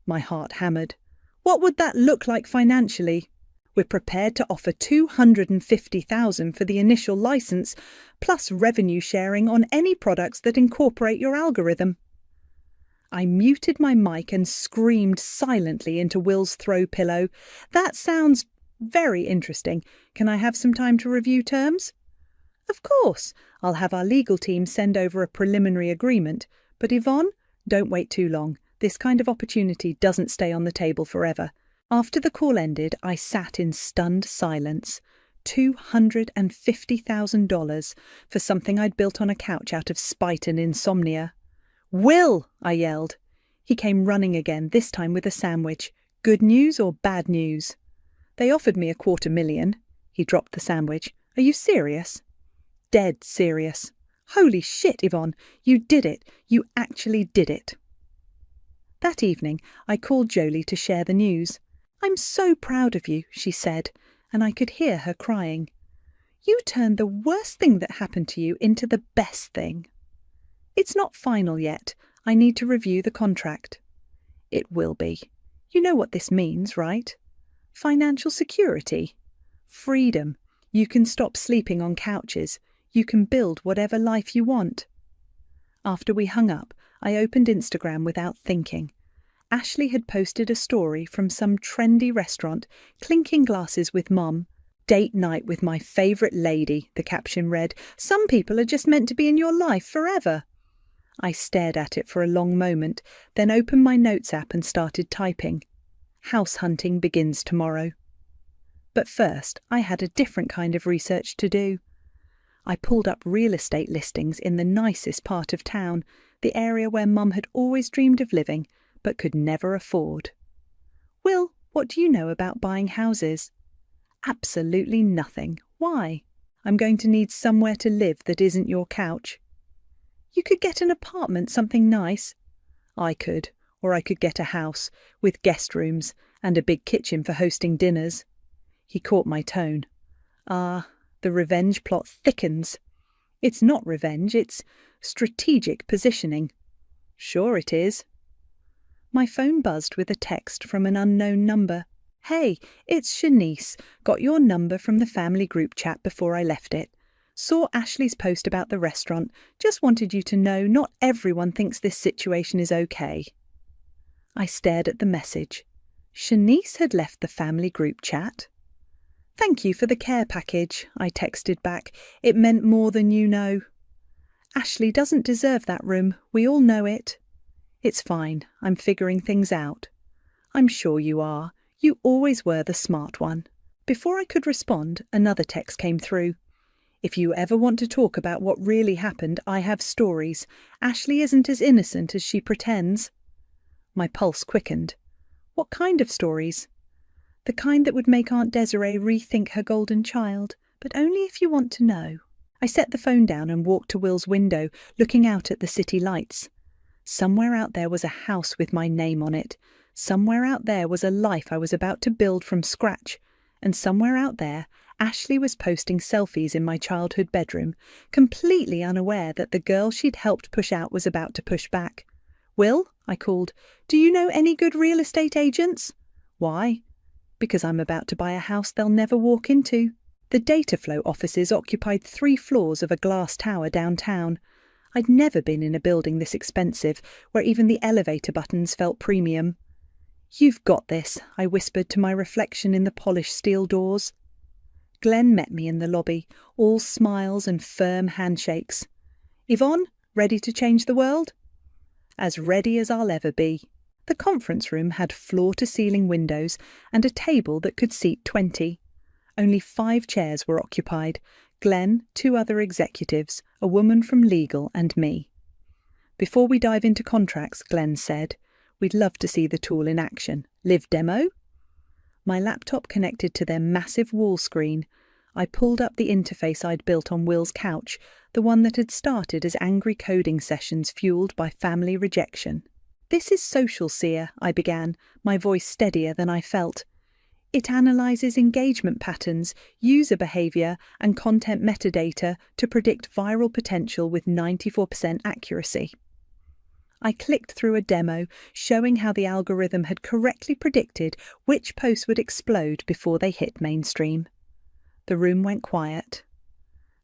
My heart hammered. "What would that look like financially?" "We're prepared to offer $250,000 for the initial license, plus revenue sharing on any products that incorporate your algorithm." I muted my mic and screamed silently into Will's throw pillow. "That sounds very interesting. Can I have some time to review terms?" "Of course. I'll have our legal team send over a preliminary agreement. But Yvonne, don't wait too long. This kind of opportunity doesn't stay on the table forever." After the call ended, I sat in stunned silence. $250,000 for something I'd built on a couch out of spite and insomnia. "Will!" I yelled. He came running again, this time with a sandwich. "Good news or bad news?" "They offered me $250,000. He dropped the sandwich. "Are you serious?" "Dead serious." "Holy shit, Yvonne, you did it. You actually did it." That evening, I called Jolie to share the news. "I'm so proud of you," she said, and I could hear her crying. "You turned the worst thing that happened to you into the best thing." "It's not final yet. I need to review the contract." "It will be. You know what this means, right? Financial security. Freedom. You can stop sleeping on couches. You can build whatever life you want." After we hung up, I opened Instagram without thinking. Ashley had posted a story from some trendy restaurant, clinking glasses with Mum. "Date night with my favourite lady," the caption read. "Some people are just meant to be in your life forever." I stared at it for a long moment, then opened my notes app and started typing. "House hunting begins tomorrow." But first, I had a different kind of research to do. I pulled up real estate listings in the nicest part of town, the area where Mum had always dreamed of living, but could never afford. Will, what do you know about buying houses? Absolutely nothing. Why? I'm going to need somewhere to live that isn't your couch. You could get an apartment, something nice. I could, or I could get a house, with guest rooms, and a big kitchen for hosting dinners. He caught my tone. Ah, the revenge plot thickens. It's not revenge, it's strategic positioning. Sure it is. My phone buzzed with a text from an unknown number. Hey, it's Shanice. Got your number from the family group chat before I left it. Saw Ashley's post about the restaurant. Just wanted you to know not everyone thinks this situation is okay. I stared at the message. Shanice had left the family group chat. Thank you for the care package, I texted back. It meant more than you know. Ashley doesn't deserve that room. We all know it. It's fine. I'm figuring things out. I'm sure you are. You always were the smart one. Before I could respond, another text came through. If you ever want to talk about what really happened, I have stories. Ashley isn't as innocent as she pretends. My pulse quickened. What kind of stories? The kind that would make Aunt Desiree rethink her golden child, but only if you want to know. I set the phone down and walked to Will's window, looking out at the city lights. Somewhere out there was a house with my name on it. Somewhere out there was a life I was about to build from scratch. And somewhere out there, Ashley was posting selfies in my childhood bedroom, completely unaware that the girl she'd helped push out was about to push back. Will, I called, do you know any good real estate agents? Why? Because I'm about to buy a house they'll never walk into. The Dataflow offices occupied 3 floors of a glass tower downtown. I'd never been in a building this expensive, where even the elevator buttons felt premium. You've got this, I whispered to my reflection in the polished steel doors. Glenn met me in the lobby, all smiles and firm handshakes. Yvonne, ready to change the world? As ready as I'll ever be. The conference room had floor-to-ceiling windows and a table that could seat 20. Only 5 chairs were occupied. Glenn, 2 other executives, a woman from legal, and me. Before we dive into contracts, Glenn said, we'd love to see the tool in action. Live demo? My laptop connected to their massive wall screen. I pulled up the interface I'd built on Will's couch, the one that had started as angry coding sessions fueled by family rejection. This is Social Seer, I began, my voice steadier than I felt. It analyzes engagement patterns, user behavior, and content metadata to predict viral potential with 94% accuracy. I clicked through a demo showing how the algorithm had correctly predicted which posts would explode before they hit mainstream. The room went quiet.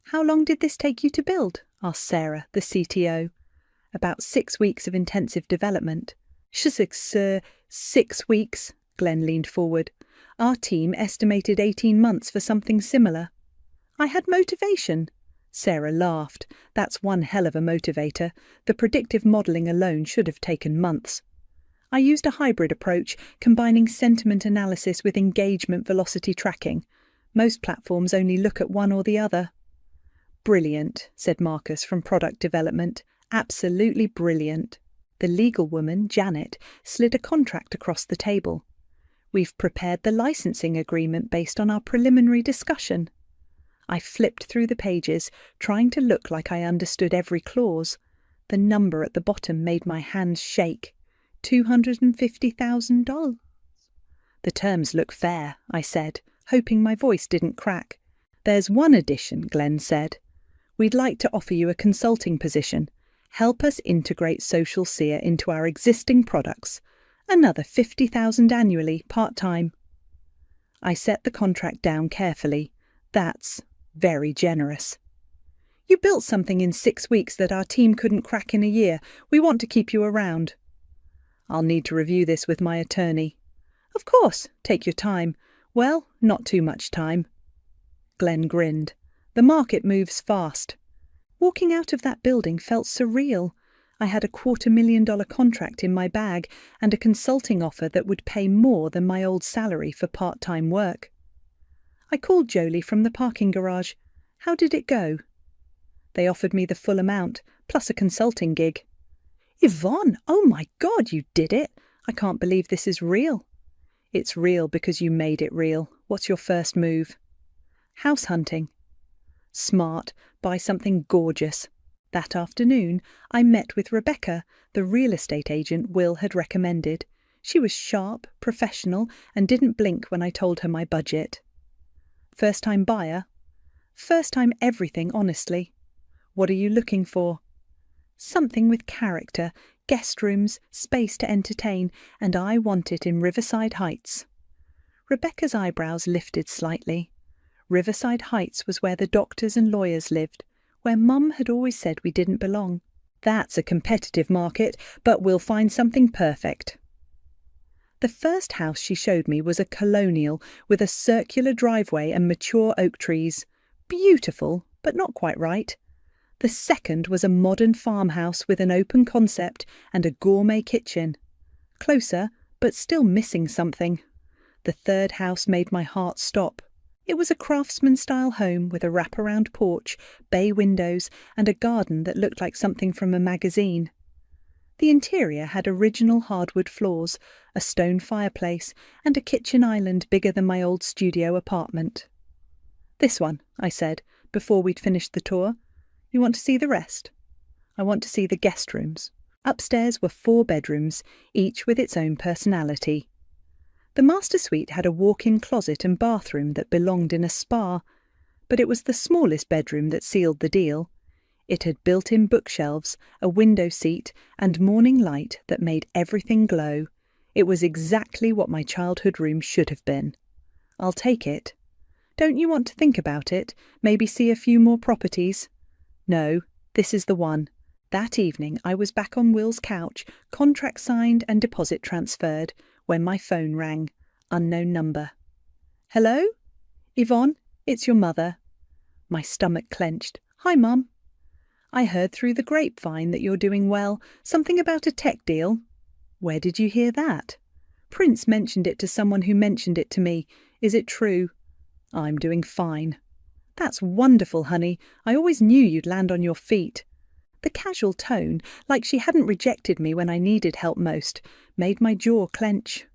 How long did this take you to build? Asked Sarah, the CTO. About 6 weeks of intensive development. 6 weeks, Glenn leaned forward. Our team estimated 18 months for something similar. I had motivation. Sarah laughed. That's one hell of a motivator. The predictive modelling alone should have taken months. I used a hybrid approach, combining sentiment analysis with engagement velocity tracking. Most platforms only look at one or the other. Brilliant, said Marcus from product development. Absolutely brilliant. The legal woman, Janet, slid a contract across the table. We've prepared the licensing agreement based on our preliminary discussion. I flipped through the pages, trying to look like I understood every clause. The number at the bottom made my hands shake. $250,000. The terms look fair, I said, hoping my voice didn't crack. There's one addition, Glenn said. We'd like to offer you a consulting position. Help us integrate Social Seer into our existing products. Another $50,000 annually, part-time. I set the contract down carefully. That's very generous. You built something in 6 weeks that our team couldn't crack in a year. We want to keep you around. I'll need to review this with my attorney. Of course, take your time. Well, not too much time. Glenn grinned. The market moves fast. Walking out of that building felt surreal. I had a $250,000 contract in my bag and a consulting offer that would pay more than my old salary for part-time work. I called Jolie from the parking garage. How did it go? They offered me the full amount, plus a consulting gig. Yvonne, oh my God, you did it! I can't believe this is real. It's real because you made it real. What's your first move? House hunting. Smart, buy something gorgeous. That afternoon, I met with Rebecca, the real estate agent Will had recommended. She was sharp, professional, and didn't blink when I told her my budget. First-time buyer? First-time everything, honestly. What are you looking for? Something with character, guest rooms, space to entertain, and I want it in Riverside Heights. Rebecca's eyebrows lifted slightly. Riverside Heights was where the doctors and lawyers lived, where Mum had always said we didn't belong. That's a competitive market, but we'll find something perfect. The first house she showed me was a colonial with a circular driveway and mature oak trees. Beautiful, but not quite right. The second was a modern farmhouse with an open concept and a gourmet kitchen. Closer, but still missing something. The third house made my heart stop. It was a craftsman-style home with a wraparound porch, bay windows, and a garden that looked like something from a magazine. The interior had original hardwood floors, a stone fireplace, and a kitchen island bigger than my old studio apartment. "This one," I said, before we'd finished the tour. "You want to see the rest?" "I want to see the guest rooms." Upstairs were 4 bedrooms, each with its own personality. The master suite had a walk-in closet and bathroom that belonged in a spa, but it was the smallest bedroom that sealed the deal. It had built-in bookshelves, a window seat, and morning light that made everything glow. It was exactly what my childhood room should have been. "I'll take it." "Don't you want to think about it? Maybe see a few more properties?" "No, this is the one." That evening I was back on Will's couch, contract signed and deposit transferred, when my phone rang. Unknown number. "Hello? Yvonne, it's your mother." My stomach clenched. "Hi, Mum." "I heard through the grapevine that you're doing well. Something about a tech deal." "Where did you hear that?" "Prince mentioned it to someone who mentioned it to me. Is it true?" "I'm doing fine." "That's wonderful, honey. I always knew you'd land on your feet." The casual tone, like she hadn't rejected me when I needed help most, made my jaw clench.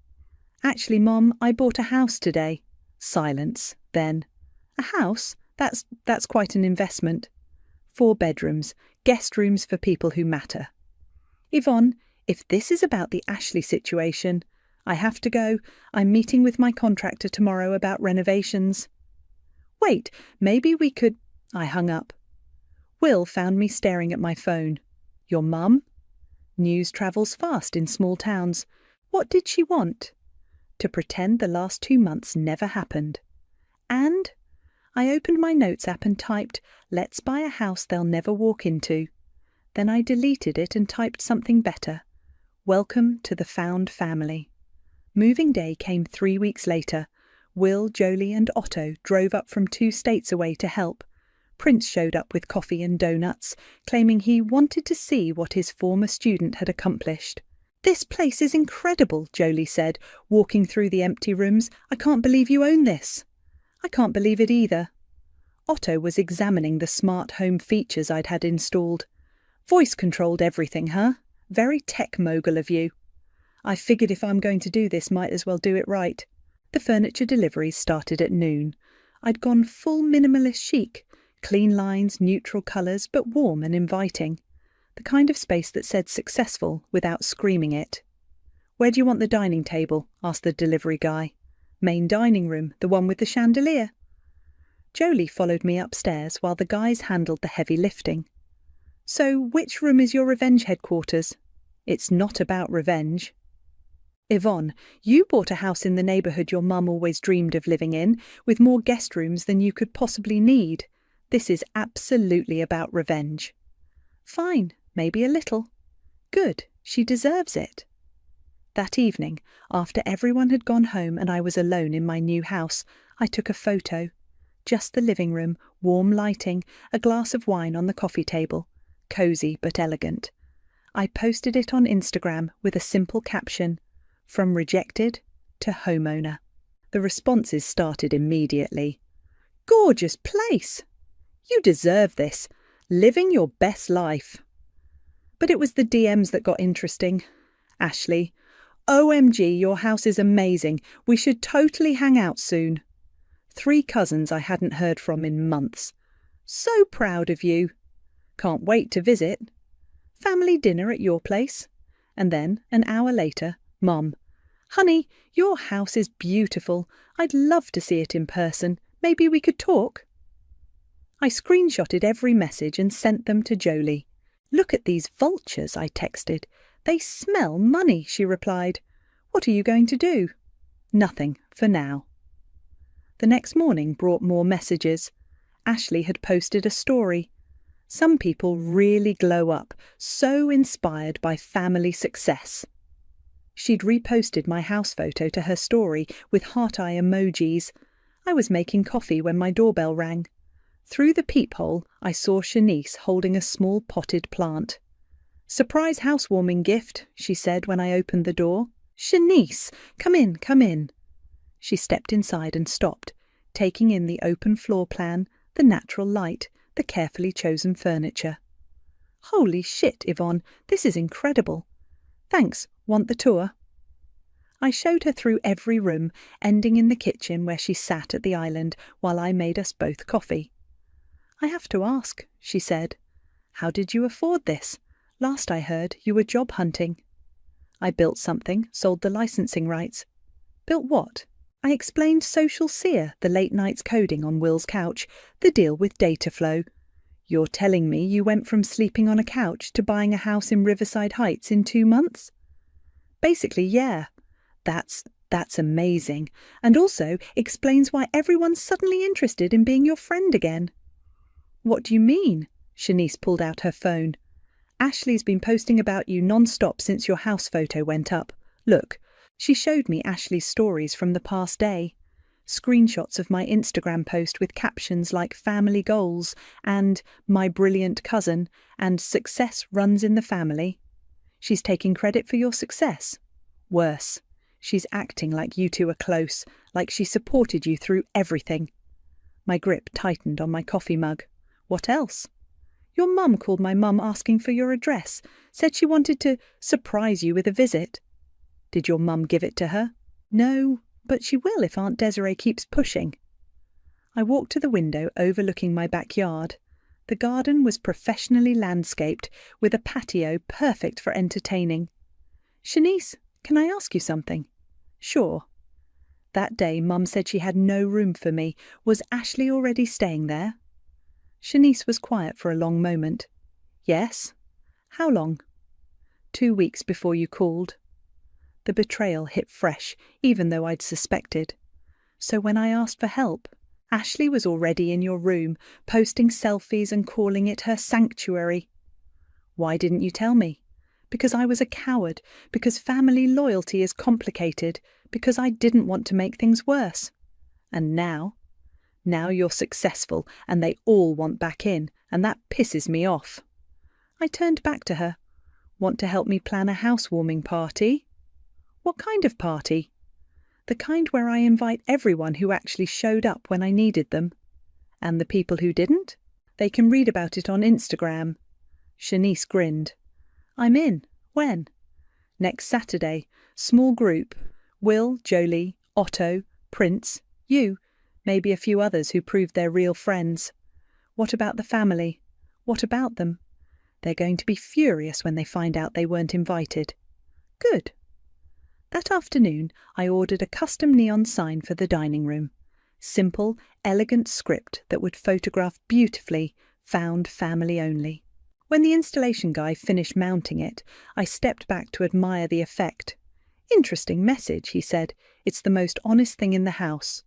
"Actually, Mom, I bought a house today." Silence. Then, "A house? That's quite an investment." 4 bedrooms, guest rooms for people who matter. "Yvonne, if this is about the Ashley situation, I have to go. I'm meeting with my contractor tomorrow about renovations." "Wait, maybe we could—" I hung up. Will found me staring at my phone. "Your mum?" News travels fast in small towns. What did she want? To pretend the last 2 months never happened. And I opened my notes app and typed, "Let's buy a house they'll never walk into." Then I deleted it and typed something better. "Welcome to the found family." Moving day came 3 weeks later. Will, Jolie and Otto drove up from 2 states away to help. Prince showed up with coffee and donuts, claiming he wanted to see what his former student had accomplished. "This place is incredible," Jolie said, walking through the empty rooms. "I can't believe you own this." "I can't believe it either." Otto was examining the smart home features I'd had installed. "Voice-controlled everything, huh? Very tech mogul of you." "I figured if I'm going to do this, might as well do it right." The furniture deliveries started at noon. I'd gone full minimalist chic. Clean lines, neutral colours, but warm and inviting. The kind of space that said successful without screaming it. "Where do you want the dining table?" asked the delivery guy. "Main dining room, the one with the chandelier." Jolie followed me upstairs while the guys handled the heavy lifting. "So which room is your revenge headquarters?" "It's not about revenge." "Yvonne, you bought a house in the neighbourhood your mum always dreamed of living in, with more guest rooms than you could possibly need. This is absolutely about revenge." "Fine, maybe a little." "Good, she deserves it." That evening, after everyone had gone home and I was alone in my new house, I took a photo. Just the living room, warm lighting, a glass of wine on the coffee table. Cosy but elegant. I posted it on Instagram with a simple caption, "From rejected to homeowner." The responses started immediately. "Gorgeous place!" "You deserve this. Living your best life. But it was the DMs that got interesting. Ashley, OMG, your house is amazing. We should totally hang out soon. 3 cousins I hadn't heard from in months. So proud of you. Can't wait to visit. Family dinner at your place. And then, an hour later, Mum. Honey, your house is beautiful. I'd love to see it in person. Maybe we could talk. I screenshotted every message and sent them to Jolie. Look at these vultures, I texted. They smell money, she replied. What are you going to do? Nothing, for now. The next morning brought more messages. Ashley had posted a story. Some people really glow up, so inspired by family success. She'd reposted my house photo to her story with heart-eye emojis. I was making coffee when my doorbell rang. Through the peephole, I saw Shanice holding a small potted plant. Surprise housewarming gift, she said when I opened the door. Shanice, come in, come in. She stepped inside and stopped, taking in the open floor plan, the natural light, the carefully chosen furniture. Holy shit, Yvonne, this is incredible. Thanks, want the tour? I showed her through every room, ending in the kitchen where she sat at the island while I made us both coffee. I have to ask, she said. How did you afford this? Last I heard, you were job hunting. I built something, sold the licensing rights. Built what? I explained Social Seer, the late nights coding on Will's couch, the deal with data flow. You're telling me you went from sleeping on a couch to buying a house in Riverside Heights in 2 months? Basically, yeah. That's amazing, and also explains why everyone's suddenly interested in being your friend again. What do you mean? Shanice pulled out her phone. Ashley's been posting about you non-stop since your house photo went up. Look, she showed me Ashley's stories from the past day. Screenshots of my Instagram post with captions like family goals and my brilliant cousin and success runs in the family. She's taking credit for your success. Worse, she's acting like you two are close, like she supported you through everything. My grip tightened on my coffee mug. What else? Your mum called my mum asking for your address, said she wanted to surprise you with a visit. Did your mum give it to her? No, but she will if Aunt Desiree keeps pushing. I walked to the window overlooking my backyard. The garden was professionally landscaped, with a patio perfect for entertaining. Shanice, can I ask you something? Sure. That day Mum said she had no room for me. Was Ashley already staying there? Shanice was quiet for a long moment. Yes. How long? 2 weeks before you called. The betrayal hit fresh, even though I'd suspected. So when I asked for help, Ashley was already in your room, posting selfies and calling it her sanctuary. Why didn't you tell me? Because I was a coward, because family loyalty is complicated, because I didn't want to make things worse. And now you're successful and they all want back in, and that pisses me off. I turned back to her. Want to help me plan a housewarming party? What kind of party? The kind where I invite everyone who actually showed up when I needed them. And the people who didn't? They can read about it on Instagram. Shanice grinned. I'm in. When? Next Saturday. Small group. Will, Jolie, Otto, Prince, you, maybe a few others who proved they're real friends. What about the family? What about them? They're going to be furious when they find out they weren't invited. Good. That afternoon, I ordered a custom neon sign for the dining room. Simple, elegant script that would photograph beautifully, found family only. When the installation guy finished mounting it, I stepped back to admire the effect. Interesting message, he said. It's the most honest thing in the house.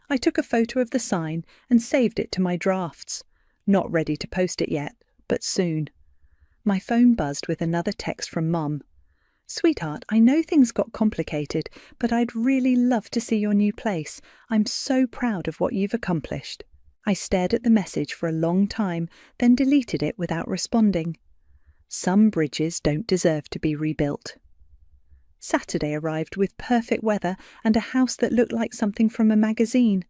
I took a photo of the sign and saved it to my drafts. Not ready to post it yet, but soon. My phone buzzed with another text from Mum. Sweetheart, I know things got complicated, but I'd really love to see your new place. I'm so proud of what you've accomplished. I stared at the message for a long time, then deleted it without responding. Some bridges don't deserve to be rebuilt. Saturday arrived with perfect weather and a house that looked like something from a magazine.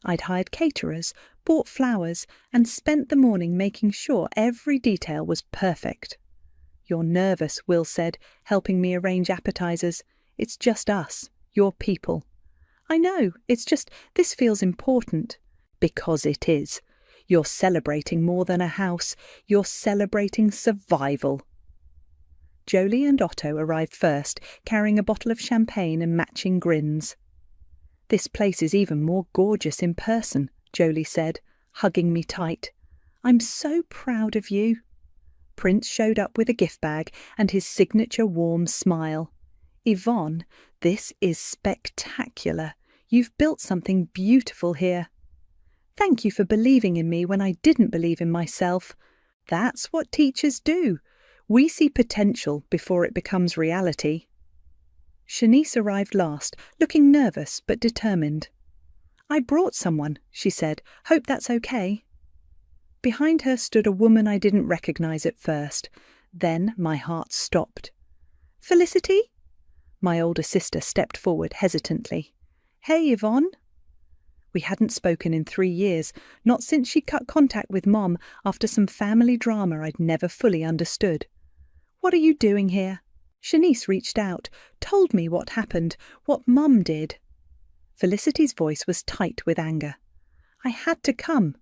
I'd hired caterers, bought flowers, and spent the morning making sure every detail was perfect. "You're nervous," Will said, helping me arrange appetizers. "It's just us, your people." "I know, it's just, this feels important." "Because it is. You're celebrating more than a house. You're celebrating survival." Jolie and Otto arrived first, carrying a bottle of champagne and matching grins. "This place is even more gorgeous in person," Jolie said, hugging me tight. "I'm so proud of you." Prince showed up with a gift bag and his signature warm smile. "Yvonne, this is spectacular. You've built something beautiful here." "Thank you for believing in me when I didn't believe in myself. That's what teachers do. We see potential before it becomes reality." Shanice arrived last, looking nervous but determined. "I brought someone," she said. "Hope that's okay." Behind her stood a woman I didn't recognize at first. Then my heart stopped. "Felicity?" My older sister stepped forward hesitantly. "Hey, Yvonne." We hadn't spoken in 3 years, not since she cut contact with Mom after some family drama I'd never fully understood. "What are you doing here?" Shanice reached out, told me what happened, what Mum did. Felicity's voice was tight with anger. "I had to come."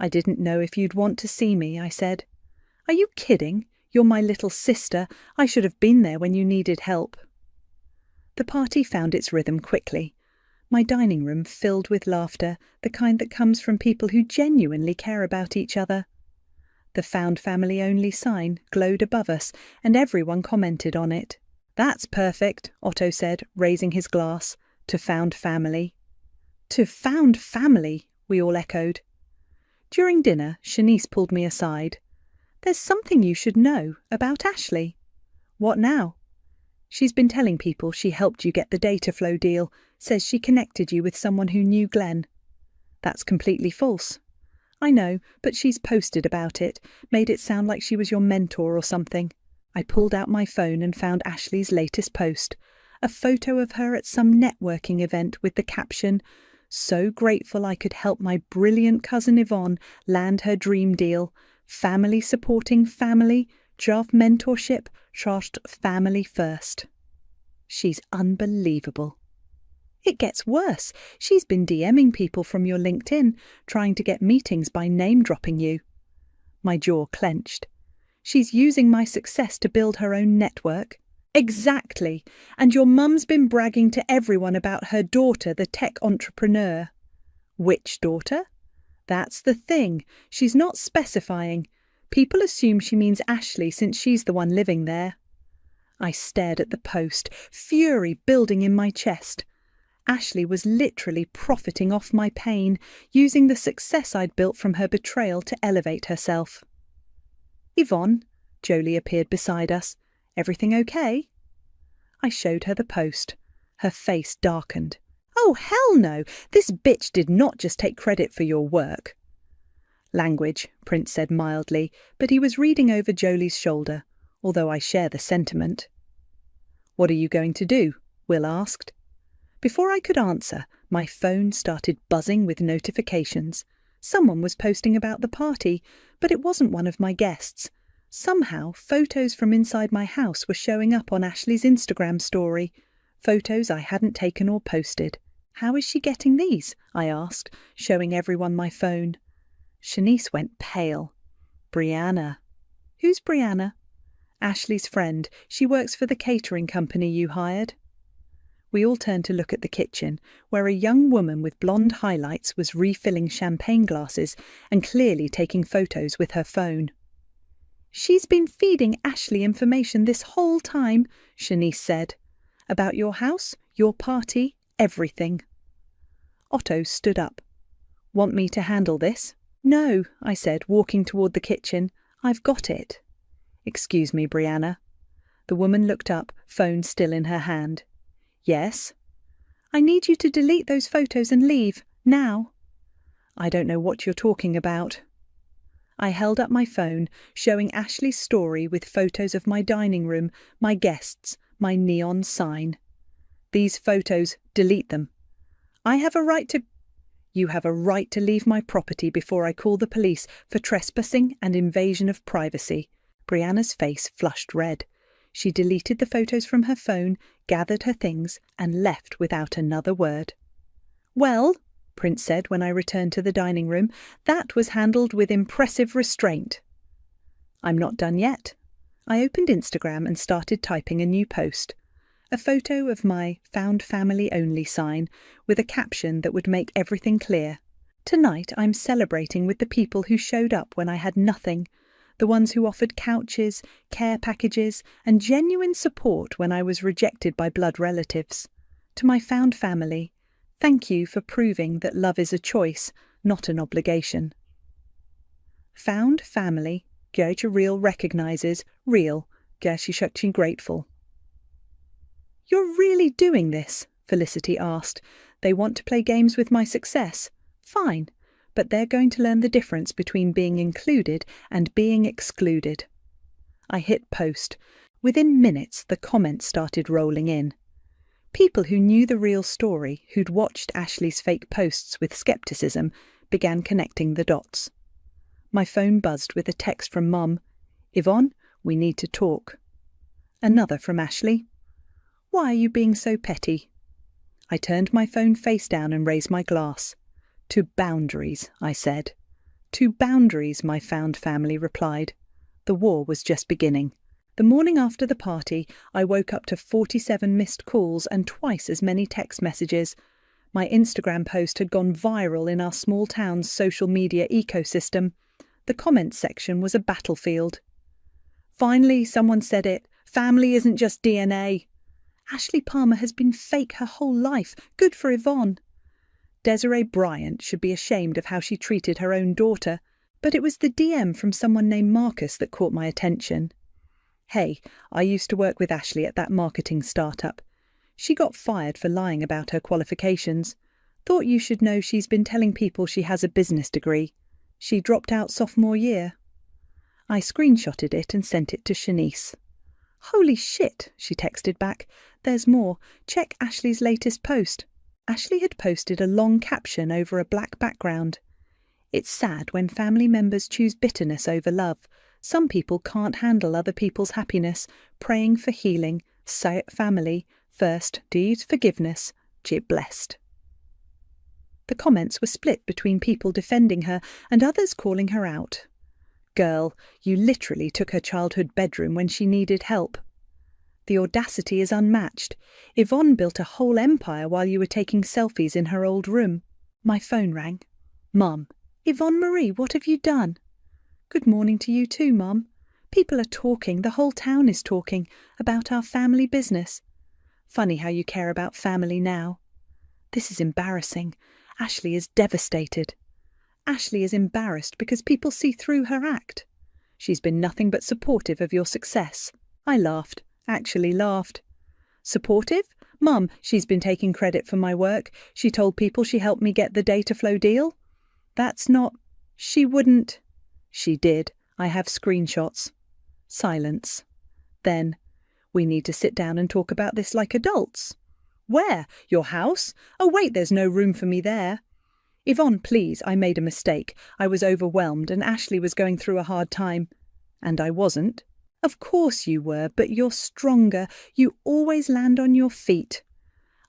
"I didn't know if you'd want to see me," I said. "Are you kidding? You're my little sister. I should have been there when you needed help." The party found its rhythm quickly. My dining room filled with laughter, the kind that comes from people who genuinely care about each other. The found family only sign glowed above us, and everyone commented on it. "That's perfect," Otto said, raising his glass. "To found family." "To found family," we all echoed. During dinner, Shanice pulled me aside. "There's something you should know about Ashley." "What now?" "She's been telling people she helped you get the data flow deal, says she connected you with someone who knew Glenn." "That's completely false." "I know, but she's posted about it, made it sound like she was your mentor or something." I pulled out my phone and found Ashley's latest post, a photo of her at some networking event with the caption, "So grateful I could help my brilliant cousin Yvonne land her dream deal. Family supporting family, draft mentorship, trust family first." She's unbelievable. It gets worse. She's been DMing people from your LinkedIn, trying to get meetings by name-dropping you. My jaw clenched. She's using my success to build her own network. Exactly. And your mum's been bragging to everyone about her daughter, the tech entrepreneur. Which daughter? That's the thing. She's not specifying. People assume she means Ashley since she's the one living there. I stared at the post, fury building in my chest. Ashley was literally profiting off my pain, using the success I'd built from her betrayal to elevate herself. "Yvonne," Jolie appeared beside us. "Everything okay?" I showed her the post. Her face darkened. "Oh, hell no! This bitch did not just take credit for your work." "Language," Prince said mildly, but he was reading over Jolie's shoulder, although I share the sentiment. "What are you going to do?" Will asked. Before I could answer, my phone started buzzing with notifications. Someone was posting about the party, but it wasn't one of my guests. Somehow, photos from inside my house were showing up on Ashley's Instagram story, photos I hadn't taken or posted. "How is she getting these?" I asked, showing everyone my phone. Shanice went pale. "Brianna." "Who's Brianna?" "Ashley's friend. She works for the catering company you hired." We all turned to look at the kitchen, where a young woman with blonde highlights was refilling champagne glasses and clearly taking photos with her phone. "She's been feeding Ashley information this whole time," Shanice said. "About your house, your party, everything." Otto stood up. "Want me to handle this?" "No," I said, walking toward the kitchen. "I've got it." "Excuse me, Brianna." The woman looked up, phone still in her hand. "Yes?" "I need you to delete those photos and leave, now." "I don't know what you're talking about." I held up my phone, showing Ashley's story with photos of my dining room, my guests, my neon sign. "These photos, delete them." "I have a right to—" You have a right to leave my property before I call the police for trespassing and invasion of privacy. Brianna's face flushed red. She deleted the photos from her phone, gathered her things, and left without another word. Well, Prince said when I returned to the dining room, that was handled with impressive restraint. I'm not done yet. I opened Instagram and started typing a new post. A photo of my found family only sign with a caption that would make everything clear. Tonight I'm celebrating with the people who showed up when I had nothing, the ones who offered couches, care packages, and genuine support when I was rejected by blood relatives. To my found family, thank you for proving that love is a choice, not an obligation. Found family, Gertje real recognizes, real, Gertje grateful. You're really doing this? Felicity asked. They want to play games with my success. Fine, but they're going to learn the difference between being included and being excluded. I hit post. Within minutes, the comments started rolling in. People who knew the real story, who'd watched Ashley's fake posts with skepticism, began connecting the dots. My phone buzzed with a text from Mum. Yvonne, we need to talk. Another from Ashley. Why are you being so petty? I turned my phone face down and raised my glass. To boundaries, I said. To boundaries, my found family replied. The war was just beginning. The morning after the party, I woke up to 47 missed calls and twice as many text messages. My Instagram post had gone viral in our small town's social media ecosystem. The comments section was a battlefield. Finally, someone said it. Family isn't just DNA. Ashley Palmer has been fake her whole life. Good for Yvonne. Desiree Bryant should be ashamed of how she treated her own daughter, but it was the DM from someone named Marcus that caught my attention. Hey, I used to work with Ashley at that marketing startup. She got fired for lying about her qualifications. Thought you should know she's been telling people she has a business degree. She dropped out sophomore year. I screenshotted it and sent it to Shanice. Holy shit, she texted back. There's more. Check Ashley's latest post. Ashley had posted a long caption over a black background. It's sad when family members choose bitterness over love. Some people can't handle other people's happiness. Praying for healing. Family. First, deeds forgiveness. Jib blessed. The comments were split between people defending her and others calling her out. Girl, you literally took her childhood bedroom when she needed help. The audacity is unmatched. Yvonne built a whole empire while you were taking selfies in her old room. My phone rang. Mum. Yvonne Marie, what have you done? Good morning to you too, Mum. People are talking, the whole town is talking, about our family business. Funny how you care about family now. This is embarrassing. Ashley is devastated. Ashley is embarrassed because people see through her act. She's been nothing but supportive of your success. I laughed, actually laughed. Supportive? Mum, she's been taking credit for my work. She told people she helped me get the data flow deal. That's not... She wouldn't... She did. I have screenshots. Silence. Then, we need to sit down and talk about this like adults. Where? Your house? Oh wait, there's no room for me there. Yvonne, please, I made a mistake. I was overwhelmed and Ashley was going through a hard time. And I wasn't. Of course you were, but you're stronger. You always land on your feet.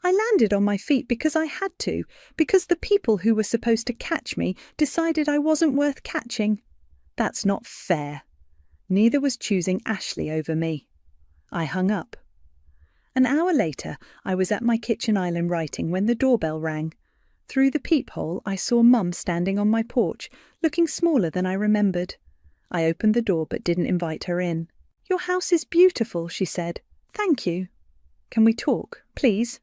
I landed on my feet because I had to, because the people who were supposed to catch me decided I wasn't worth catching. That's not fair. Neither was choosing Ashley over me. I hung up. An hour later, I was at my kitchen island writing when the doorbell rang. Through the peephole, I saw Mum standing on my porch, looking smaller than I remembered. I opened the door but didn't invite her in. Your house is beautiful, she said. Thank you. Can we talk, please?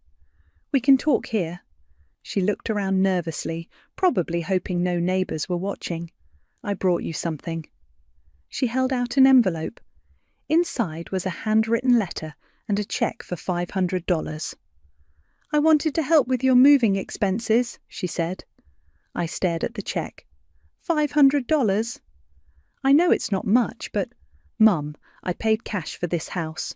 We can talk here. She looked around nervously, probably hoping no neighbours were watching. I brought you something. She held out an envelope. Inside was a handwritten letter and a cheque for $500. I wanted to help with your moving expenses, she said. I stared at the cheque. $500? I know it's not much, but... Mum, I paid cash for this house.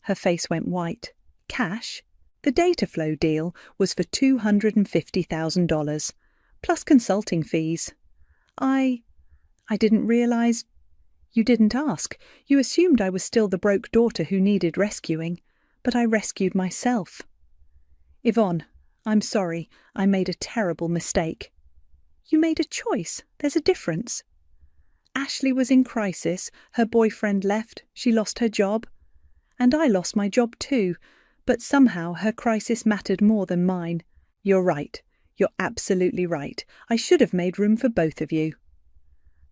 Her face went white. Cash? The data flow deal was for $250,000. plus consulting fees. I didn't realise. You didn't ask. You assumed I was still the broke daughter who needed rescuing, but I rescued myself. Yvonne, I'm sorry. I made a terrible mistake. You made a choice. There's a difference. Ashley was in crisis. Her boyfriend left. She lost her job. And I lost my job too, but somehow her crisis mattered more than mine. You're right. You're absolutely right. I should have made room for both of you.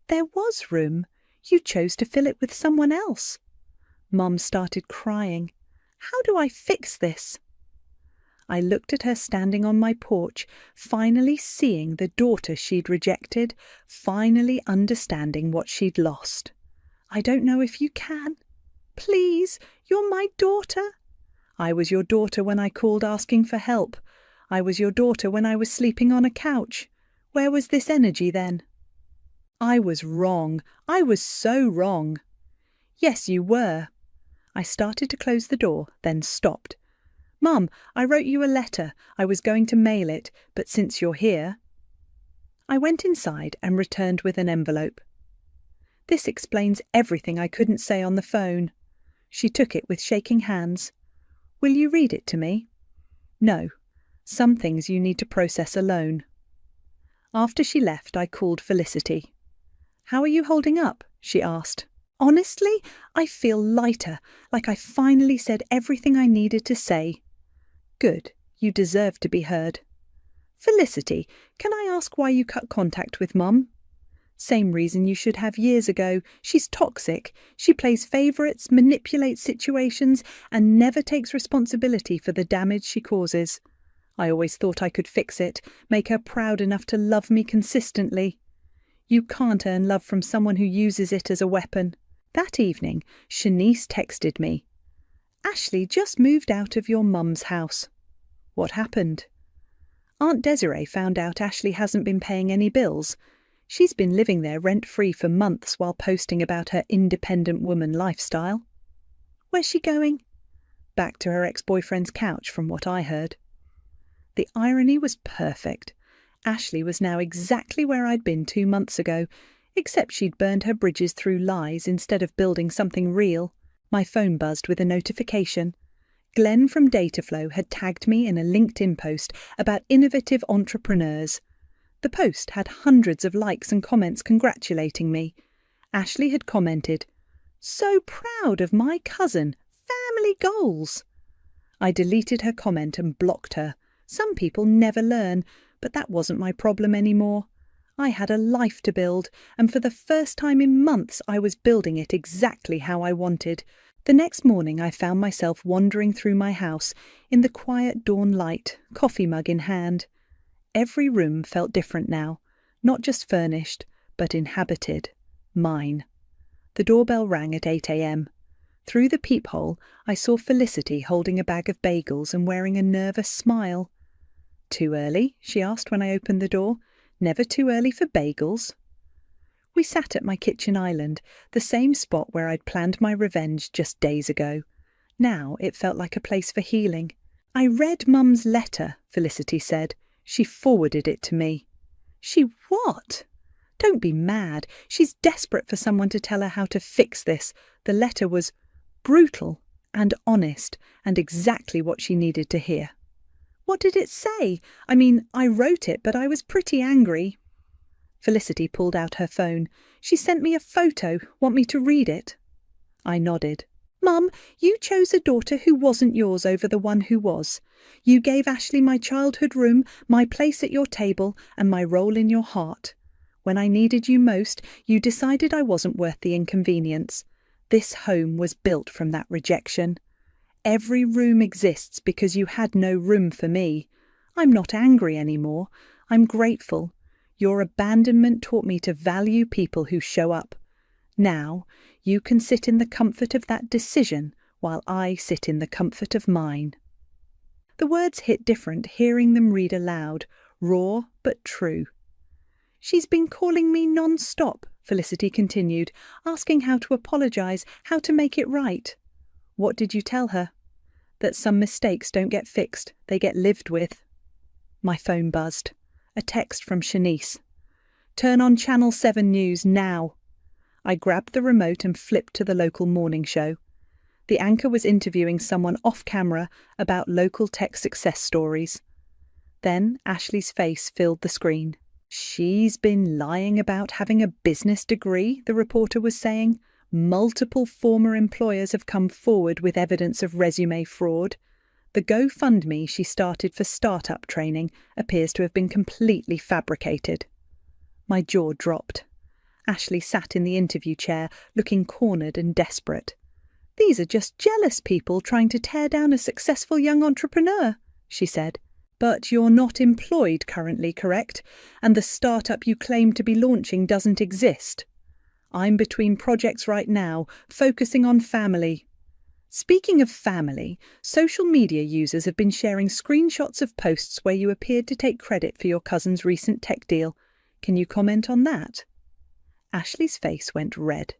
There was room. You chose to fill it with someone else. Mum started crying. How do I fix this? I looked at her standing on my porch, finally seeing the daughter she'd rejected, finally understanding what she'd lost. I don't know if you can. Please, you're my daughter. I was your daughter when I called asking for help. I was your daughter when I was sleeping on a couch. Where was this energy then? I was wrong. I was so wrong. Yes, you were. I started to close the door, then stopped. Mum, I wrote you a letter. I was going to mail it, but since you're here... I went inside and returned with an envelope. This explains everything I couldn't say on the phone. She took it with shaking hands. Will you read it to me? No. Some things you need to process alone. After she left, I called Felicity. How are you holding up? She asked. Honestly, I feel lighter, like I finally said everything I needed to say. Good, you deserve to be heard. Felicity, can I ask why you cut contact with Mum? Same reason you should have years ago. She's toxic. She plays favourites, manipulates situations, and never takes responsibility for the damage she causes. I always thought I could fix it, make her proud enough to love me consistently. You can't earn love from someone who uses it as a weapon. That evening, Shanice texted me. Ashley just moved out of your mum's house. What happened? Aunt Desiree found out Ashley hasn't been paying any bills. She's been living there rent-free for months while posting about her independent woman lifestyle. Where's she going? Back to her ex-boyfriend's couch, from what I heard. The irony was perfect. Ashley was now exactly where I'd been 2 months ago, except she'd burned her bridges through lies instead of building something real. My phone buzzed with a notification. Glenn from Dataflow had tagged me in a LinkedIn post about innovative entrepreneurs. The post had hundreds of likes and comments congratulating me. Ashley had commented, "So proud of my cousin. Family goals." I deleted her comment and blocked her. Some people never learn, but that wasn't my problem anymore. I had a life to build, and for the first time in months I was building it exactly how I wanted. The next morning I found myself wandering through my house in the quiet dawn light, coffee mug in hand. Every room felt different now, not just furnished, but inhabited. Mine. The doorbell rang at 8 a.m. Through the peephole I saw Felicity holding a bag of bagels and wearing a nervous smile. "Too early?" she asked when I opened the door. "Never too early for bagels." We sat at my kitchen island, the same spot where I'd planned my revenge just days ago. Now it felt like a place for healing. "I read Mum's letter," Felicity said. "She forwarded it to me." "She what?" "Don't be mad. She's desperate for someone to tell her how to fix this. The letter was brutal and honest and exactly what she needed to hear." "What did it say? I mean, I wrote it, but I was pretty angry." Felicity pulled out her phone. "She sent me a photo. Want me to read it?" I nodded. "Mum, you chose a daughter who wasn't yours over the one who was. You gave Ashley my childhood room, my place at your table, and my role in your heart. When I needed you most, you decided I wasn't worth the inconvenience. This home was built from that rejection. Every room exists because you had no room for me. I'm not angry anymore. I'm grateful. Your abandonment taught me to value people who show up. Now, you can sit in the comfort of that decision while I sit in the comfort of mine." The words hit different hearing them read aloud, raw but true. "She's been calling me non-stop," Felicity continued, "asking how to apologise, how to make it right." "What did you tell her?" "That some mistakes don't get fixed, they get lived with." My phone buzzed. A text from Shanice. Turn on Channel 7 News now. I grabbed the remote and flipped to the local morning show. The anchor was interviewing someone off camera about local tech success stories. Then Ashley's face filled the screen. She's been lying about having a business degree, the reporter was saying. Multiple former employers have come forward with evidence of resume fraud. The GoFundMe she started for startup training appears to have been completely fabricated. My jaw dropped. Ashley sat in the interview chair, looking cornered and desperate. These are just jealous people trying to tear down a successful young entrepreneur, she said. But you're not employed currently, correct? And the startup you claim to be launching doesn't exist. I'm between projects right now, focusing on family. Speaking of family, social media users have been sharing screenshots of posts where you appeared to take credit for your cousin's recent tech deal. Can you comment on that? Ashley's face went red.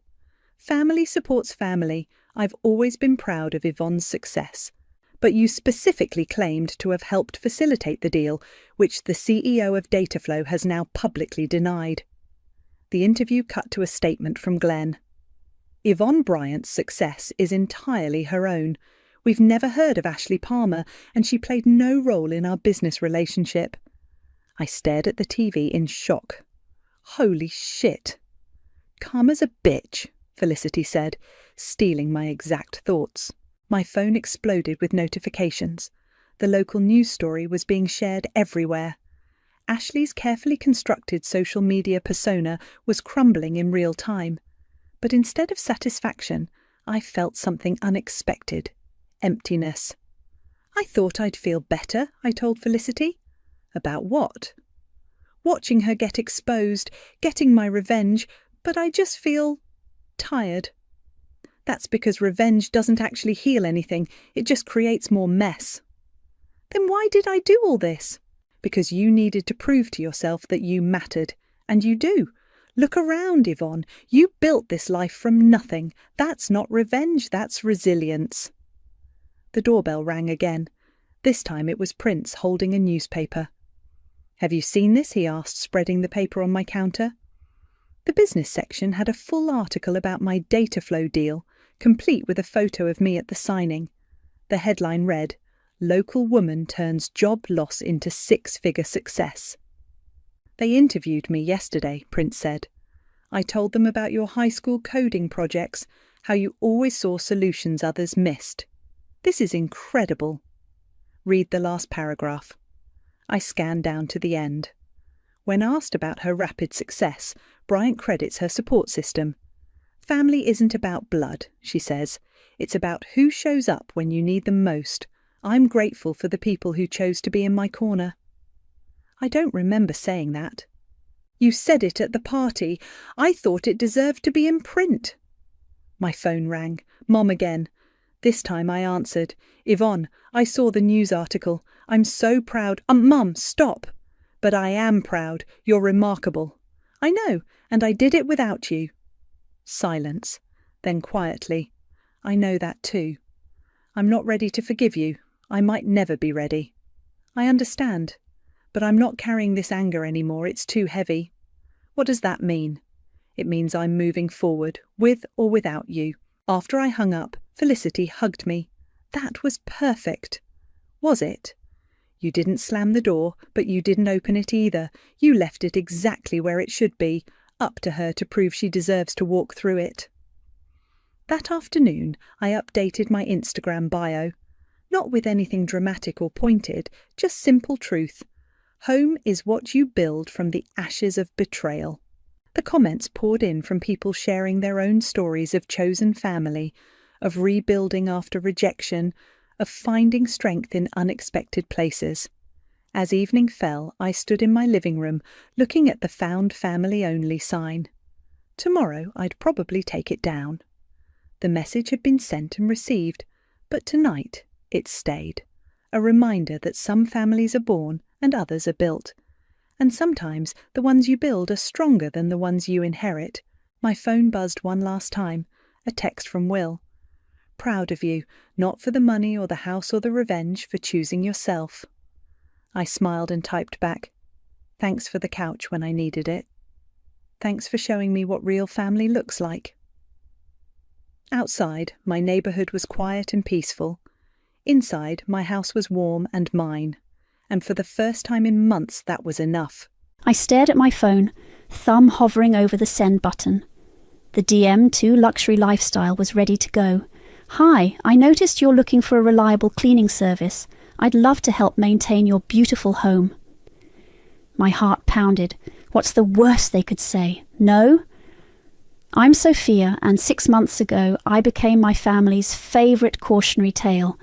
Family supports family. I've always been proud of Yvonne's success. But you specifically claimed to have helped facilitate the deal, which the CEO of Dataflow has now publicly denied. The interview cut to a statement from Glenn. Yvonne Bryant's success is entirely her own. We've never heard of Ashley Palmer, and she played no role in our business relationship. I stared at the TV in shock. Holy shit. Karma's a bitch, Felicity said, stealing my exact thoughts. My phone exploded with notifications. The local news story was being shared everywhere. Ashley's carefully constructed social media persona was crumbling in real time. But instead of satisfaction, I felt something unexpected. Emptiness. I thought I'd feel better, I told Felicity. About what? Watching her get exposed, getting my revenge, but I just feel tired. That's because revenge doesn't actually heal anything, it just creates more mess. Then why did I do all this? Because you needed to prove to yourself that you mattered. And you do. Look around, Yvonne. You built this life from nothing. That's not revenge, that's resilience. The doorbell rang again. This time it was Prince holding a newspaper. Have you seen this? He asked, spreading the paper on my counter. The business section had a full article about my Dataflow deal, complete with a photo of me at the signing. The headline read, Local woman turns job loss into six-figure success. They interviewed me yesterday, Prince said. I told them about your high school coding projects, how you always saw solutions others missed. This is incredible. Read the last paragraph. I scanned down to the end. When asked about her rapid success, Bryant credits her support system. Family isn't about blood, she says. It's about who shows up when you need them most. I'm grateful for the people who chose to be in my corner. I don't remember saying that. You said it at the party. I thought it deserved to be in print. My phone rang. Mom again. This time I answered. Yvonne, I saw the news article. I'm so proud. Mum, stop. But I am proud. You're remarkable. I know, and I did it without you. Silence. Then quietly. I know that too. I'm not ready to forgive you. I might never be ready. I understand. But I'm not carrying this anger anymore. It's too heavy. What does that mean? It means I'm moving forward, with or without you. After I hung up, Felicity hugged me. That was perfect. Was it? You didn't slam the door, but you didn't open it either. You left it exactly where it should be, up to her to prove she deserves to walk through it. That afternoon, I updated my Instagram bio. Not with anything dramatic or pointed, just simple truth. Home is what you build from the ashes of betrayal. The comments poured in from people sharing their own stories of chosen family, of rebuilding after rejection, of finding strength in unexpected places. As evening fell, I stood in my living room, looking at the found family only sign. Tomorrow I'd probably take it down. The message had been sent and received, but tonight it stayed. A reminder that some families are born and others are built. And sometimes the ones you build are stronger than the ones you inherit. My phone buzzed one last time, a text from Will. Proud of you, not for the money or the house or the revenge, for choosing yourself. I smiled and typed back, Thanks for the couch when I needed it. Thanks for showing me what real family looks like. Outside, my neighbourhood was quiet and peaceful. Inside, my house was warm and mine. And for the first time in months, that was enough. I stared at my phone, thumb hovering over the send button. The DM to Luxury Lifestyle was ready to go. Hi, I noticed you're looking for a reliable cleaning service. I'd love to help maintain your beautiful home. My heart pounded. What's the worst they could say? No? I'm Sophia, and 6 months ago I became my family's favourite cautionary tale.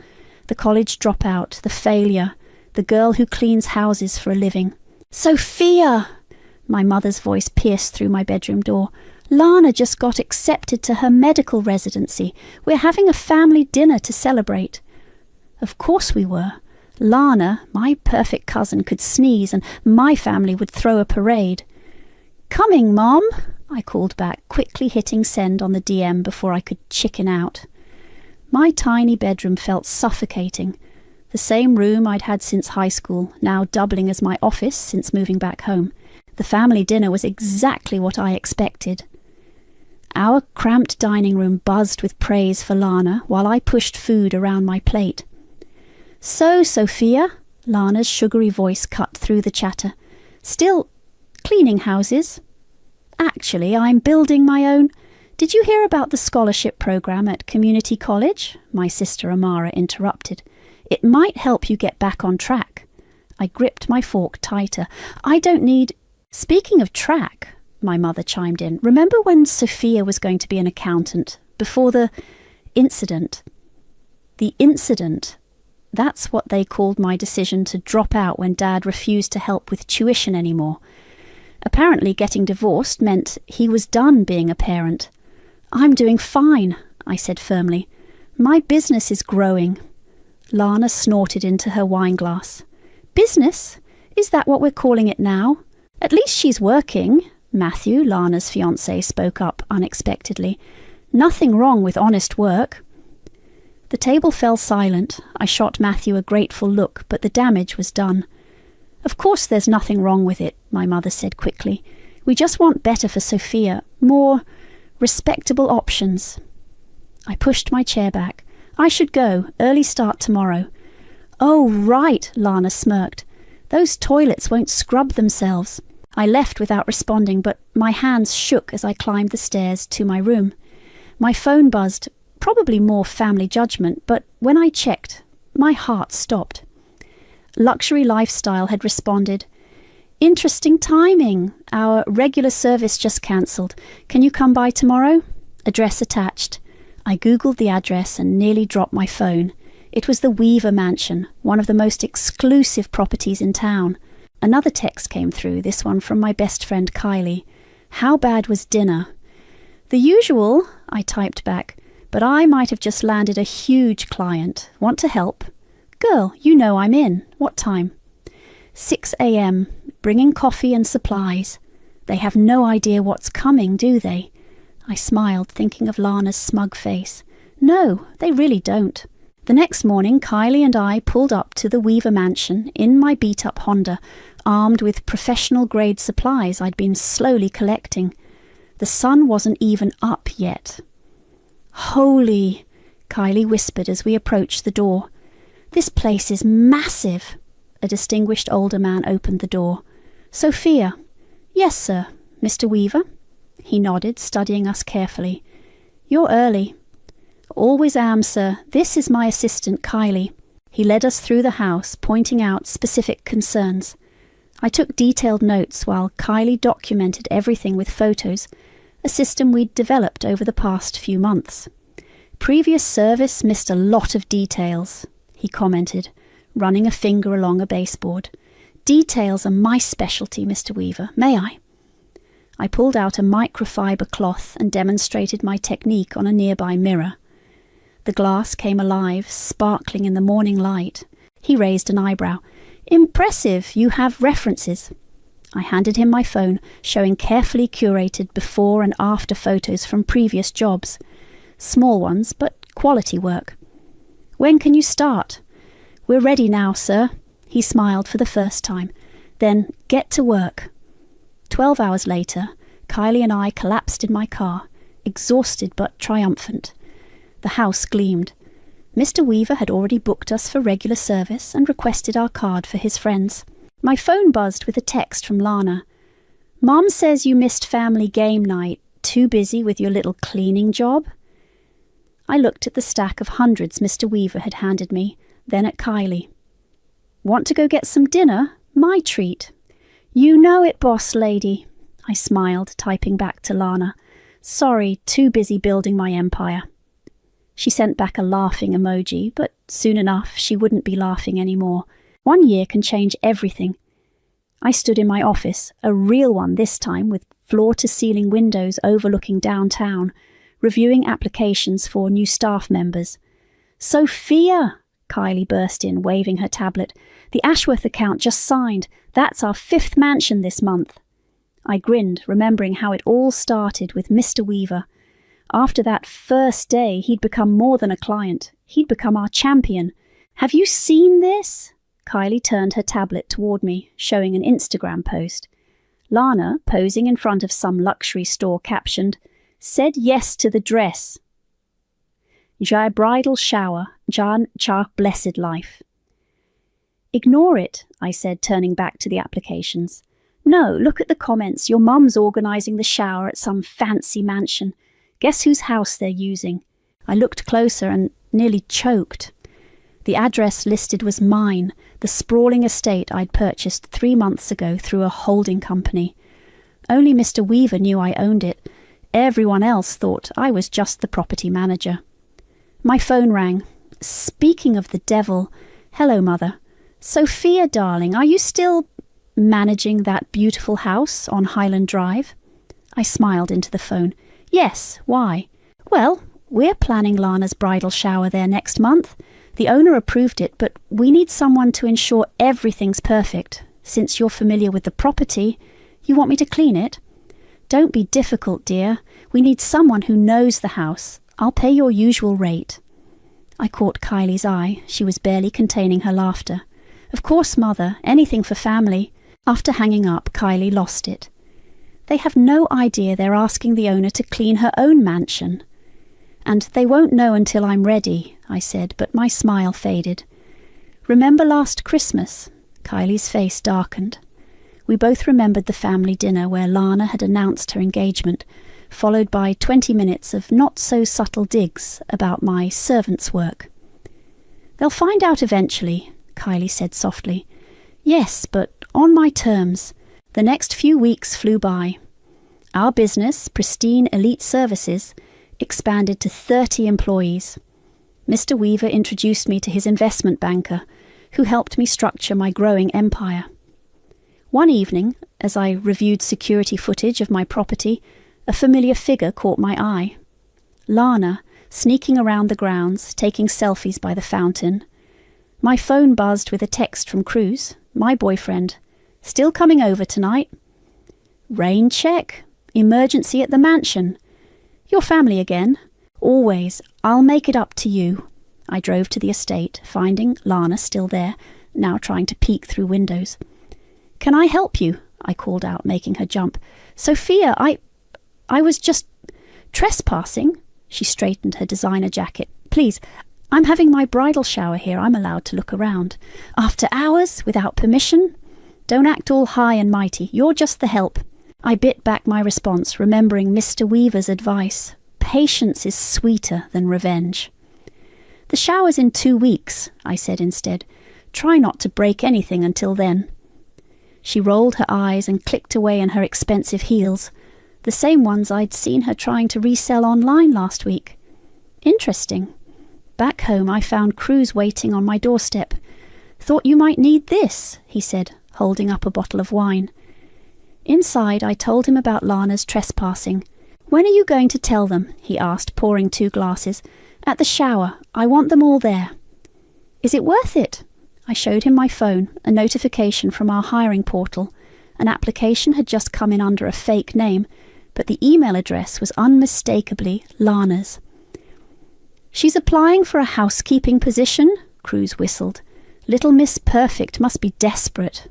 The college dropout, the failure, the girl who cleans houses for a living. Sophia! My mother's voice pierced through my bedroom door. Lana just got accepted to her medical residency. We're having a family dinner to celebrate. Of course we were. Lana, my perfect cousin, could sneeze and my family would throw a parade. Coming, Mom, I called back, quickly hitting send on the DM before I could chicken out. My tiny bedroom felt suffocating. The same room I'd had since high school, now doubling as my office since moving back home. The family dinner was exactly what I expected. Our cramped dining room buzzed with praise for Lana while I pushed food around my plate. So, Sophia, Lana's sugary voice cut through the chatter. Still cleaning houses? Actually, I'm building my own. Did you hear about the scholarship program at community college? My sister Amara interrupted. It might help you get back on track. I gripped my fork tighter. I don't need... Speaking of track, my mother chimed in. Remember when Sophia was going to be an accountant? Before the incident? The incident. That's what they called my decision to drop out when Dad refused to help with tuition anymore. Apparently getting divorced meant he was done being a parent. I'm doing fine, I said firmly. My business is growing. Lana snorted into her wine glass. Business? Is that what we're calling it now? At least she's working. Matthew, Lana's fiancé, spoke up unexpectedly. Nothing wrong with honest work. The table fell silent. I shot Matthew a grateful look, but the damage was done. Of course there's nothing wrong with it, my mother said quickly. We just want better for Sophia, more respectable options. I pushed my chair back. I should go, early start tomorrow. Oh, right, Lana smirked. Those toilets won't scrub themselves. I left without responding, but my hands shook as I climbed the stairs to my room. My phone buzzed, probably more family judgment, but when I checked, my heart stopped. Luxury Lifestyle had responded, Interesting timing. Our regular service just cancelled. Can you come by tomorrow? Address attached. I googled the address and nearly dropped my phone. It was the Weaver Mansion, one of the most exclusive properties in town. Another text came through, this one from my best friend Kylie. How bad was dinner? The usual, I typed back, but I might have just landed a huge client. Want to help? Girl, you know I'm in. What time? 6 a.m, bringing coffee and supplies. They have no idea what's coming, do they? I smiled, thinking of Lana's smug face. No, they really don't. The next morning, Kylie and I pulled up to the Weaver Mansion in my beat-up Honda, armed with professional-grade supplies I'd been slowly collecting. The sun wasn't even up yet. Holy, Kylie whispered as we approached the door. This place is massive. A distinguished older man opened the door. Sophia. Yes, sir. Mr. Weaver? He nodded, studying us carefully. You're early. Always am, sir. This is my assistant, Kylie. He led us through the house, pointing out specific concerns. I took detailed notes while Kylie documented everything with photos, a system we'd developed over the past few months. Previous service missed a lot of details, he commented, running a finger along a baseboard. Details are my specialty, Mr. Weaver. May I? I pulled out a microfiber cloth and demonstrated my technique on a nearby mirror. The glass came alive, sparkling in the morning light. He raised an eyebrow. Impressive, you have references. I handed him my phone, showing carefully curated before and after photos from previous jobs. Small ones, but quality work. When can you start? We're ready now, sir. He smiled for the first time. Then get to work. 12 hours later, Kylie and I collapsed in my car, exhausted but triumphant. The house gleamed. Mr. Weaver had already booked us for regular service and requested our card for his friends. My phone buzzed with a text from Lana. "Mom says you missed family game night. Too busy with your little cleaning job?" I looked at the stack of hundreds Mr. Weaver had handed me, then at Kylie. "Want to go get some dinner? My treat." "You know it, boss lady," I smiled, typing back to Lana. "Sorry, too busy building my empire." She sent back a laughing emoji, but soon enough she wouldn't be laughing anymore. 1 year can change everything. I stood in my office, a real one this time, with floor-to-ceiling windows overlooking downtown, reviewing applications for new staff members. "Sophia!" Kylie burst in, waving her tablet. "The Ashworth account just signed. That's our 5th mansion this month." I grinned, remembering how it all started with Mr. Weaver. After that first day, he'd become more than a client. He'd become our champion. "Have you seen this?" Kylie turned her tablet toward me, showing an Instagram post. Lana, posing in front of some luxury store, captioned, "Said yes to the dress. Jai bridal shower, Jan char blessed life." "Ignore it," I said, turning back to the applications. "No, look at the comments. Your mum's organising the shower at some fancy mansion. Guess whose house they're using?" I looked closer and nearly choked. The address listed was mine, the sprawling estate I'd purchased 3 months ago through a holding company. Only Mr. Weaver knew I owned it. Everyone else thought I was just the property manager. My phone rang. "Speaking of the devil, hello, Mother. Sophia, darling, are you still managing that beautiful house on Highland Drive?" I smiled into the phone. "Yes, why?" "Well, we're planning Lana's bridal shower there next month. The owner approved it, but we need someone to ensure everything's perfect. Since you're familiar with the property, you want me to clean it?" "Don't be difficult, dear. We need someone who knows the house. I'll pay your usual rate." I caught Kylie's eye. She was barely containing her laughter. "Of course, Mother. Anything for family." After hanging up, Kylie lost it. "They have no idea they're asking the owner to clean her own mansion." "And they won't know until I'm ready," I said, but my smile faded. "Remember last Christmas?" Kylie's face darkened. We both remembered the family dinner where Lana had announced her engagement, followed by 20 minutes of not-so-subtle digs about my servant's work. "They'll find out eventually," Kylie said softly. "Yes, but on my terms." The next few weeks flew by. Our business, Pristine Elite Services, expanded to 30 employees. Mr. Weaver introduced me to his investment banker, who helped me structure my growing empire. One evening, as I reviewed security footage of my property, a familiar figure caught my eye. Lana, sneaking around the grounds, taking selfies by the fountain. My phone buzzed with a text from Cruz, my boyfriend. "Still coming over tonight?" "Rain check. Emergency at the mansion." "Your family again?" "Always. I'll make it up to you." I drove to the estate, finding Lana still there, now trying to peek through windows. "Can I help you?" I called out, making her jump. "Sophia, I was just trespassing." She straightened her designer jacket. "Please, I'm having my bridal shower here. I'm allowed to look around. After hours, without permission? Don't act all high and mighty. You're just the help." I bit back my response, remembering Mr. Weaver's advice. Patience is sweeter than revenge. "The shower's in 2 weeks," I said instead. "Try not to break anything until then." She rolled her eyes and clicked away in her expensive heels, the same ones I'd seen her trying to resell online last week. Interesting. Back home I found Cruz waiting on my doorstep. "Thought you might need this," he said, holding up a bottle of wine. Inside, I told him about Lana's trespassing. "When are you going to tell them?" he asked, pouring 2 glasses. "At the shower. I want them all there." "Is it worth it?" I showed him my phone, a notification from our hiring portal. An application had just come in under a fake name, but the email address was unmistakably Lana's. "She's applying for a housekeeping position?" Cruz whistled. "Little Miss Perfect must be desperate."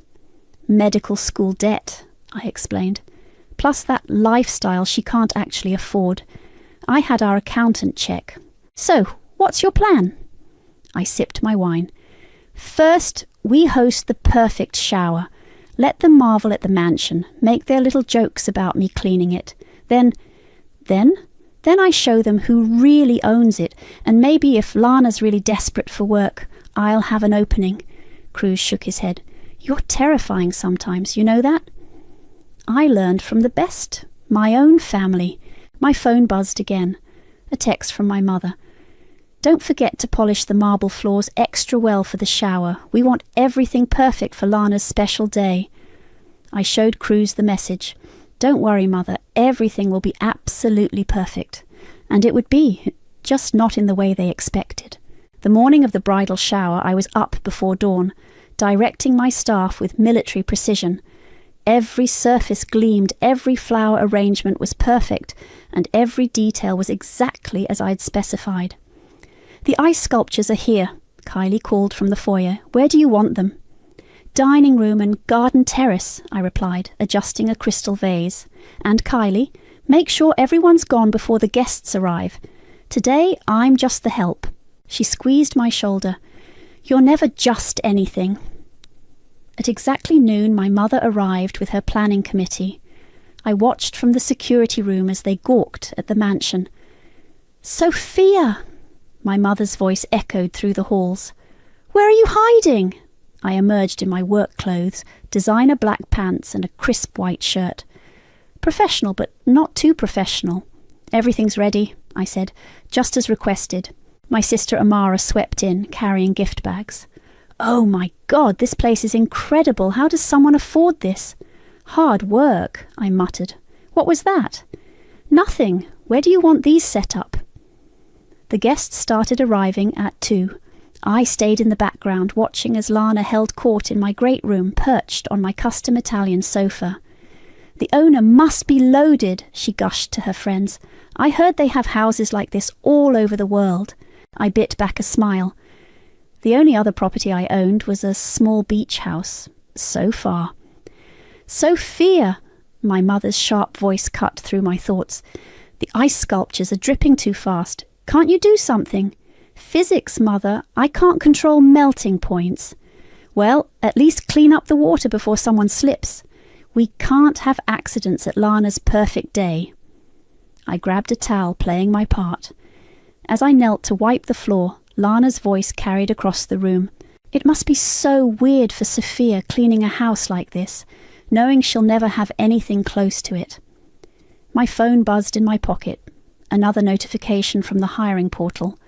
medical school debt, I explained. Plus that lifestyle she can't actually afford. I had our accountant check. So, what's your plan? I sipped my wine. First, we host the perfect shower. Let them marvel at the mansion, make their little jokes about me cleaning it. Then I show them who really owns it, and maybe if Lana's really desperate for work, I'll have an opening. Cruz shook his head. You're terrifying sometimes, you know that? I learned from the best. My own family. My phone buzzed again. A text from my mother. Don't forget to polish the marble floors extra well for the shower. We want everything perfect for Lana's special day. I showed Cruz the message. Don't worry, Mother. Everything will be absolutely perfect. And it would be, just not in the way they expected. The morning of the bridal shower, I was up before dawn, directing my staff with military precision. Every surface gleamed, every flower arrangement was perfect, and every detail was exactly as I'd specified. The ice sculptures are here, Kylie called from the foyer. Where do you want them? Dining room and garden terrace, I replied, adjusting a crystal vase. And Kylie, make sure everyone's gone before the guests arrive. Today, I'm just the help. She squeezed my shoulder. You're never just anything. At exactly noon, my mother arrived with her planning committee. I watched from the security room as they gawked at the mansion. Sophia! My mother's voice echoed through the halls. Where are you hiding? I emerged in my work clothes, designer black pants and a crisp white shirt. Professional, but not too professional. Everything's ready, I said, just as requested. My sister Amara swept in, carrying gift bags. Oh my God, this place is incredible. How does someone afford this? Hard work, I muttered. What was that? Nothing. Where do you want these set up? The guests started arriving at 2. I stayed in the background, watching as Lana held court in my great room, perched on my custom Italian sofa. The owner must be loaded, she gushed to her friends. I heard they have houses like this all over the world. I bit back a smile. The only other property I owned was a small beach house. So far. Sophia! My mother's sharp voice cut through my thoughts. The ice sculptures are dripping too fast. Can't you do something? Physics, Mother. I can't control melting points. Well, at least clean up the water before someone slips. We can't have accidents at Lana's perfect day. I grabbed a towel, playing my part. As I knelt to wipe the floor, Lana's voice carried across the room. It must be so weird for Sophia cleaning a house like this, knowing she'll never have anything close to it. My phone buzzed in my pocket. Another notification from the hiring portal.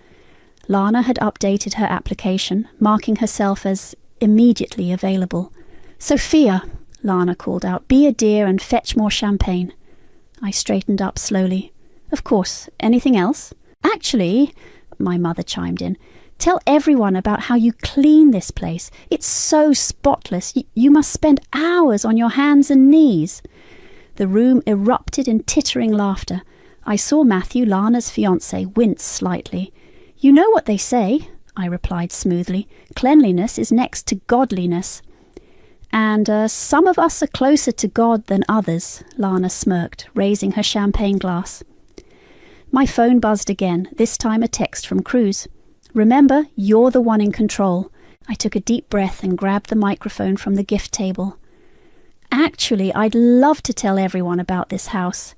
Lana had updated her application, marking herself as immediately available. Sophia, Lana called out, be a dear and fetch more champagne. I straightened up slowly. Of course, anything else? Actually, my mother chimed in, tell everyone about how you clean this place. It's so spotless. You must spend hours on your hands and knees. The room erupted in tittering laughter. I saw Matthew, Lana's fiancé, wince slightly. You know what they say, I replied smoothly. Cleanliness is next to godliness. And some of us are closer to God than others, Lana smirked, raising her champagne glass. My phone buzzed again, this time a text from Cruz. Remember, you're the one in control. I took a deep breath and grabbed the microphone from the gift table. Actually, I'd love to tell everyone about this house.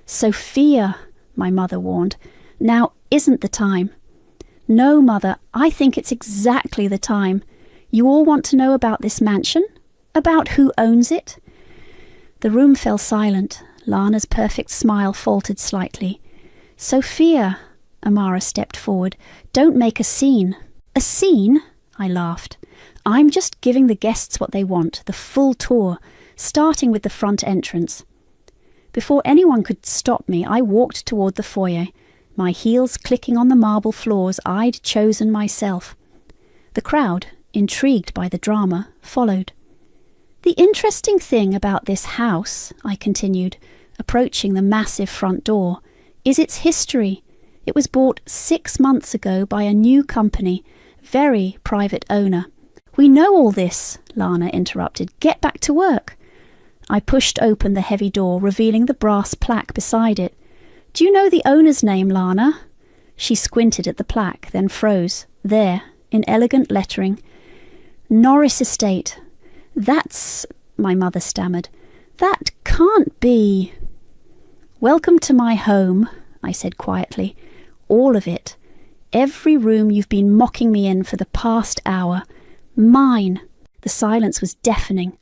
Sophia, my mother warned. Now isn't the time. No, Mother, I think it's exactly the time. You all want to know about this mansion? About who owns it? The room fell silent. Lana's perfect smile faltered slightly. Sophia, Amara stepped forward, don't make a scene. A scene? I laughed. I'm just giving the guests what they want, the full tour, starting with the front entrance. Before anyone could stop me, I walked toward the foyer, my heels clicking on the marble floors I'd chosen myself. The crowd, intrigued by the drama, followed. The interesting thing about this house, I continued, approaching the massive front door, is its history. It was bought 6 months ago by a new company, very private owner. We know all this, Lana interrupted. Get back to work. I pushed open the heavy door, revealing the brass plaque beside it. Do you know the owner's name, Lana? She squinted at the plaque, then froze. There, in elegant lettering. Norris Estate. That's... my mother stammered. That can't be... Welcome to my home, I said quietly. All of it. Every room you've been mocking me in for the past hour. Mine. The silence was deafening.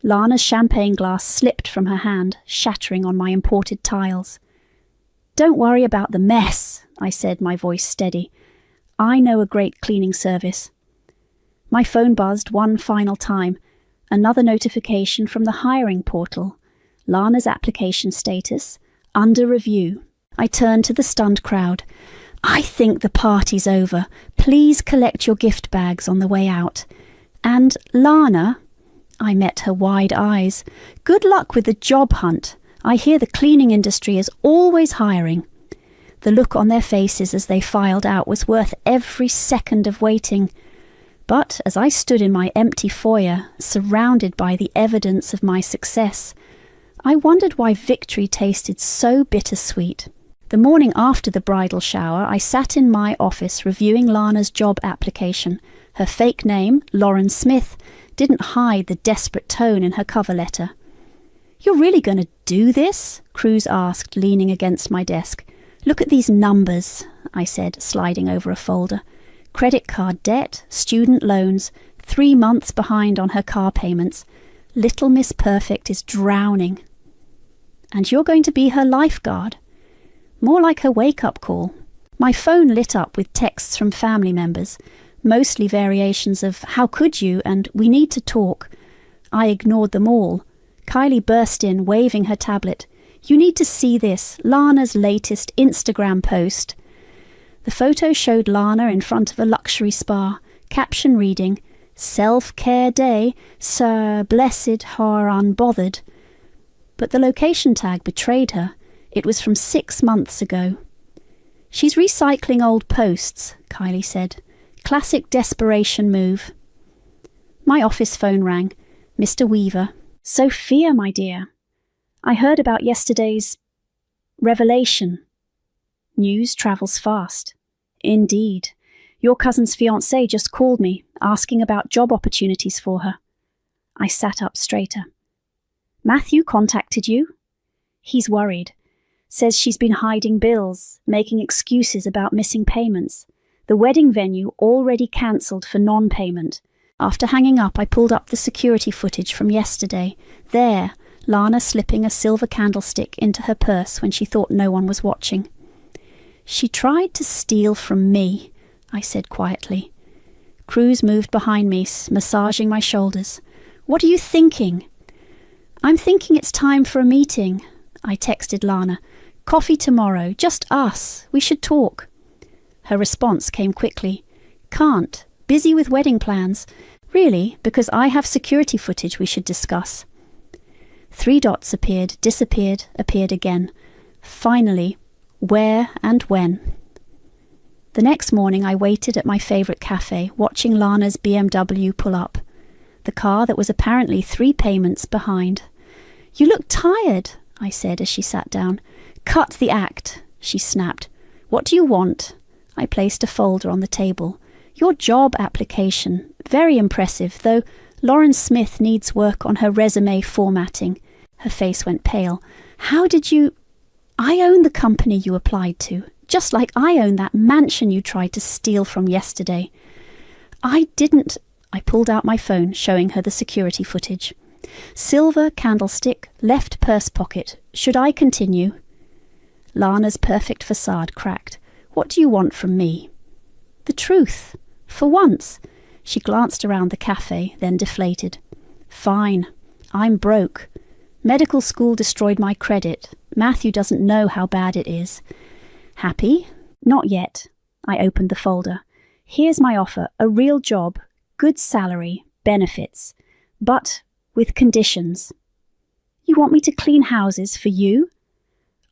Lana's champagne glass slipped from her hand, shattering on my imported tiles. Don't worry about the mess, I said, my voice steady. I know a great cleaning service. My phone buzzed one final time. Another notification from the hiring portal. Lana's application status, under review. I turned to the stunned crowd. I think the party's over. Please collect your gift bags on the way out. And Lana, I met her wide eyes. Good luck with the job hunt. I hear the cleaning industry is always hiring. The look on their faces as they filed out was worth every second of waiting. But as I stood in my empty foyer, surrounded by the evidence of my success, I wondered why victory tasted so bittersweet. The morning after the bridal shower, I sat in my office reviewing Lana's job application. Her fake name, Lauren Smith, didn't hide the desperate tone in her cover letter. You're really going to do this? Cruz asked, leaning against my desk. Look at these numbers, I said, sliding over a folder. Credit card debt, student loans, 3 months behind on her car payments. Little Miss Perfect is drowning. And you're going to be her lifeguard. More like her wake-up call. My phone lit up with texts from family members, mostly variations of "How could you?" and "We need to talk." I ignored them all. Kylie burst in, waving her tablet. You need to see this, Lana's latest Instagram post. The photo showed Lana in front of a luxury spa, caption reading, Self-care day, Sir blessed her unbothered. But the location tag betrayed her. It was from 6 months ago. She's recycling old posts, Kylie said. Classic desperation move. My office phone rang. Mr. Weaver. Sophia, my dear. I heard about yesterday's revelation. News travels fast. Indeed. Your cousin's fiancé just called me, asking about job opportunities for her. I sat up straighter. Matthew contacted you? He's worried. Says she's been hiding bills, making excuses about missing payments. The wedding venue already cancelled for non-payment. After hanging up, I pulled up the security footage from yesterday. There, Lana slipping a silver candlestick into her purse when she thought no one was watching. She tried to steal from me, I said quietly. Cruz moved behind me, massaging my shoulders. What are you thinking? I'm thinking it's time for a meeting, I texted Lana. Coffee tomorrow, just us. We should talk. Her response came quickly. Can't. Busy with wedding plans. Really, because I have security footage we should discuss. 3 dots appeared, disappeared, appeared again. Finally, where and when? The next morning I waited at my favourite cafe, watching Lana's BMW pull up. The car that was apparently 3 payments behind. You look tired, I said as she sat down. Cut the act, she snapped. What do you want? I placed a folder on the table. Your job application. Very impressive, though Lauren Smith needs work on her resume formatting. Her face went pale. How did you... I own the company you applied to, just like I own that mansion you tried to steal from yesterday. I didn't... I pulled out my phone, showing her the security footage. Silver candlestick, left purse pocket. Should I continue? Lana's perfect facade cracked. What do you want from me? The truth. For once. She glanced around the cafe, then deflated. Fine. I'm broke. Medical school destroyed my credit. Matthew doesn't know how bad it is. Happy? Not yet. I opened the folder. Here's my offer. A real job, good salary, benefits. But with conditions. You want me to clean houses for you?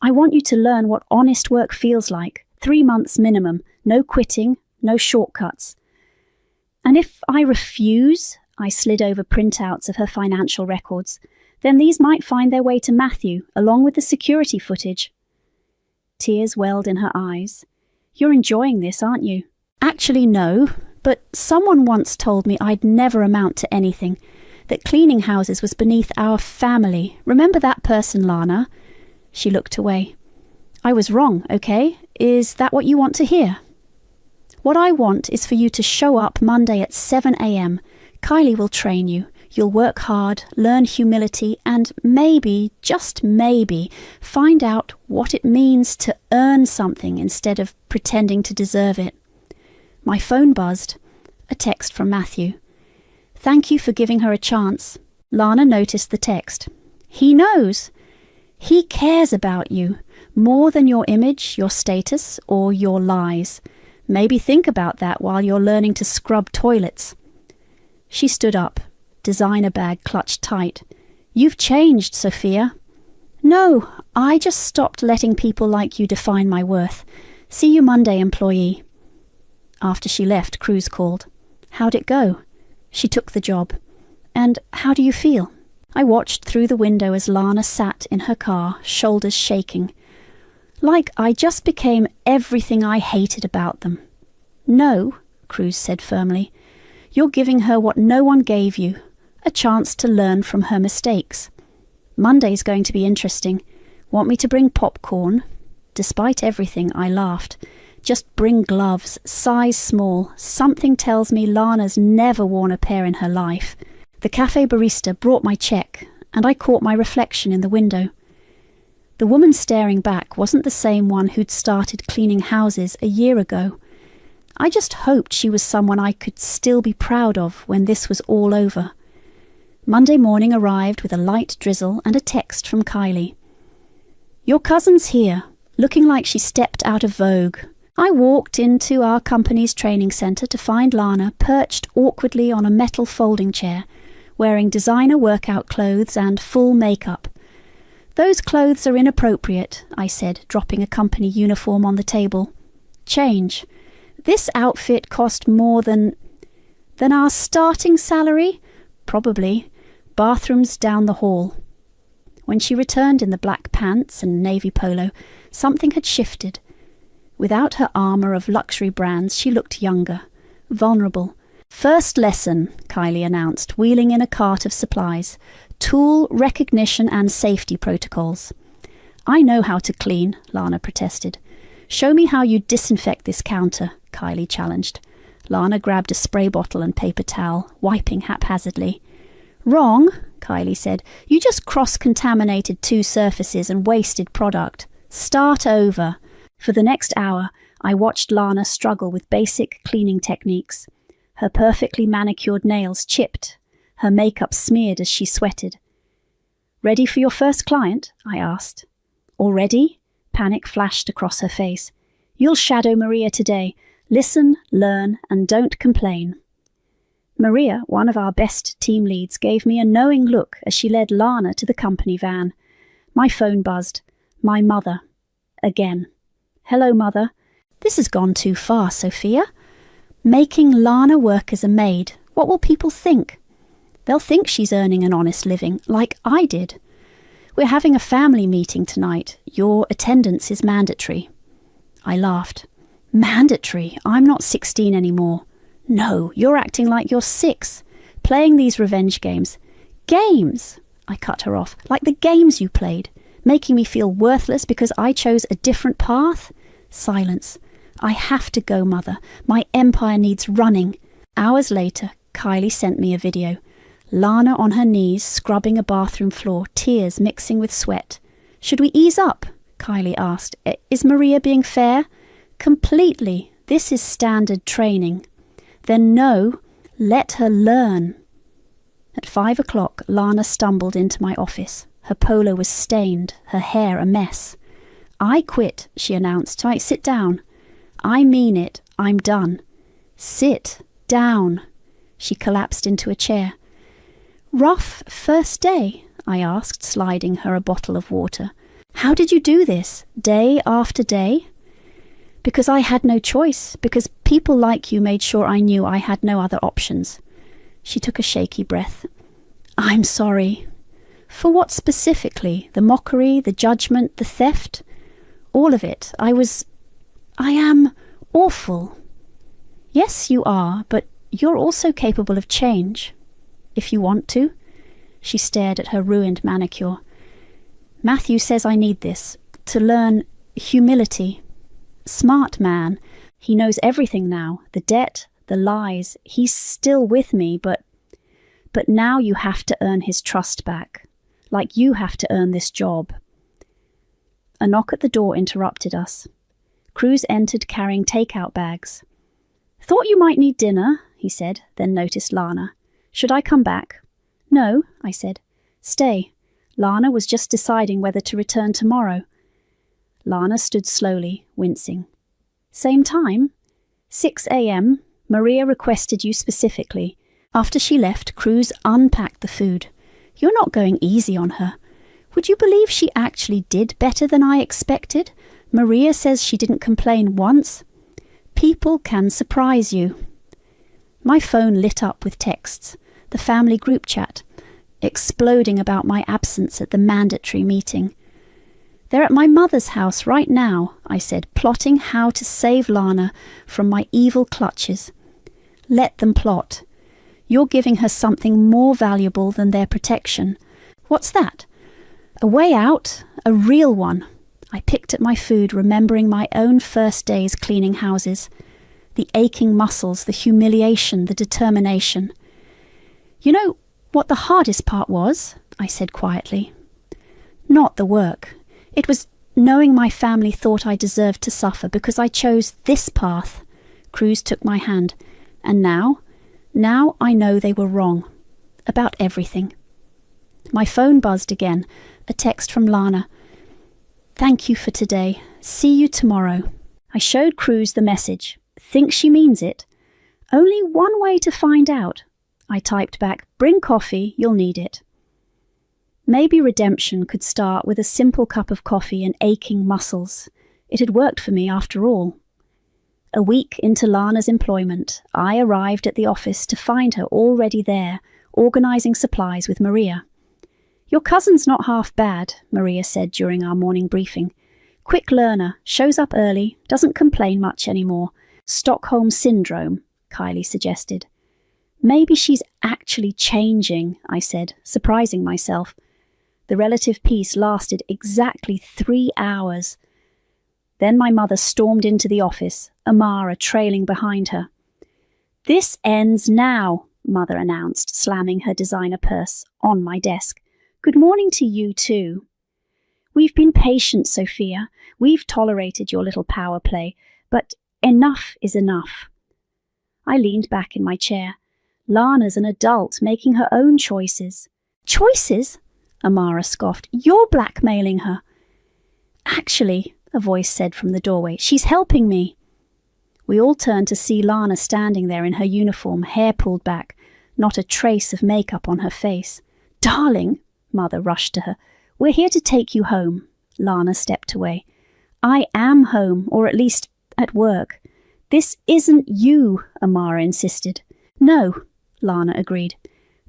I want you to learn what honest work feels like. 3 months minimum. No quitting, no shortcuts. And if I refuse, I slid over printouts of her financial records, then these might find their way to Matthew, along with the security footage. Tears welled in her eyes. You're enjoying this, aren't you? Actually, no, but someone once told me I'd never amount to anything, that cleaning houses was beneath our family. Remember that person, Lana? She looked away. I was wrong, okay? Is that what you want to hear? What I want is for you to show up Monday at 7 a.m. Kylie will train you. You'll work hard, learn humility, and maybe, just maybe, find out what it means to earn something instead of pretending to deserve it. My phone buzzed. A text from Matthew. Thank you for giving her a chance. Lana noticed the text. He knows. He cares about you, more than your image, your status, or your lies. Maybe think about that while you're learning to scrub toilets. She stood up, designer bag clutched tight. You've changed, Sophia. No, I just stopped letting people like you define my worth. See you Monday, employee. After she left, Cruz called. How'd it go? She took the job. And how do you feel? I watched through the window as Lana sat in her car, shoulders shaking. Like I just became everything I hated about them. No, Cruz said firmly. You're giving her what no one gave you, a chance to learn from her mistakes. Monday's going to be interesting. Want me to bring popcorn? Despite everything, I laughed. Just bring gloves, size small. Something tells me Lana's never worn a pair in her life. The cafe barista brought my check, and I caught my reflection in the window. The woman staring back wasn't the same one who'd started cleaning houses a year ago. I just hoped she was someone I could still be proud of when this was all over. Monday morning arrived with a light drizzle and a text from Kylie. Your cousin's here, looking like she stepped out of Vogue. I walked into our company's training centre to find Lana perched awkwardly on a metal folding chair, wearing designer workout clothes and full makeup. Those clothes are inappropriate, I said, dropping a company uniform on the table. Change. This outfit cost more than our starting salary? Probably. Bathrooms down the hall. When she returned in the black pants and navy polo, something had shifted. Without her armour of luxury brands, she looked younger, vulnerable. First lesson, Kylie announced, wheeling in a cart of supplies. Tool, recognition and safety protocols. I know how to clean, Lana protested. Show me how you disinfect this counter, Kylie challenged. Lana grabbed a spray bottle and paper towel, wiping haphazardly. Wrong, Kylie said. You just cross-contaminated 2 surfaces and wasted product. Start over. For the next hour, I watched Lana struggle with basic cleaning techniques. Her perfectly manicured nails chipped, her makeup smeared as she sweated. Ready for your first client? I asked. Already? Panic flashed across her face. You'll shadow Maria today. Listen, learn, and don't complain. Maria, one of our best team leads, gave me a knowing look as she led Lana to the company van. My phone buzzed. My mother. Again. Hello, Mother. This has gone too far, Sophia. Making Lana work as a maid. What will people think? They'll think she's earning an honest living, like I did. We're having a family meeting tonight. Your attendance is mandatory. I laughed. Mandatory? I'm not 16 anymore. No, you're acting like you're 6, playing these revenge games. Games? I cut her off. Like the games you played, making me feel worthless because I chose a different path? Silence. I have to go, Mother. My empire needs running. Hours later, Kylie sent me a video. Lana on her knees, scrubbing a bathroom floor, tears mixing with sweat. Should we ease up? Kylie asked. Is Maria being fair? Completely. This is standard training. Then no, let her learn. At 5 o'clock, Lana stumbled into my office. Her polo was stained, her hair a mess. I quit, she announced. Right, sit down. I mean it. I'm done. Sit down. She collapsed into a chair. Rough first day? I asked, sliding her a bottle of water. How did you do this, day after day? Because I had no choice, because people like you made sure I knew I had no other options. She took a shaky breath. I'm sorry. For what specifically? The mockery, the judgment, the theft? All of it. I am awful. Yes, you are, but you're also capable of change. If you want to. She stared at her ruined manicure. Matthew says I need this, to learn humility. Smart man. He knows everything now, the debt, the lies. He's still with me, but now you have to earn his trust back, like you have to earn this job. A knock at the door interrupted us. Cruz entered carrying takeout bags. Thought you might need dinner, he said, then noticed Lana. Should I come back? No, I said. Stay. Lana was just deciding whether to return tomorrow. Lana stood slowly, wincing. Same time? 6 a.m. Maria requested you specifically. After she left, Cruz unpacked the food. You're not going easy on her. Would you believe she actually did better than I expected? Maria says she didn't complain once. People can surprise you. My phone lit up with texts. The family group chat, exploding about my absence at the mandatory meeting. They're at my mother's house right now, I said, plotting how to save Lana from my evil clutches. Let them plot. You're giving her something more valuable than their protection. What's that? A way out, a real one. I picked at my food, remembering my own first days cleaning houses. The aching muscles, the humiliation, the determination. You know what the hardest part was? I said quietly. Not the work. It was knowing my family thought I deserved to suffer because I chose this path. Cruz took my hand. And now I know they were wrong. About everything. My phone buzzed again. A text from Lana. Thank you for today. See you tomorrow. I showed Cruz the message. Think she means it? Only one way to find out. I typed back, bring coffee, you'll need it. Maybe redemption could start with a simple cup of coffee and aching muscles. It had worked for me after all. A week into Lana's employment, I arrived at the office to find her already there, organising supplies with Maria. Your cousin's not half bad, Maria said during our morning briefing. Quick learner, shows up early, doesn't complain much anymore. Stockholm Syndrome, Kylie suggested. Maybe she's actually changing, I said, surprising myself. The relative peace lasted exactly 3 hours. Then my mother stormed into the office, Amara trailing behind her. This ends now, Mother announced, slamming her designer purse on my desk. Good morning to you too. We've been patient, Sophia. We've tolerated your little power play, but enough is enough. I leaned back in my chair. Lana's an adult making her own choices. Choices? Amara scoffed. You're blackmailing her. Actually, a voice said from the doorway, she's helping me. We all turned to see Lana standing there in her uniform, hair pulled back, not a trace of makeup on her face. Darling, Mother rushed to her. We're here to take you home. Lana stepped away. I am home, or at least at work. This isn't you, Amara insisted. No, Lana agreed.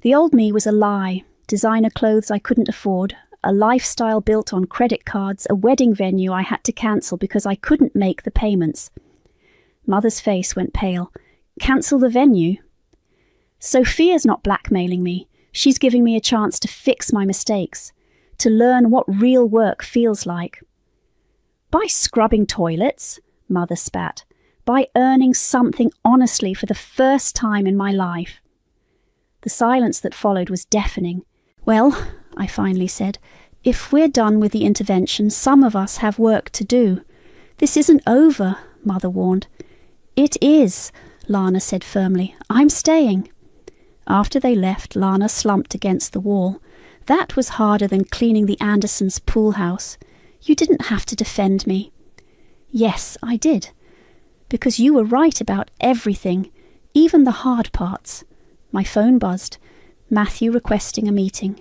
The old me was a lie. Designer clothes I couldn't afford, a lifestyle built on credit cards, a wedding venue I had to cancel because I couldn't make the payments. Mother's face went pale. Cancel the venue? Sophia's not blackmailing me. She's giving me a chance to fix my mistakes, to learn what real work feels like. By scrubbing toilets, Mother spat. By earning something honestly for the first time in my life. The silence that followed was deafening. Well, I finally said, if we're done with the intervention, some of us have work to do. This isn't over, Mother warned. It is, Lana said firmly. I'm staying. After they left, Lana slumped against the wall. That was harder than cleaning the Andersons' pool house. You didn't have to defend me. Yes, I did. Because you were right about everything, even the hard parts. My phone buzzed. Matthew requesting a meeting.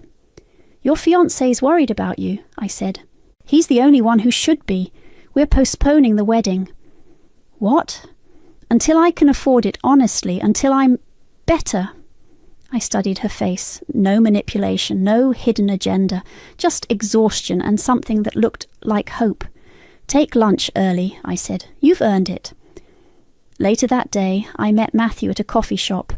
Your fiancé's worried about you, I said. He's the only one who should be. We're postponing the wedding. What? Until I can afford it honestly, until I'm better. I studied her face. No manipulation, no hidden agenda, just exhaustion and something that looked like hope. Take lunch early, I said. You've earned it. Later that day, I met Matthew at a coffee shop.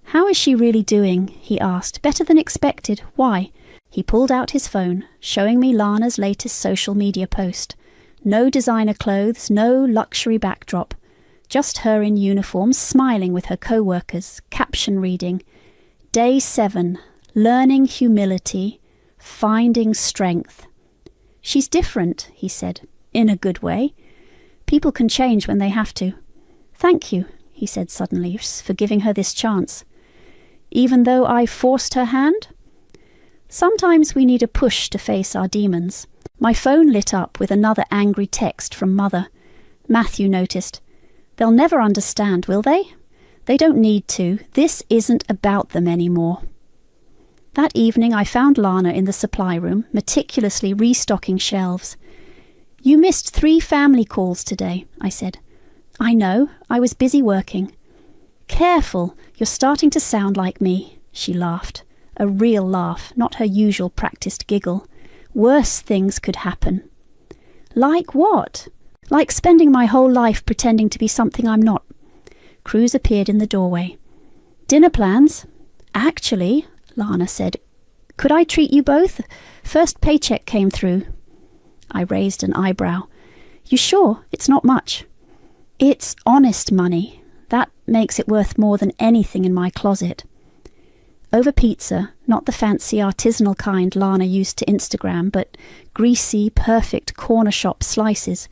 How is she really doing? He asked. Better than expected. Why? He pulled out his phone, showing me Lana's latest social media post. No designer clothes, no luxury backdrop. Just her in uniform, smiling with her co-workers, caption reading, Day 7, learning humility, finding strength. She's different, he said, in a good way. People can change when they have to. Thank you, he said suddenly, for giving her this chance. Even though I forced her hand? Sometimes we need a push to face our demons. My phone lit up with another angry text from Mother. Matthew noticed. They'll never understand, will they? They don't need to. This isn't about them anymore. That evening I found Lana in the supply room, meticulously restocking shelves. You missed 3 family calls today, I said. I know, I was busy working. Careful, you're starting to sound like me, she laughed. A real laugh, not her usual practiced giggle. Worse things could happen. Like what? Like spending my whole life pretending to be something I'm not. Cruz appeared in the doorway. Dinner plans? Actually, Lana said, could I treat you both? First paycheck came through. I raised an eyebrow. You sure? It's not much. It's honest money. That makes it worth more than anything in my closet. Over pizza, not the fancy artisanal kind Lana used to Instagram, but greasy, perfect corner shop slices.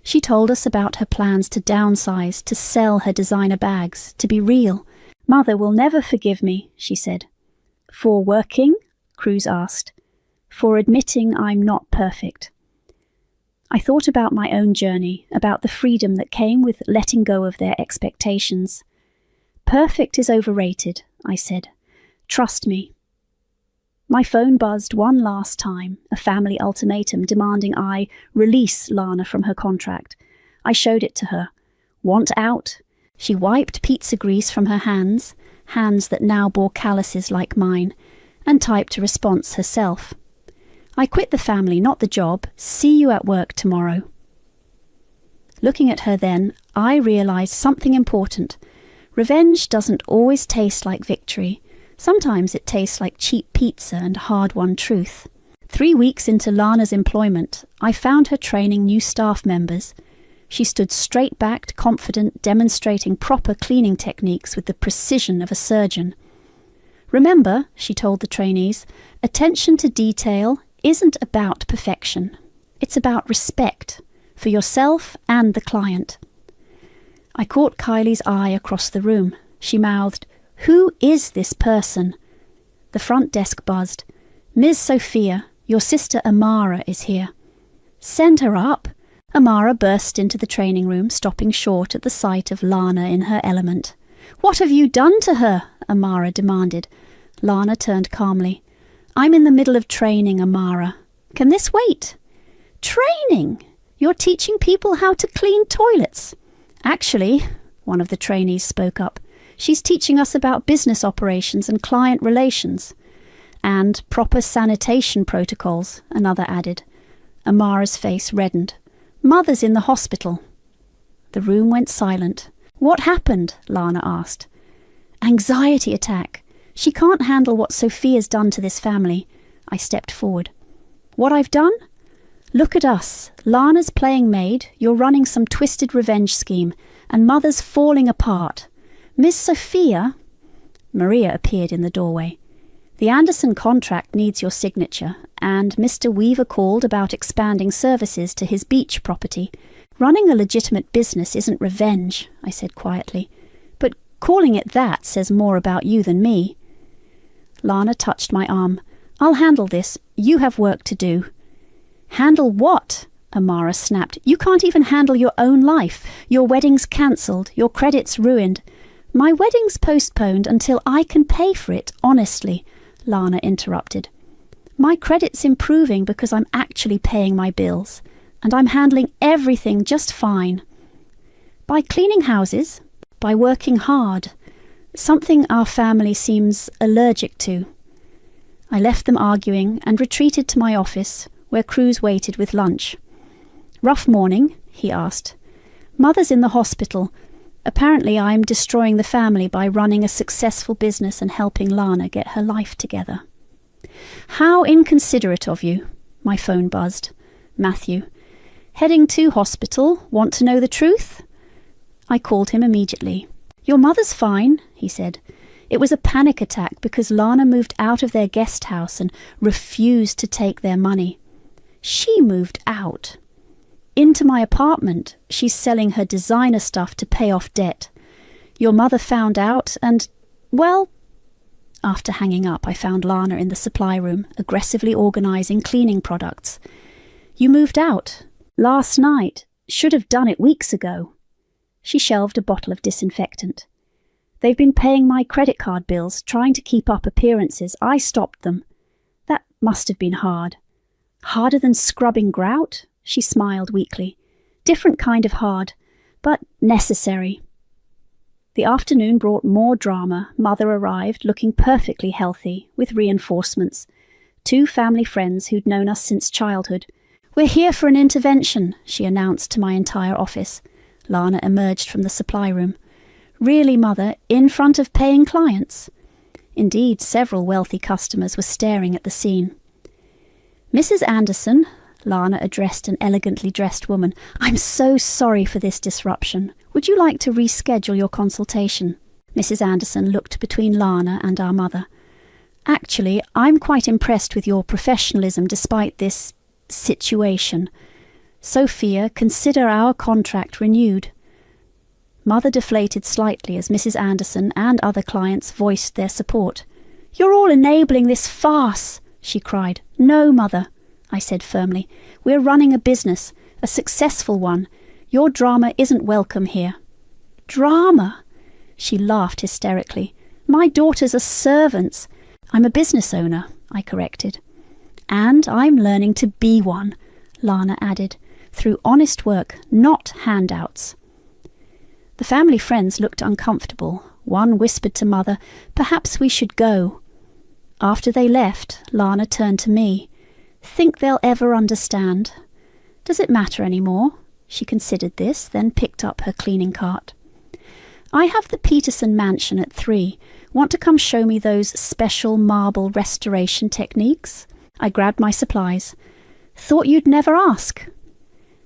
She told us about her plans to downsize, to sell her designer bags, to be real. Mother will never forgive me, she said. For working? Cruz asked. For admitting I'm not perfect. I thought about my own journey, about the freedom that came with letting go of their expectations. Perfect is overrated, I said. Trust me. My phone buzzed one last time, a family ultimatum demanding I release Lana from her contract. I showed it to her. Want out? She wiped pizza grease from her hands, hands that now bore calluses like mine, and typed a response herself. I quit the family, not the job. See you at work tomorrow. Looking at her then, I realized something important. Revenge doesn't always taste like victory. Sometimes it tastes like cheap pizza and hard-won truth. 3 weeks into Lana's employment, I found her training new staff members. She stood straight-backed, confident, demonstrating proper cleaning techniques with the precision of a surgeon. Remember, she told the trainees, attention to detail isn't about perfection. It's about respect for yourself and the client. I caught Kylie's eye across the room. She mouthed, Who is this person? The front desk buzzed. Ms. Sophia, your sister Amara is here. Send her up. Amara burst into the training room, stopping short at the sight of Lana in her element. What have you done to her? Amara demanded. Lana turned calmly. I'm in the middle of training, Amara. Can this wait? Training? You're teaching people how to clean toilets. Actually, one of the trainees spoke up, she's teaching us about business operations and client relations. And proper sanitation protocols, another added. Amara's face reddened. Mother's in the hospital. The room went silent. What happened? Lana asked. Anxiety attack. She can't handle what Sophia's done to this family. I stepped forward. What I've done? Look at us. Lana's playing maid, you're running some twisted revenge scheme, and Mother's falling apart. Miss Sophia? Maria appeared in the doorway. The Anderson contract needs your signature, and Mr. Weaver called about expanding services to his beach property. Running a legitimate business isn't revenge, I said quietly, but calling it that says more about you than me. Lana touched my arm. I'll handle this. You have work to do. Handle what? Amara snapped. You can't even handle your own life. Your wedding's cancelled. Your credit's ruined. My wedding's postponed until I can pay for it, honestly, Lana interrupted. My credit's improving because I'm actually paying my bills, and I'm handling everything just fine. By cleaning houses, by working hard, something our family seems allergic to. I left them arguing and retreated to my office, where Cruz waited with lunch. "Rough morning?" he asked. "Mother's in the hospital. Apparently I'm destroying the family by running a successful business and helping Lana get her life together." "How inconsiderate of you," my phone buzzed. "Matthew. Heading to hospital, want to know the truth?" I called him immediately. "Your mother's fine," he said. "It was a panic attack because Lana moved out of their guest house and refused to take their money." "She moved out?" "Into my apartment. She's selling her designer stuff to pay off debt. Your mother found out and, well..." After hanging up, I found Lana in the supply room, aggressively organising cleaning products. "You moved out. Last night. Should have done it weeks ago." She shelved a bottle of disinfectant. "They've been paying my credit card bills, trying to keep up appearances. I stopped them. That must have been hard." "Harder than scrubbing grout?" She smiled weakly. "Different kind of hard, but necessary." The afternoon brought more drama. Mother arrived, looking perfectly healthy, with reinforcements. 2 family friends who'd known us since childhood. "We're here for an intervention," she announced to my entire office. Lana emerged from the supply room. "Really, Mother, in front of paying clients?" Indeed, several wealthy customers were staring at the scene. "Mrs. Anderson," Lana addressed an elegantly dressed woman, "I'm so sorry for this disruption. Would you like to reschedule your consultation?" Mrs. Anderson looked between Lana and our mother. "Actually, I'm quite impressed with your professionalism despite this situation. Sophia, consider our contract renewed." Mother deflated slightly as Mrs. Anderson and other clients voiced their support. "You're all enabling this farce," she cried. "No, Mother," I said firmly. "We're running a business, a successful one. Your drama isn't welcome here." "Drama?" She laughed hysterically. "My daughters are servants." "I'm a business owner," I corrected. "And I'm learning to be one," Lana added, "through honest work, not handouts." The family friends looked uncomfortable. One whispered to Mother, "Perhaps we should go." After they left, Lana turned to me. "Think they'll ever understand?" "Does it matter any more?" She considered this, then picked up her cleaning cart. "I have the Peterson mansion at 3. Want to come show me those special marble restoration techniques?" I grabbed my supplies. "Thought you'd never ask."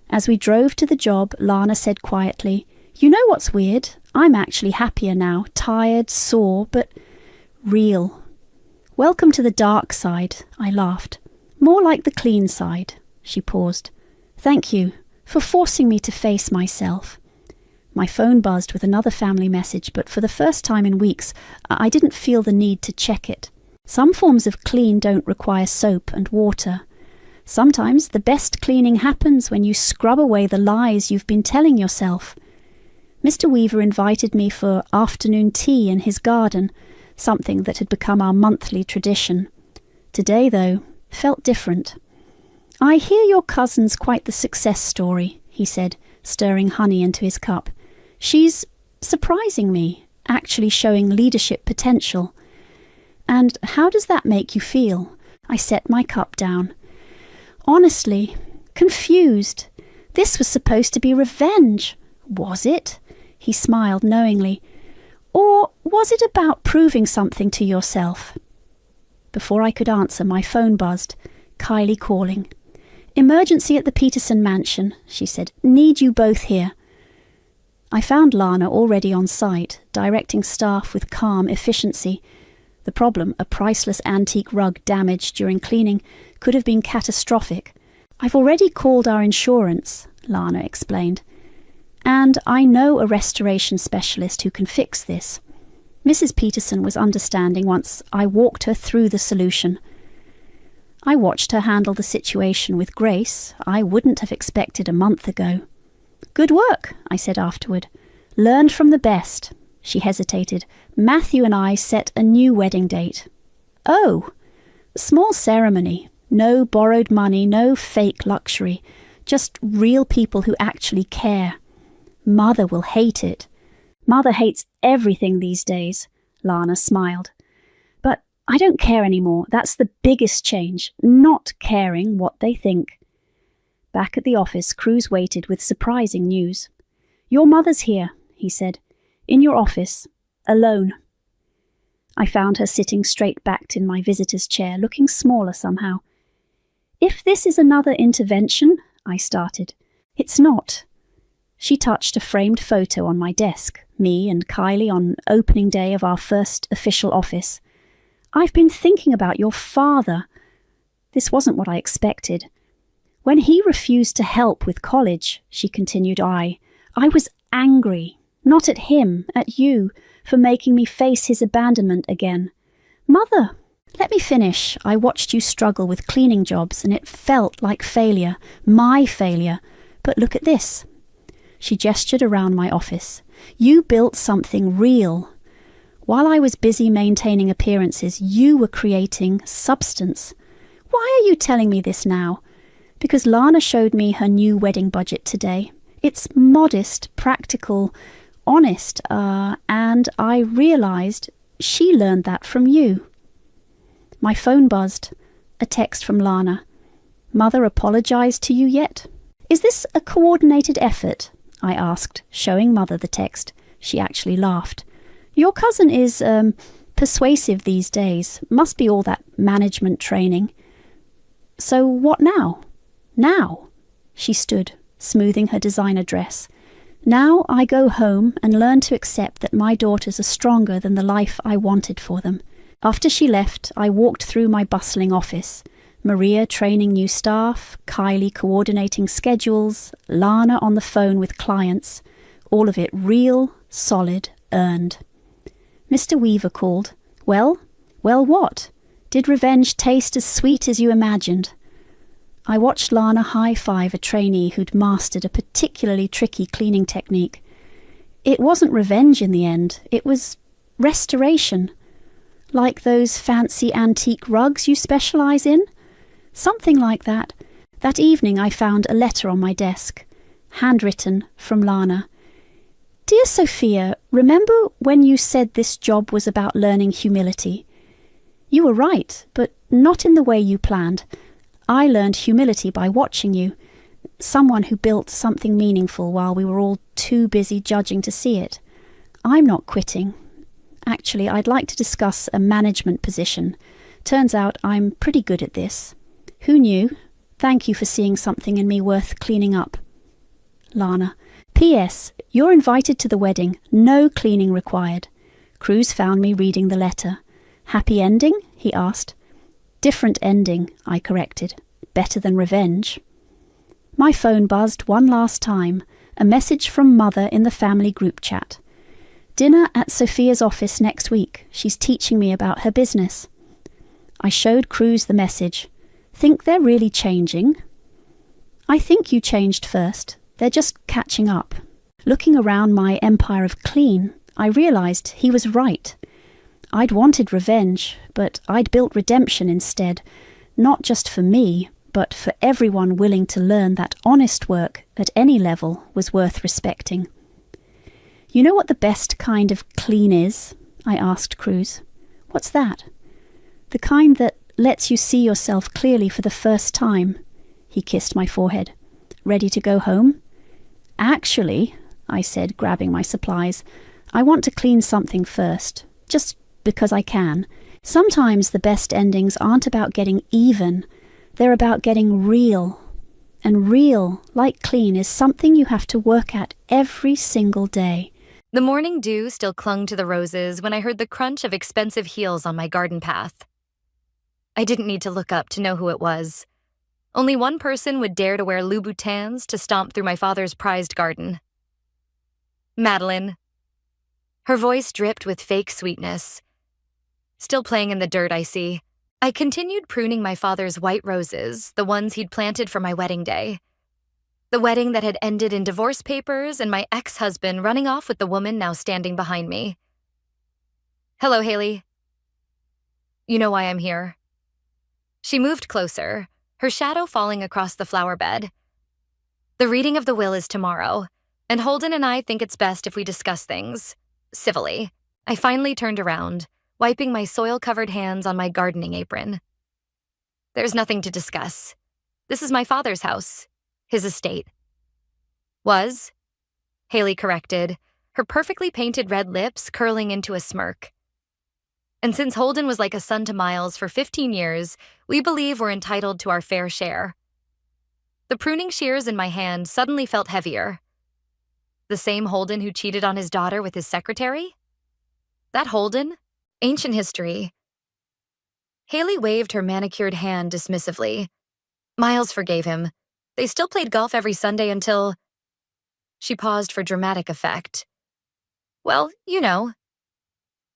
As we drove to the job, Lana said quietly, "You know what's weird? I'm actually happier now, tired, sore, but real." "Welcome to the dark side," I laughed. "More like the clean side." She paused. "Thank you for forcing me to face myself." My phone buzzed with another family message, but for the first time in weeks, I didn't feel the need to check it. Some forms of clean don't require soap and water. Sometimes the best cleaning happens when you scrub away the lies you've been telling yourself. Mr. Weaver invited me for afternoon tea in his garden, something that had become our monthly tradition. Today, though, felt different. "I hear your cousin's quite the success story," he said, stirring honey into his cup. "She's surprising me, actually showing leadership potential." "And how does that make you feel?" I set my cup down. "Honestly, confused. This was supposed to be revenge. Was it?" He smiled knowingly. "Or was it about proving something to yourself?" Before I could answer, my phone buzzed. Kylie calling. "Emergency at the Peterson mansion," she said. "Need you both here." I found Lana already on site, directing staff with calm efficiency. The problem, a priceless antique rug damaged during cleaning, could have been catastrophic. "I've already called our insurance," Lana explained. "And I know a restoration specialist who can fix this." Mrs. Peterson was understanding once I walked her through the solution. I watched her handle the situation with grace I wouldn't have expected a month ago. "Good work," I said afterward. "Learned from the best." She hesitated. "Matthew and I set a new wedding date." "Oh." "Small ceremony. No borrowed money, no fake luxury. Just real people who actually care." Mother will hate it. Mother hates everything these days, Lana smiled. But I don't care anymore. That's the biggest change, not caring what they think. Back at the office, Cruz waited with surprising news. Your mother's here, he said. In your office, alone. I found her sitting straight-backed in my visitor's chair, looking smaller somehow. If this is another intervention, I started. It's not. She touched a framed photo on my desk, me and Kylie on opening day of our first official office. I've been thinking about your father. This wasn't what I expected. When he refused to help with college, she continued, I was angry, not at him, at you, for making me face his abandonment again. Mother, let me finish. I watched you struggle with cleaning jobs and it felt like failure, my failure. But look at this. She gestured around my office. You built something real. While I was busy maintaining appearances, you were creating substance. Why are you telling me this now? Because Lana showed me her new wedding budget today. It's modest, practical, honest, and I realized she learned that from you. My phone buzzed. A text from Lana. Mother apologized to you yet? Is this a coordinated effort? I asked, showing Mother the text. She actually laughed. Your cousin is, persuasive these days. Must be all that management training. So what now? Now? She stood, smoothing her designer dress. Now I go home and learn to accept that my daughters are stronger than the life I wanted for them. After she left, I walked through my bustling office. Maria training new staff, Kylie coordinating schedules, Lana on the phone with clients. All of it real, solid, earned. Mr. Weaver called. Well, what? Did revenge taste as sweet as you imagined? I watched Lana high-five a trainee who'd mastered a particularly tricky cleaning technique. It wasn't revenge in the end, it was restoration. Like those fancy antique rugs you specialize in? Something like that. That evening I found a letter on my desk, handwritten from Lana. Dear Sophia, remember when you said this job was about learning humility? You were right, but not in the way you planned. I learned humility by watching you, someone who built something meaningful while we were all too busy judging to see it. I'm not quitting. Actually, I'd like to discuss a management position. Turns out I'm pretty good at this. Who knew? Thank you for seeing something in me worth cleaning up. Lana. P.S. You're invited to the wedding. No cleaning required. Cruz found me reading the letter. Happy ending? He asked. Different ending, I corrected. Better than revenge. My phone buzzed one last time. A message from Mother in the family group chat. Dinner at Sophia's office next week. She's teaching me about her business. I showed Cruz the message. Think they're really changing? I think you changed first. They're just catching up. Looking around my empire of clean, I realized he was right. I'd wanted revenge, but I'd built redemption instead, not just for me, but for everyone willing to learn that honest work at any level was worth respecting. You know what the best kind of clean is? I asked Cruz. What's that? The kind that lets you see yourself clearly for the first time. He kissed my forehead. Ready to go home? Actually, I said, grabbing my supplies, I want to clean something first, just because I can. Sometimes the best endings aren't about getting even, they're about getting real. And real, like clean, is something you have to work at every single day. The morning dew still clung to the roses when I heard the crunch of expensive heels on my garden path. I didn't need to look up to know who it was. Only one person would dare to wear Louboutins to stomp through my father's prized garden. Madeline. Her voice dripped with fake sweetness. Still playing in the dirt, I see. I continued pruning my father's white roses, the ones he'd planted for my wedding day. The wedding that had ended in divorce papers and my ex-husband running off with the woman now standing behind me. Hello, Haley. You know why I'm here. She moved closer, her shadow falling across the flower bed. The reading of the will is tomorrow. And Holden and I think it's best if we discuss things civilly. I finally turned around, wiping my soil-covered hands on my gardening apron. There's nothing to discuss. This is my father's house, his estate. Was, Haley corrected, her perfectly painted red lips curling into a smirk. And since Holden was like a son to Miles for 15 years, we believe we're entitled to our fair share. The pruning shears in my hand suddenly felt heavier. The same Holden who cheated on his daughter with his secretary? That Holden? Ancient history. Haley waved her manicured hand dismissively. Miles forgave him. They still played golf every Sunday until... She paused for dramatic effect. Well, you know.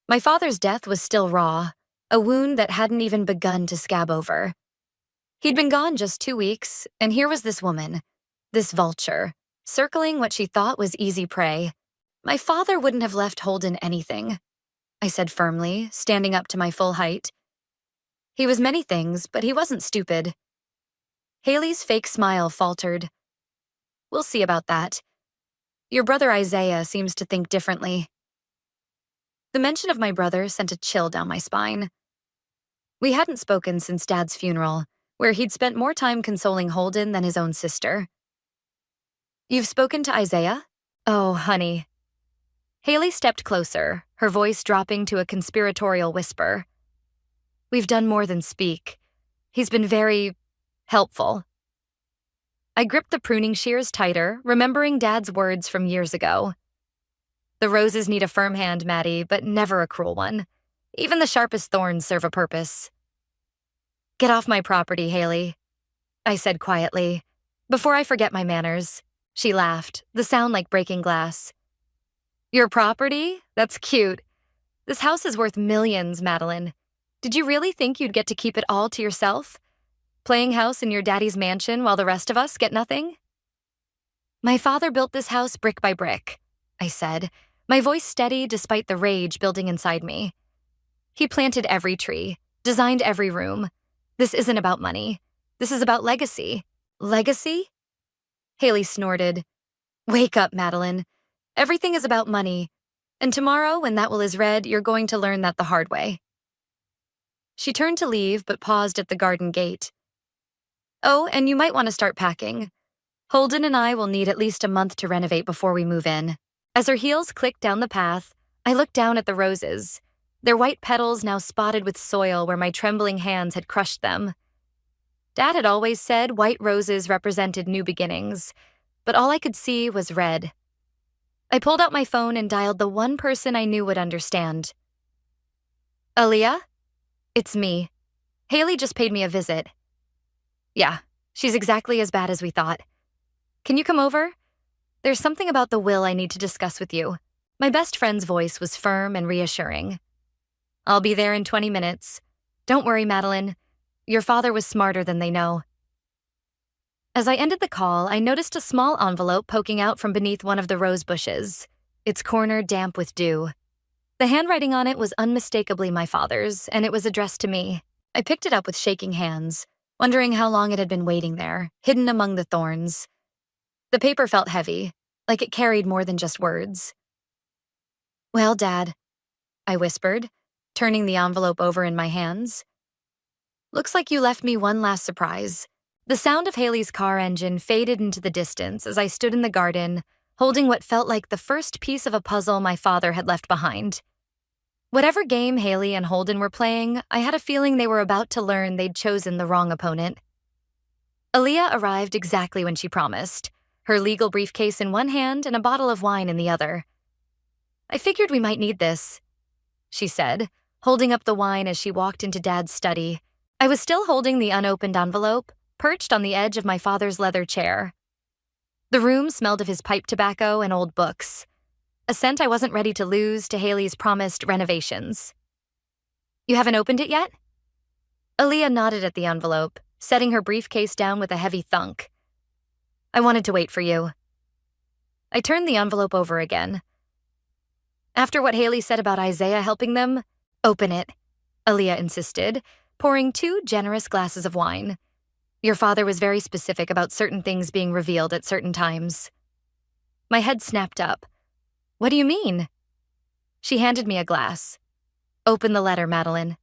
My father's death was still raw, a wound that hadn't even begun to scab over. He'd been gone just 2 weeks, and here was this woman, this vulture, circling what she thought was easy prey. My father wouldn't have left Holden anything, I said firmly, standing up to my full height. He was many things, but he wasn't stupid. Haley's fake smile faltered. We'll see about that. Your brother Isaiah seems to think differently. The mention of my brother sent a chill down my spine. We hadn't spoken since Dad's funeral, where he'd spent more time consoling Holden than his own sister. You've spoken to Isaiah? Oh, honey. Haley stepped closer, her voice dropping to a conspiratorial whisper. We've done more than speak. He's been very helpful. I gripped the pruning shears tighter, remembering Dad's words from years ago. The roses need a firm hand, Maddie, but never a cruel one. Even the sharpest thorns serve a purpose. Get off my property, Haley, I said quietly. Before I forget my manners. She laughed, the sound like breaking glass. Your property? That's cute. This house is worth millions, Madeline. Did you really think you'd get to keep it all to yourself? Playing house in your daddy's mansion while the rest of us get nothing? My father built this house brick by brick, I said, my voice steady despite the rage building inside me. He planted every tree, designed every room. This isn't about money. This is about legacy. Legacy? Haley snorted. Wake up, Madeline. Everything is about money. And tomorrow, when that will is read, you're going to learn that the hard way. She turned to leave, but paused at the garden gate. Oh, and you might want to start packing. Holden and I will need at least a month to renovate before we move in. As her heels clicked down the path, I looked down at the roses, their white petals now spotted with soil where my trembling hands had crushed them. Dad had always said white roses represented new beginnings, but all I could see was red. I pulled out my phone and dialed the one person I knew would understand. Aaliyah? It's me. Haley just paid me a visit. Yeah, she's exactly as bad as we thought. Can you come over? There's something about the will I need to discuss with you. My best friend's voice was firm and reassuring. I'll be there in 20 minutes. Don't worry, Madeline. Your father was smarter than they know. As I ended the call, I noticed a small envelope poking out from beneath one of the rose bushes, its corner damp with dew. The handwriting on it was unmistakably my father's, and it was addressed to me. I picked it up with shaking hands, wondering how long it had been waiting there, hidden among the thorns. The paper felt heavy, like it carried more than just words. Well, Dad, I whispered, turning the envelope over in my hands. Looks like you left me one last surprise. The sound of Haley's car engine faded into the distance as I stood in the garden, holding what felt like the first piece of a puzzle my father had left behind. Whatever game Haley and Holden were playing, I had a feeling they were about to learn they'd chosen the wrong opponent. Aaliyah arrived exactly when she promised, her legal briefcase in one hand and a bottle of wine in the other. I figured we might need this, she said, holding up the wine as she walked into Dad's study. I was still holding the unopened envelope, perched on the edge of my father's leather chair. The room smelled of his pipe tobacco and old books, a scent I wasn't ready to lose to Haley's promised renovations. You haven't opened it yet? Aaliyah nodded at the envelope, setting her briefcase down with a heavy thunk. I wanted to wait for you. I turned the envelope over again. After what Haley said about Isaiah helping them, open it, Aaliyah insisted, pouring 2 generous glasses of wine. Your father was very specific about certain things being revealed at certain times. My head snapped up. What do you mean? She handed me a glass. Open the letter, Madeline.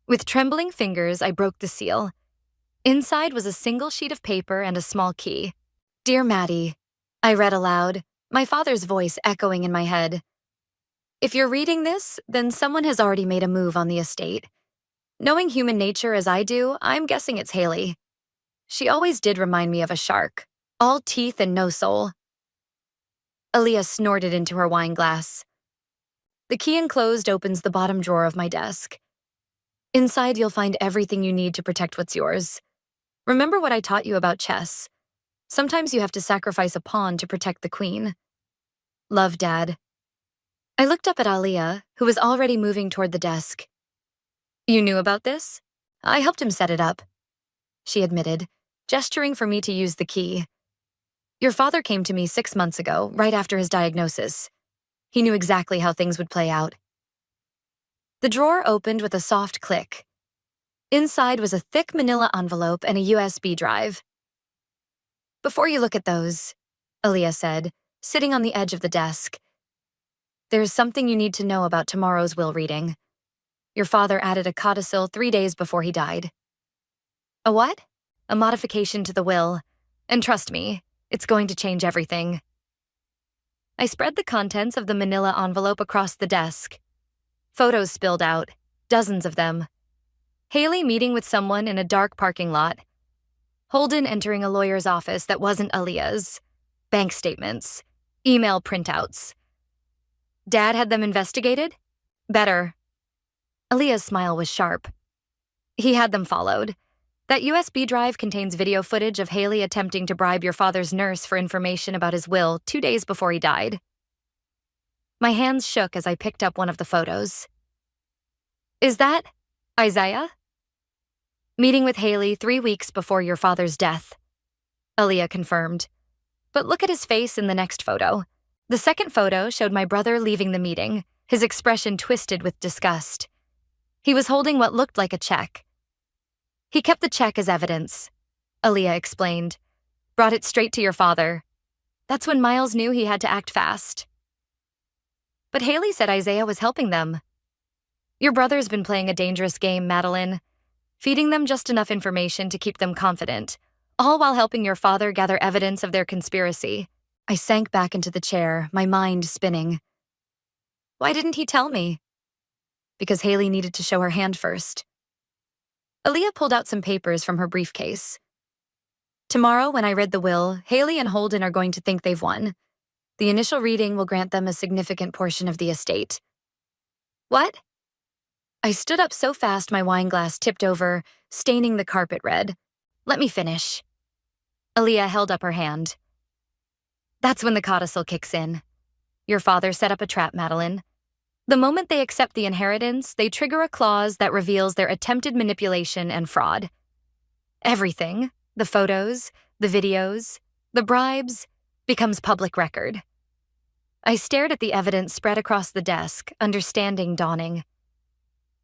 With trembling fingers, I broke the seal. Inside was a single sheet of paper and a small key. Dear Maddie, I read aloud, my father's voice echoing in my head. If you're reading this, then someone has already made a move on the estate. Knowing human nature as I do, I'm guessing it's Haley. She always did remind me of a shark, all teeth and no soul. Aaliyah snorted into her wine glass. The key enclosed opens the bottom drawer of my desk. Inside, you'll find everything you need to protect what's yours. Remember what I taught you about chess. Sometimes you have to sacrifice a pawn to protect the queen. Love, Dad. I looked up at Aaliyah, who was already moving toward the desk. You knew about this? I helped him set it up, she admitted, gesturing for me to use the key. Your father came to me 6 months ago, right after his diagnosis. He knew exactly how things would play out. The drawer opened with a soft click. Inside was a thick manila envelope and a USB drive. Before you look at those, Aaliyah said, sitting on the edge of the desk, there's something you need to know about tomorrow's will reading. Your father added a codicil 3 days before he died. A what? A modification to the will. And trust me, it's going to change everything. I spread the contents of the manila envelope across the desk. Photos spilled out, dozens of them. Haley meeting with someone in a dark parking lot. Holden entering a lawyer's office that wasn't Aaliyah's. Bank statements. Email printouts. Dad had them investigated? Better. Aaliyah's smile was sharp. He had them followed. That USB drive contains video footage of Haley attempting to bribe your father's nurse for information about his will 2 days before he died. My hands shook as I picked up one of the photos. Is that Isaiah? Meeting with Haley 3 weeks before your father's death, Aaliyah confirmed. But look at his face in the next photo. The second photo showed my brother leaving the meeting, his expression twisted with disgust. He was holding what looked like a check. He kept the check as evidence, Aaliyah explained. Brought it straight to your father. That's when Miles knew he had to act fast. But Haley said Isaiah was helping them. Your brother's been playing a dangerous game, Madeline. Feeding them just enough information to keep them confident, all while helping your father gather evidence of their conspiracy. I sank back into the chair, my mind spinning. Why didn't he tell me? Because Haley needed to show her hand first. Aaliyah pulled out some papers from her briefcase. Tomorrow, when I read the will, Haley and Holden are going to think they've won. The initial reading will grant them a significant portion of the estate. What? I stood up so fast my wine glass tipped over, staining the carpet red. Let me finish. Aaliyah held up her hand. That's when the codicil kicks in. Your father set up a trap, Madeline. The moment they accept the inheritance, they trigger a clause that reveals their attempted manipulation and fraud. Everything, the photos, the videos, the bribes, becomes public record. I stared at the evidence spread across the desk, understanding dawning.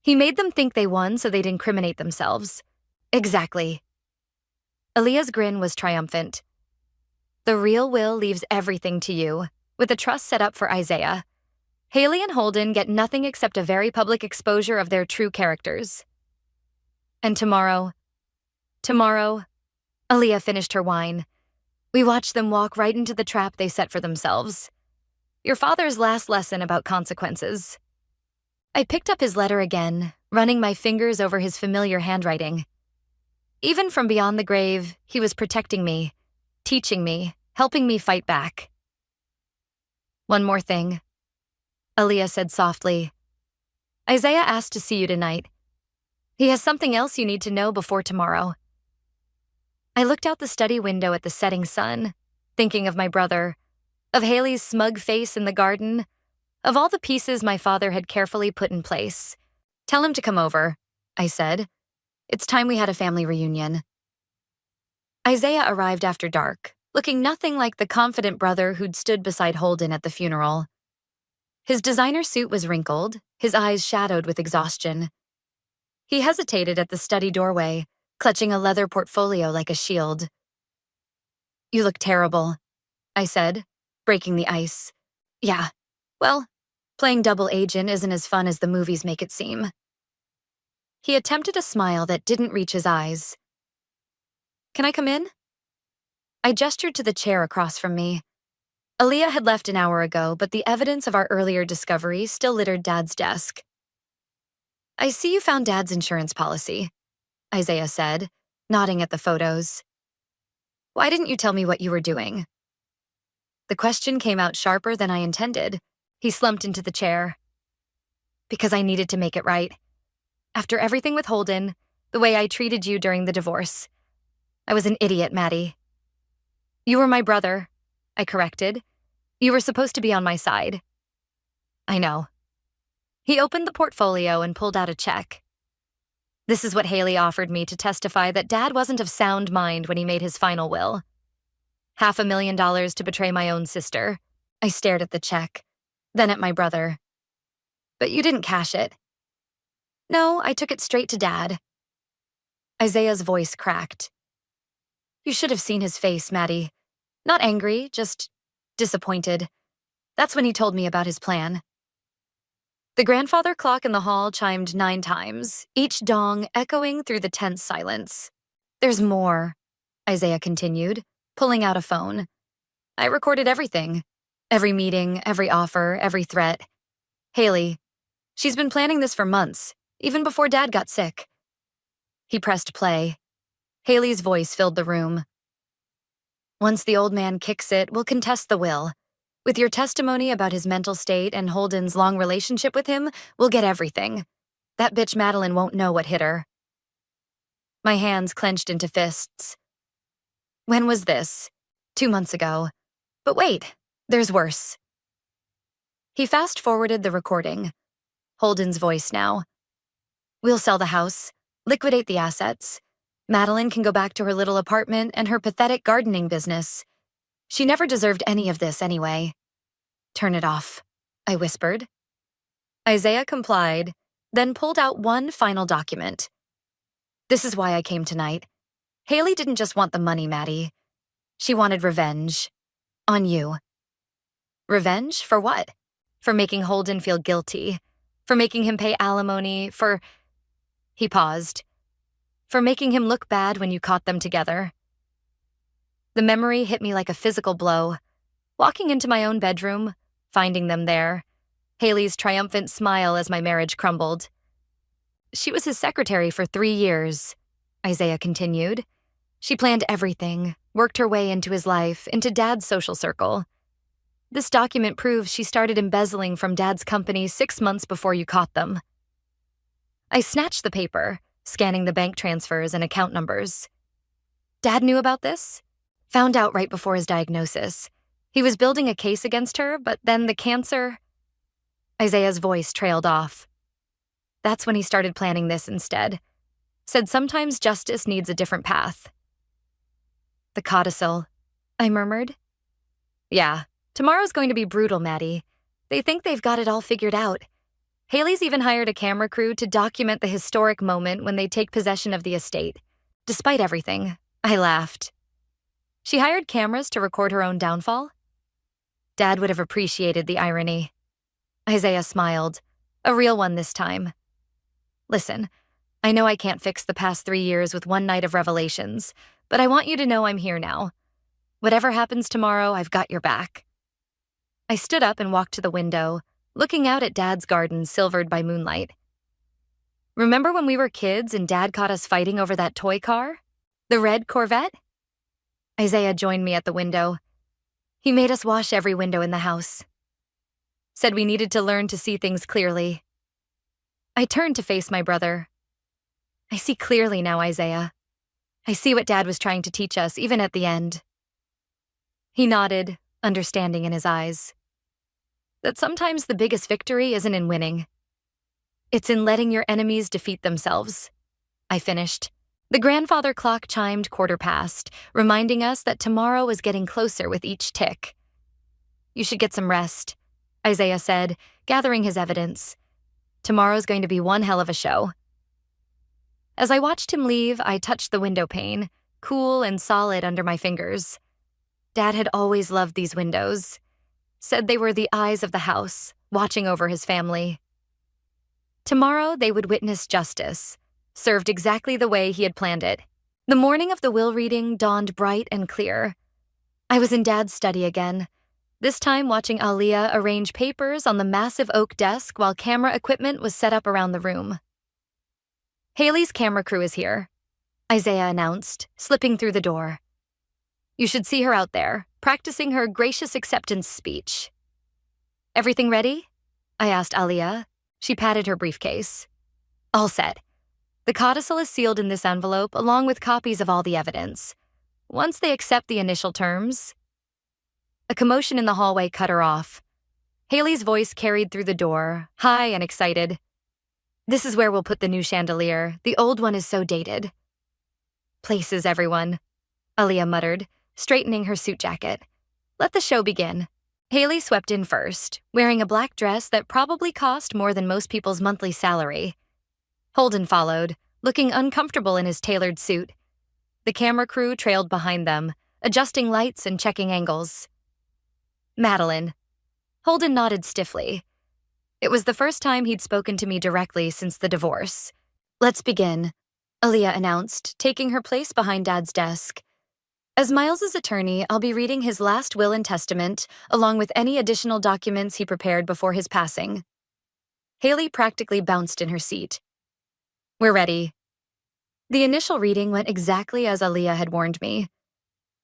He made them think they won so they'd incriminate themselves. Exactly. Aaliyah's grin was triumphant. The real will leaves everything to you, with a trust set up for Isaiah. Haley and Holden get nothing except a very public exposure of their true characters. And tomorrow, Aaliyah finished her wine. We watched them walk right into the trap they set for themselves. Your father's last lesson about consequences. I picked up his letter again, running my fingers over his familiar handwriting. Even from beyond the grave, he was protecting me, teaching me, helping me fight back. One more thing, Aaliyah said softly. Isaiah asked to see you tonight. He has something else you need to know before tomorrow. I looked out the study window at the setting sun, thinking of my brother, of Haley's smug face in the garden, of all the pieces my father had carefully put in place. Tell him to come over, I said. It's time we had a family reunion. Isaiah arrived after dark, looking nothing like the confident brother who'd stood beside Holden at the funeral. His designer suit was wrinkled, his eyes shadowed with exhaustion. He hesitated at the study doorway, clutching a leather portfolio like a shield. You look terrible, I said, breaking the ice. Yeah, well, playing double agent isn't as fun as the movies make it seem. He attempted a smile that didn't reach his eyes. Can I come in? I gestured to the chair across from me. Aaliyah had left an hour ago, but the evidence of our earlier discovery still littered Dad's desk. I see you found Dad's insurance policy, Isaiah said, nodding at the photos. Why didn't you tell me what you were doing? The question came out sharper than I intended. He slumped into the chair. Because I needed to make it right. After everything with Holden, the way I treated you during the divorce. I was an idiot, Maddie. You were my brother, I corrected. You were supposed to be on my side. I know. He opened the portfolio and pulled out a check. This is what Haley offered me to testify that Dad wasn't of sound mind when he made his final will. $500,000 to betray my own sister. I stared at the check, then at my brother. But you didn't cash it. No, I took it straight to Dad. Isaiah's voice cracked. You should have seen his face, Maddie. Not angry, just disappointed. That's when he told me about his plan. The grandfather clock in the hall chimed 9 times, each dong echoing through the tense silence. There's more, Isaiah continued, pulling out a phone. I recorded everything. Every meeting, every offer, every threat. Haley. She's been planning this for months, even before Dad got sick. He pressed play. Haley's voice filled the room. Once the old man kicks it, we'll contest the will. With your testimony about his mental state and Holden's long relationship with him, we'll get everything. That bitch Madeline won't know what hit her. My hands clenched into fists. When was this? 2 months ago. But wait, there's worse. He fast-forwarded the recording. Holden's voice now. We'll sell the house, liquidate the assets. Madeline can go back to her little apartment and her pathetic gardening business. She never deserved any of this anyway. Turn it off, I whispered. Isaiah complied, then pulled out one final document. This is why I came tonight. Haley didn't just want the money, Maddie. She wanted revenge. On you. Revenge for what? For making Holden feel guilty. For making him pay alimony, for... He paused. For making him look bad when you caught them together. The memory hit me like a physical blow. Walking into my own bedroom, finding them there. Haley's triumphant smile as my marriage crumbled. She was his secretary for 3 years, Isaiah continued. She planned everything, worked her way into his life, into Dad's social circle. This document proves she started embezzling from Dad's company 6 months before you caught them. I snatched the paper, scanning the bank transfers and account numbers. Dad knew about this? Found out right before his diagnosis. He was building a case against her, but then the cancer... Isaiah's voice trailed off. That's when he started planning this instead. Said sometimes justice needs a different path. The codicil, I murmured. Yeah, tomorrow's going to be brutal, Maddie. They think they've got it all figured out. Haley's even hired a camera crew to document the historic moment when they take possession of the estate. Despite everything, I laughed. She hired cameras to record her own downfall? Dad would have appreciated the irony. Isaiah smiled, a real one this time. Listen, I know I can't fix the past 3 years with one night of revelations, but I want you to know I'm here now. Whatever happens tomorrow, I've got your back. I stood up and walked to the window, looking out at Dad's garden silvered by moonlight. Remember when we were kids and Dad caught us fighting over that toy car? The red Corvette? Isaiah joined me at the window. He made us wash every window in the house. Said we needed to learn to see things clearly. I turned to face my brother. I see clearly now, Isaiah. I see what Dad was trying to teach us, even at the end. He nodded, understanding in his eyes. That sometimes the biggest victory isn't in winning. It's in letting your enemies defeat themselves. I finished. The grandfather clock chimed 1/4 past, reminding us that tomorrow was getting closer with each tick. You should get some rest, Isaiah said, gathering his evidence. Tomorrow's going to be one hell of a show. As I watched him leave, I touched the window pane, cool and solid under my fingers. Dad had always loved these windows. Said they were the eyes of the house, watching over his family. Tomorrow they would witness justice, served exactly the way he had planned it. The morning of the will reading dawned bright and clear. I was in Dad's study again, this time watching Aliyah arrange papers on the massive oak desk while camera equipment was set up around the room. Haley's camera crew is here, Isaiah announced, slipping through the door. You should see her out there, practicing her gracious acceptance speech. Everything ready? I asked Aliyah. She patted her briefcase. All set. The codicil is sealed in this envelope along with copies of all the evidence. Once they accept the initial terms... A commotion in the hallway cut her off. Haley's voice carried through the door, high and excited. This is where we'll put the new chandelier. The old one is so dated. Places, everyone, Aliyah muttered, straightening her suit jacket. Let the show begin. Haley swept in first, wearing a black dress that probably cost more than most people's monthly salary. Holden followed, looking uncomfortable in his tailored suit. The camera crew trailed behind them, adjusting lights and checking angles. Madeline. Holden nodded stiffly. It was the first time he'd spoken to me directly since the divorce. Let's begin, Aliyah announced, taking her place behind Dad's desk. As Miles's attorney, I'll be reading his last will and testament, along with any additional documents he prepared before his passing. Haley practically bounced in her seat. We're ready. The initial reading went exactly as Aliyah had warned me.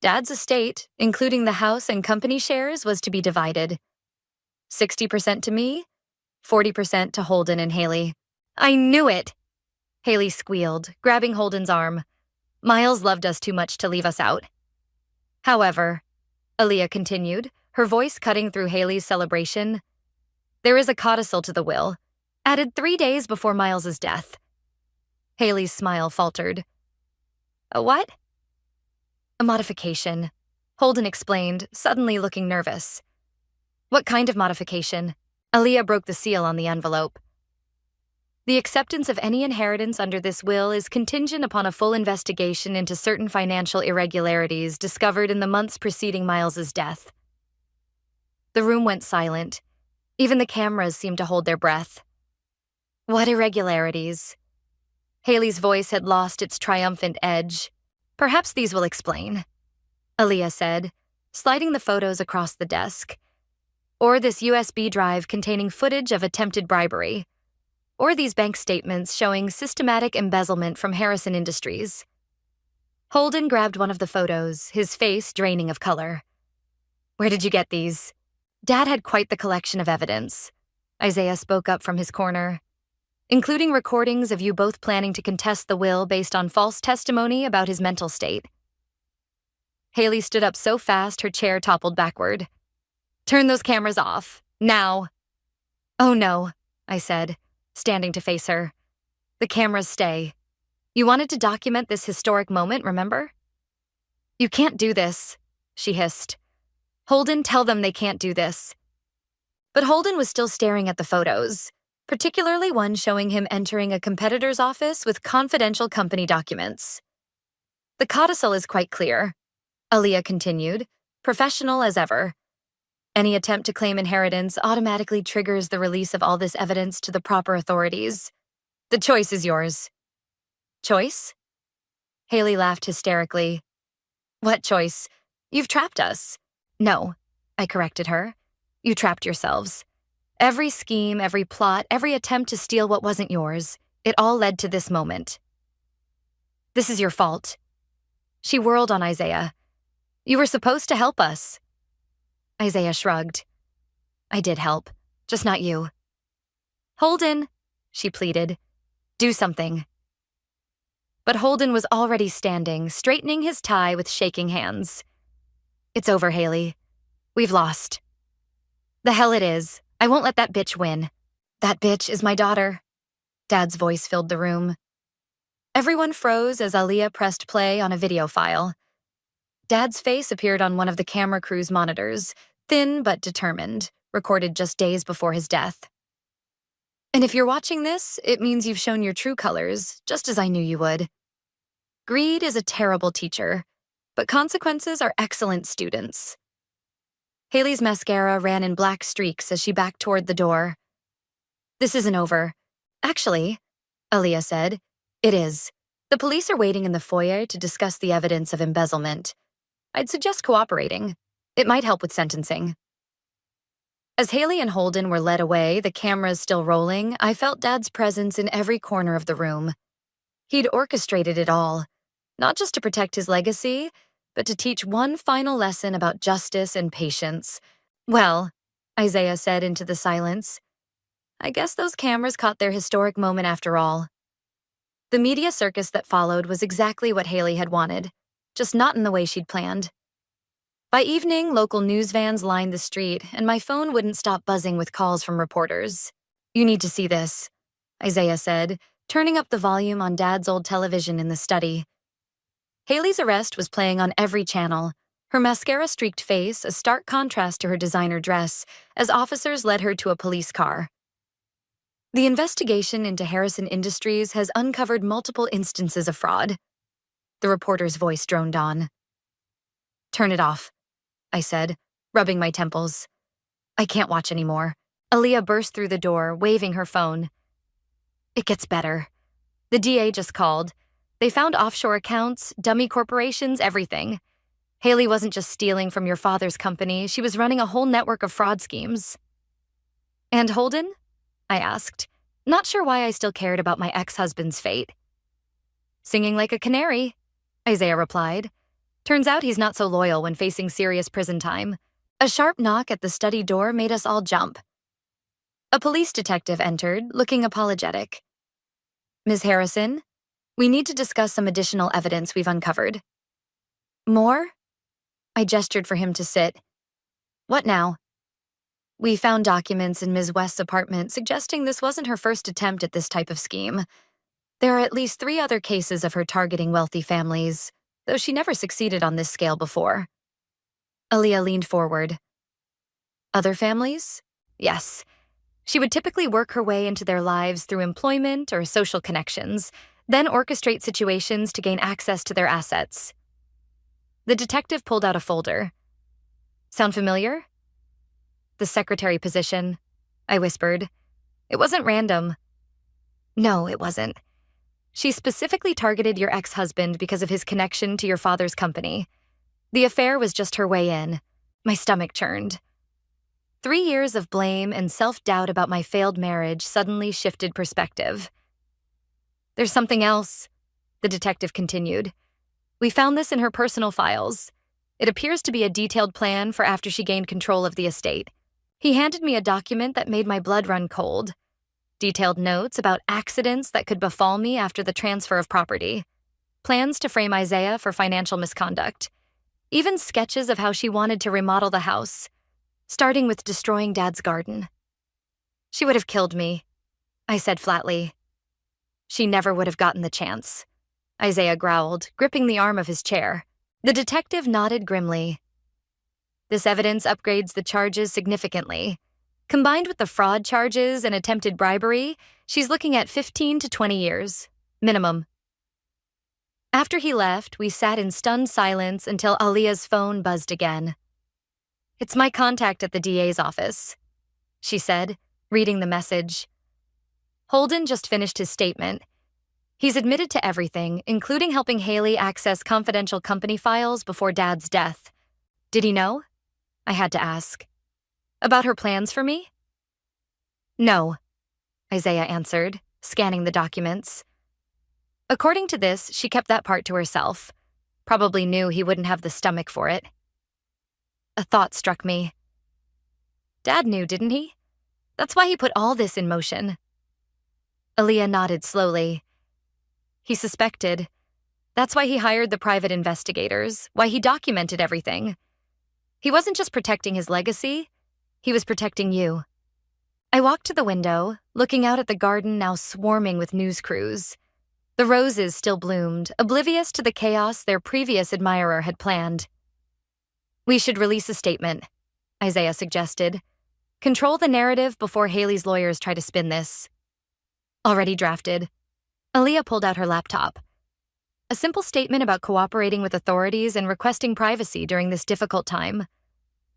Dad's estate, including the house and company shares, was to be divided. 60% to me, 40% to Holden and Haley. I knew it! Haley squealed, grabbing Holden's arm. Miles loved us too much to leave us out. However, Aliyah continued, her voice cutting through Haley's celebration, there is a codicil to the will, added 3 days before Miles's death. Haley's smile faltered. A what? A modification, Holden explained, suddenly looking nervous. What kind of modification? Aliyah broke the seal on the envelope. The acceptance of any inheritance under this will is contingent upon a full investigation into certain financial irregularities discovered in the months preceding Miles's death. The room went silent. Even the cameras seemed to hold their breath. What irregularities? Haley's voice had lost its triumphant edge. Perhaps these will explain, Aliyah said, sliding the photos across the desk. Or this USB drive containing footage of attempted bribery. Or these bank statements showing systematic embezzlement from Harrison Industries. Holden grabbed one of the photos, his face draining of color. Where did you get these? Dad had quite the collection of evidence, Isaiah spoke up from his corner, including recordings of you both planning to contest the will based on false testimony about his mental state. Haley stood up so fast her chair toppled backward. Turn those cameras off, now. Oh no, I said, standing to face her. The cameras stay. You wanted to document this historic moment, remember? You can't do this, she hissed. Holden, tell them they can't do this. But Holden was still staring at the photos, particularly one showing him entering a competitor's office with confidential company documents. The codicil is quite clear, Aliyah continued, professional as ever. Any attempt to claim inheritance automatically triggers the release of all this evidence to the proper authorities. The choice is yours. Choice? Haley laughed hysterically. What choice? You've trapped us. No, I corrected her. You trapped yourselves. Every scheme, every plot, every attempt to steal what wasn't yours, it all led to this moment. This is your fault. She whirled on Isaiah. You were supposed to help us. Isaiah shrugged. I did help, just not you. Holden, she pleaded. Do something. But Holden was already standing, straightening his tie with shaking hands. It's over, Haley. We've lost. The hell it is. I won't let that bitch win. That bitch is my daughter. Dad's voice filled the room. Everyone froze as Aliyah pressed play on a video file. Dad's face appeared on one of the camera crew's monitors, thin but determined, recorded just days before his death. And if you're watching this, it means you've shown your true colors, just as I knew you would. Greed is a terrible teacher. but consequences are excellent students. Haley's mascara ran in black streaks as she backed toward the door. This isn't over. Actually, Aaliyah said, it is. The police are waiting in the foyer to discuss the evidence of embezzlement. I'd suggest cooperating. It might help with sentencing. As Haley and Holden were led away, the cameras still rolling, I felt Dad's presence in every corner of the room. He'd orchestrated it all, not just to protect his legacy, but to teach one final lesson about justice and patience. Well, Isaiah said into the silence, I guess those cameras caught their historic moment after all. The media circus that followed was exactly what Haley had wanted, just not in the way she'd planned. By evening, local news vans lined the street, and my phone wouldn't stop buzzing with calls from reporters. You need to see this, Isaiah said, turning up the volume on Dad's old television in the study. Haley's arrest was playing on every channel, her mascara-streaked face a stark contrast to her designer dress, as officers led her to a police car. The investigation into Harrison Industries has uncovered multiple instances of fraud. The reporter's voice droned on. Turn it off, I said, rubbing my temples. I can't watch anymore. Aaliyah burst through the door, waving her phone. It gets better. The DA just called. They found offshore accounts, dummy corporations, everything. Haley wasn't just stealing from your father's company, she was running a whole network of fraud schemes. And Holden? I asked, not sure why I still cared about my ex-husband's fate. Singing like a canary, Isaiah replied. Turns out he's not so loyal when facing serious prison time. A sharp knock at the study door made us all jump. A police detective entered, looking apologetic. Ms. Harrison, we need to discuss some additional evidence we've uncovered. More? I gestured for him to sit. What now? We found documents in Ms. West's apartment suggesting this wasn't her first attempt at this type of scheme. There are at least 3 other cases of her targeting wealthy families, though she never succeeded on this scale before. Aaliyah leaned forward. Other families? Yes. She would typically work her way into their lives through employment or social connections, then orchestrate situations to gain access to their assets. The detective pulled out a folder. Sound familiar? The secretary position, I whispered. It wasn't random. No, it wasn't. She specifically targeted your ex-husband because of his connection to your father's company. The affair was just her way in. My stomach churned. 3 years of blame and self-doubt about my failed marriage suddenly shifted perspective. There's something else, the detective continued. We found this in her personal files. It appears to be a detailed plan for after she gained control of the estate. He handed me a document that made my blood run cold. Detailed notes about accidents that could befall me after the transfer of property. Plans to frame Isaiah for financial misconduct. Even sketches of how she wanted to remodel the house, starting with destroying Dad's garden. She would have killed me, I said flatly. She never would have gotten the chance, Isaiah growled, gripping the arm of his chair. The detective nodded grimly. This evidence upgrades the charges significantly. Combined with the fraud charges and attempted bribery, she's looking at 15 to 20 years, minimum. After he left, we sat in stunned silence until Aaliyah's phone buzzed again. It's my contact at the DA's office, she said, reading the message. Holden just finished his statement. He's admitted to everything, including helping Haley access confidential company files before Dad's death. Did he know? I had to ask. About her plans for me? No, Isaiah answered, scanning the documents. According to this, she kept that part to herself. Probably knew he wouldn't have the stomach for it. A thought struck me. Dad knew, didn't he? That's why he put all this in motion. Aaliyah nodded slowly. He suspected. That's why he hired the private investigators, why he documented everything. He wasn't just protecting his legacy, he was protecting you. I walked to the window, looking out at the garden now swarming with news crews. The roses still bloomed, oblivious to the chaos their previous admirer had planned. We should release a statement, Isaiah suggested. Control the narrative before Haley's lawyers try to spin this. Already drafted. Aaliyah pulled out her laptop. A simple statement about cooperating with authorities and requesting privacy during this difficult time.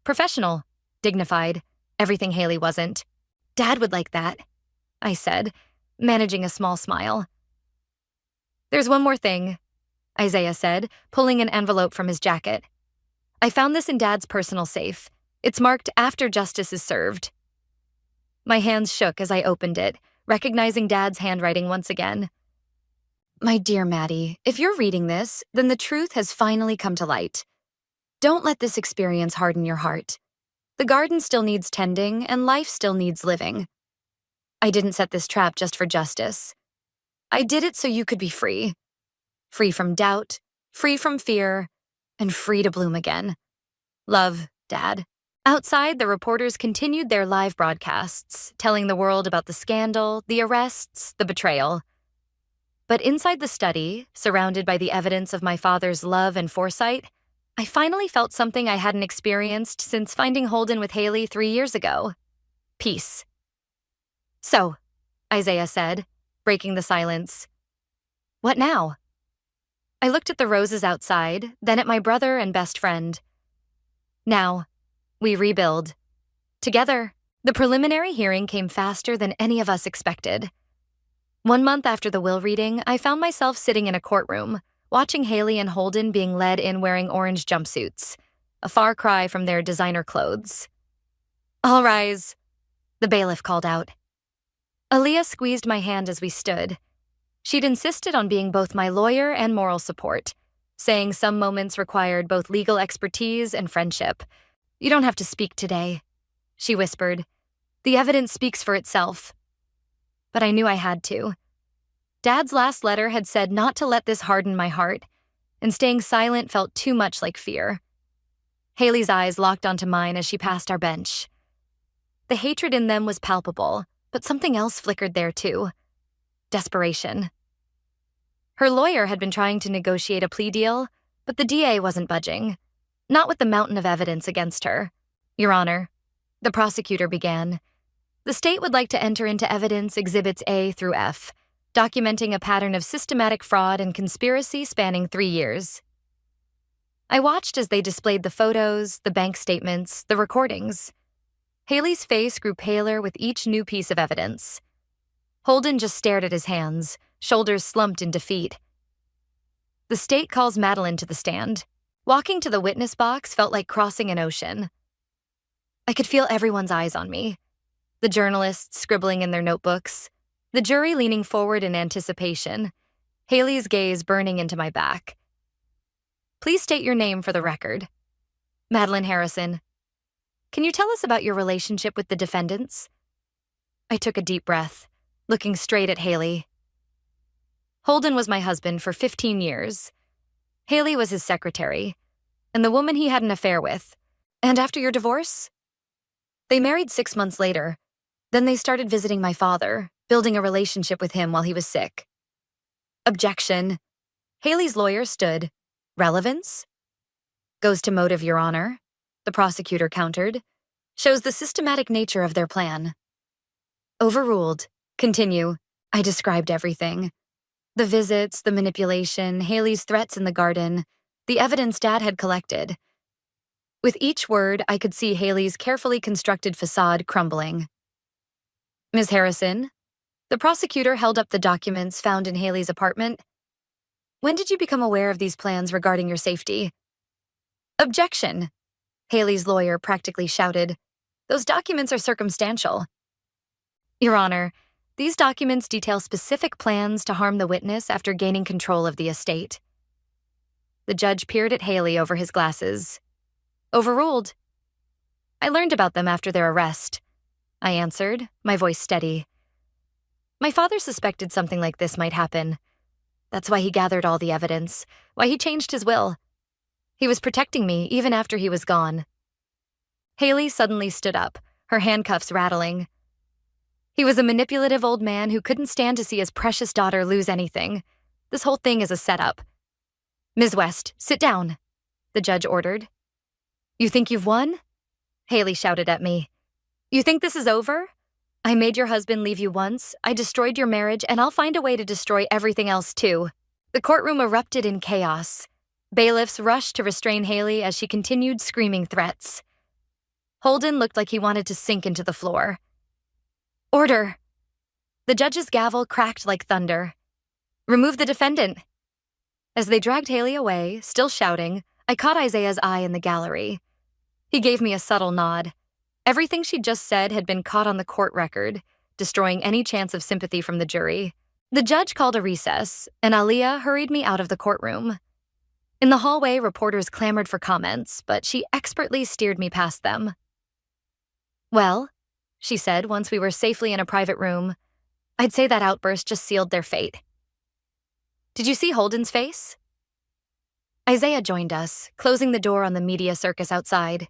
Professional, dignified, everything Haley wasn't. Dad would like that, I said, managing a small smile. There's one more thing, Isaiah said, pulling an envelope from his jacket. I found this in Dad's personal safe. It's marked after justice is served. My hands shook as I opened it, recognizing Dad's handwriting once again. My dear Maddie, if you're reading this, then the truth has finally come to light. Don't let this experience harden your heart. The garden still needs tending, and life still needs living. I didn't set this trap just for justice. I did it so you could be free. Free from doubt, free from fear, and free to bloom again. Love, Dad. Outside, the reporters continued their live broadcasts, telling the world about the scandal, the arrests, the betrayal. But inside the study, surrounded by the evidence of my father's love and foresight, I finally felt something I hadn't experienced since finding Holden with Haley 3 years ago. Peace. So, Isaiah said, breaking the silence. What now? I looked at the roses outside, then at my brother and best friend. Now, we rebuild. Together. The preliminary hearing came faster than any of us expected. 1 month after the will reading, I found myself sitting in a courtroom, watching Haley and Holden being led in wearing orange jumpsuits, a far cry from their designer clothes. All rise, the bailiff called out. Aaliyah squeezed my hand as we stood. She'd insisted on being both my lawyer and moral support, saying some moments required both legal expertise and friendship. You don't have to speak today, she whispered. The evidence speaks for itself. But I knew I had to. Dad's last letter had said not to let this harden my heart, and staying silent felt too much like fear. Haley's eyes locked onto mine as she passed our bench. The hatred in them was palpable, but something else flickered there too. Desperation. Her lawyer had been trying to negotiate a plea deal, but the DA wasn't budging. Not with the mountain of evidence against her. Your Honor, the prosecutor began. The state would like to enter into evidence Exhibits A through F, documenting a pattern of systematic fraud and conspiracy spanning 3 years. I watched as they displayed the photos, the bank statements, the recordings. Haley's face grew paler with each new piece of evidence. Holden just stared at his hands, shoulders slumped in defeat. The state calls Madeline to the stand. Walking to the witness box felt like crossing an ocean. I could feel everyone's eyes on me. The journalists scribbling in their notebooks, the jury leaning forward in anticipation, Haley's gaze burning into my back. Please state your name for the record. Madeline Harrison. Can you tell us about your relationship with the defendants? I took a deep breath, looking straight at Haley. Holden was my husband for 15 years. Haley was his secretary, and the woman he had an affair with. And after your divorce? They married 6 months later. Then they started visiting my father, building a relationship with him while he was sick. Objection. Haley's lawyer stood. Relevance? Goes to motive, Your Honor, the prosecutor countered. Shows the systematic nature of their plan. Overruled. Continue. I described everything. The visits, the manipulation, Haley's threats in the garden, the evidence Dad had collected. With each word, I could see Haley's carefully constructed facade crumbling. Ms. Harrison, the prosecutor held up the documents found in Haley's apartment. When did you become aware of these plans regarding your safety? Objection, Haley's lawyer practically shouted. Those documents are circumstantial. Your Honor, these documents detail specific plans to harm the witness after gaining control of the estate. The judge peered at Haley over his glasses. Overruled. I learned about them after their arrest, I answered, my voice steady. My father suspected something like this might happen. That's why he gathered all the evidence, why he changed his will. He was protecting me even after he was gone. Haley suddenly stood up, her handcuffs rattling. He was a manipulative old man who couldn't stand to see his precious daughter lose anything. This whole thing is a setup. Ms. West, sit down, the judge ordered. You think you've won? Haley shouted at me. You think this is over? I made your husband leave you once, I destroyed your marriage, and I'll find a way to destroy everything else too. The courtroom erupted in chaos. Bailiffs rushed to restrain Haley as she continued screaming threats. Holden looked like he wanted to sink into the floor. Order! The judge's gavel cracked like thunder. Remove the defendant! As they dragged Haley away, still shouting, I caught Isaiah's eye in the gallery. He gave me a subtle nod. Everything she'd just said had been caught on the court record, destroying any chance of sympathy from the jury. The judge called a recess, and Aliyah hurried me out of the courtroom. In the hallway, reporters clamored for comments, but she expertly steered me past them. Well, she said once we were safely in a private room, I'd say that outburst just sealed their fate. Did you see Holden's face? Isaiah joined us, closing the door on the media circus outside.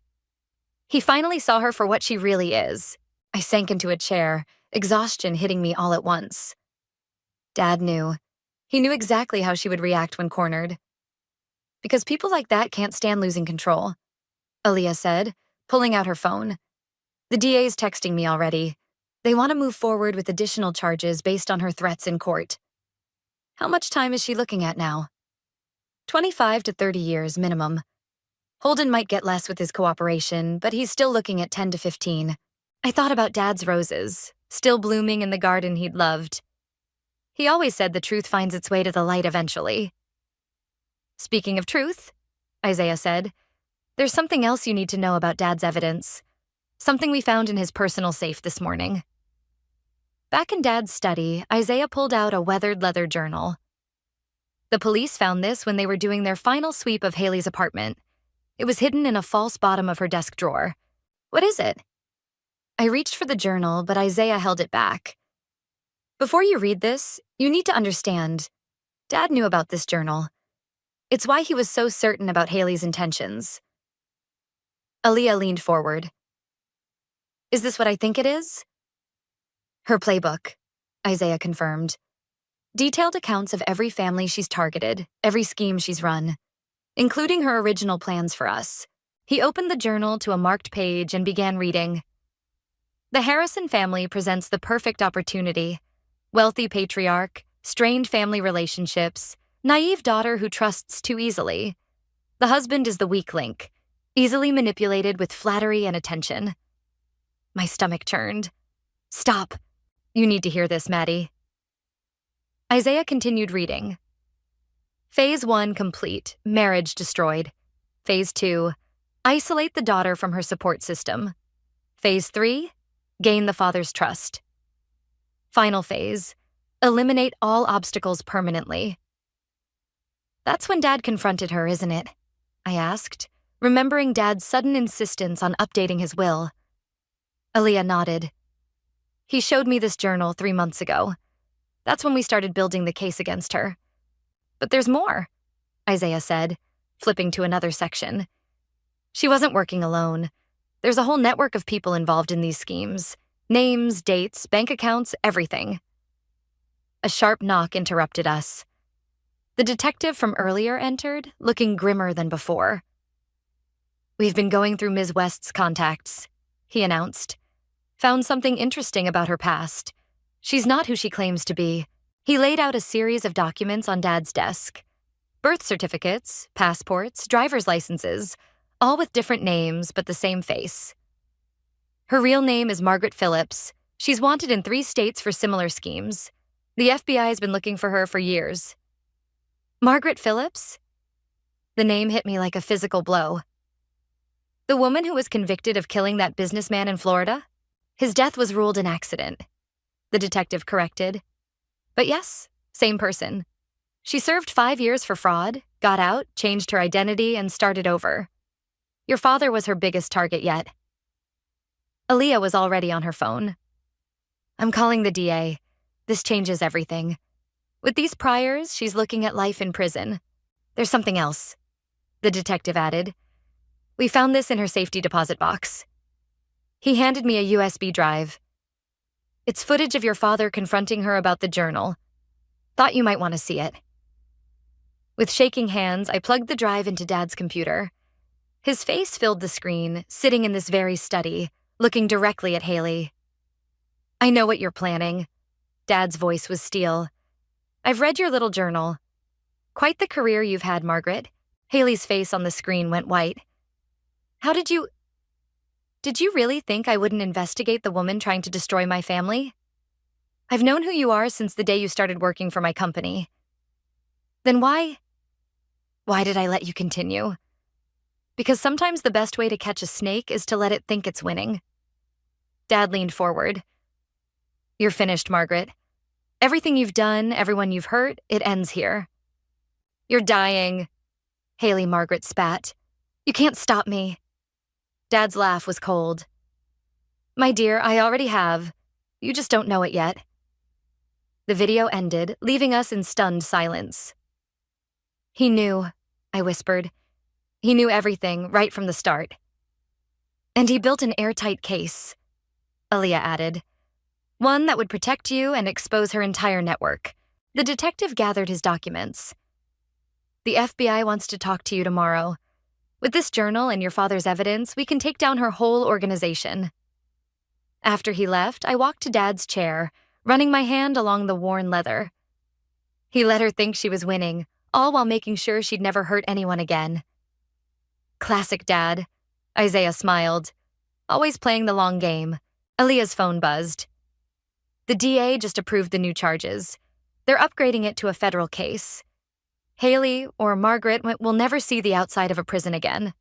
He finally saw her for what she really is. I sank into a chair, exhaustion hitting me all at once. Dad knew. He knew exactly how she would react when cornered. Because people like that can't stand losing control, Aliyah said, pulling out her phone. The DA's texting me already. They want to move forward with additional charges based on her threats in court. How much time is she looking at now? 25 to 30 years minimum. Holden might get less with his cooperation, but he's still looking at 10 to 15. I thought about Dad's roses, still blooming in the garden he'd loved. He always said the truth finds its way to the light eventually. Speaking of truth, Isaiah said, there's something else you need to know about Dad's evidence. Something we found in his personal safe this morning. Back in Dad's study, Isaiah pulled out a weathered leather journal. The police found this when they were doing their final sweep of Haley's apartment. It was hidden in a false bottom of her desk drawer. What is it? I reached for the journal, but Isaiah held it back. Before you read this, you need to understand. Dad knew about this journal. It's why he was so certain about Haley's intentions. Aliyah leaned forward. Is this what I think it is? Her playbook, Isaiah confirmed. Detailed accounts of every family she's targeted, every scheme she's run, including her original plans for us. He opened the journal to a marked page and began reading. The Harrison family presents the perfect opportunity. Wealthy patriarch, strained family relationships, naive daughter who trusts too easily. The husband is the weak link, easily manipulated with flattery and attention. My stomach churned. Stop. You need to hear this, Maddie. Isaiah continued reading. Phase 1 complete, marriage destroyed. Phase 2, isolate the daughter from her support system. Phase 3, gain the father's trust. Final phase, eliminate all obstacles permanently. That's when Dad confronted her, isn't it? I asked, remembering Dad's sudden insistence on updating his will. Aliyah nodded. He showed me this journal 3 months ago. That's when we started building the case against her. But there's more, Isaiah said, flipping to another section. She wasn't working alone. There's a whole network of people involved in these schemes. Names, dates, bank accounts, everything. A sharp knock interrupted us. The detective from earlier entered, looking grimmer than before. We've been going through Ms. West's contacts, he announced. Found something interesting about her past. She's not who she claims to be. He laid out a series of documents on Dad's desk. Birth certificates, passports, driver's licenses, all with different names but the same face. Her real name is Margaret Phillips. She's wanted in 3 states for similar schemes. The FBI has been looking for her for years. Margaret Phillips? The name hit me like a physical blow. The woman who was convicted of killing that businessman in Florida? His death was ruled an accident, the detective corrected. But yes, same person. She served 5 years for fraud, got out, changed her identity, and started over. Your father was her biggest target yet. Aliyah was already on her phone. I'm calling the DA. This changes everything. With these priors, she's looking at life in prison. There's something else, the detective added. We found this in her safety deposit box. He handed me a USB drive. It's footage of your father confronting her about the journal. Thought you might want to see it. With shaking hands, I plugged the drive into Dad's computer. His face filled the screen, sitting in this very study, looking directly at Haley. I know what you're planning. Dad's voice was steel. I've read your little journal. Quite the career you've had, Margaret. Haley's face on the screen went white. How did you really think I wouldn't investigate the woman trying to destroy my family? I've known who you are since the day you started working for my company. Then why did I let you continue? Because sometimes the best way to catch a snake is to let it think it's winning. Dad leaned forward. You're finished, Margaret. Everything you've done, everyone you've hurt, it ends here. You're dying. Haley Margaret spat. You can't stop me. Dad's laugh was cold. My dear, I already have. You just don't know it yet. The video ended, leaving us in stunned silence. He knew, I whispered. He knew everything, right from the start. And he built an airtight case, Aaliyah added. One that would protect you and expose her entire network. The detective gathered his documents. The FBI wants to talk to you tomorrow. With this journal and your father's evidence, we can take down her whole organization. After he left, I walked to Dad's chair, running my hand along the worn leather. He let her think she was winning, all while making sure she'd never hurt anyone again. Classic Dad, Isaiah smiled. Always playing the long game. Aaliyah's phone buzzed. The DA just approved the new charges. They're upgrading it to a federal case. Haley or Margaret will never see the outside of a prison again.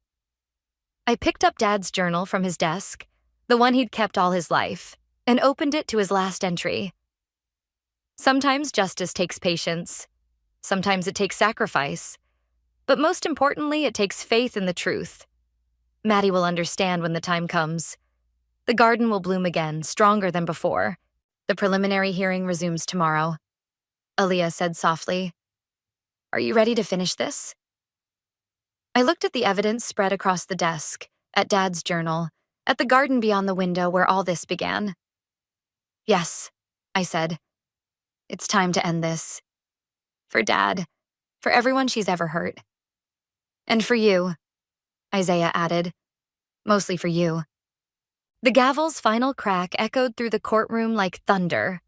I picked up Dad's journal from his desk, the one he'd kept all his life, and opened it to his last entry. Sometimes justice takes patience. Sometimes it takes sacrifice. But most importantly, it takes faith in the truth. Maddie will understand when the time comes. The garden will bloom again, stronger than before. The preliminary hearing resumes tomorrow. Aaliyah said softly. Are you ready to finish this? I looked at the evidence spread across the desk, at Dad's journal, at the garden beyond the window where all this began. Yes, I said. It's time to end this. For Dad, for everyone she's ever hurt. And for you, Isaiah added. Mostly for you. The gavel's final crack echoed through the courtroom like thunder.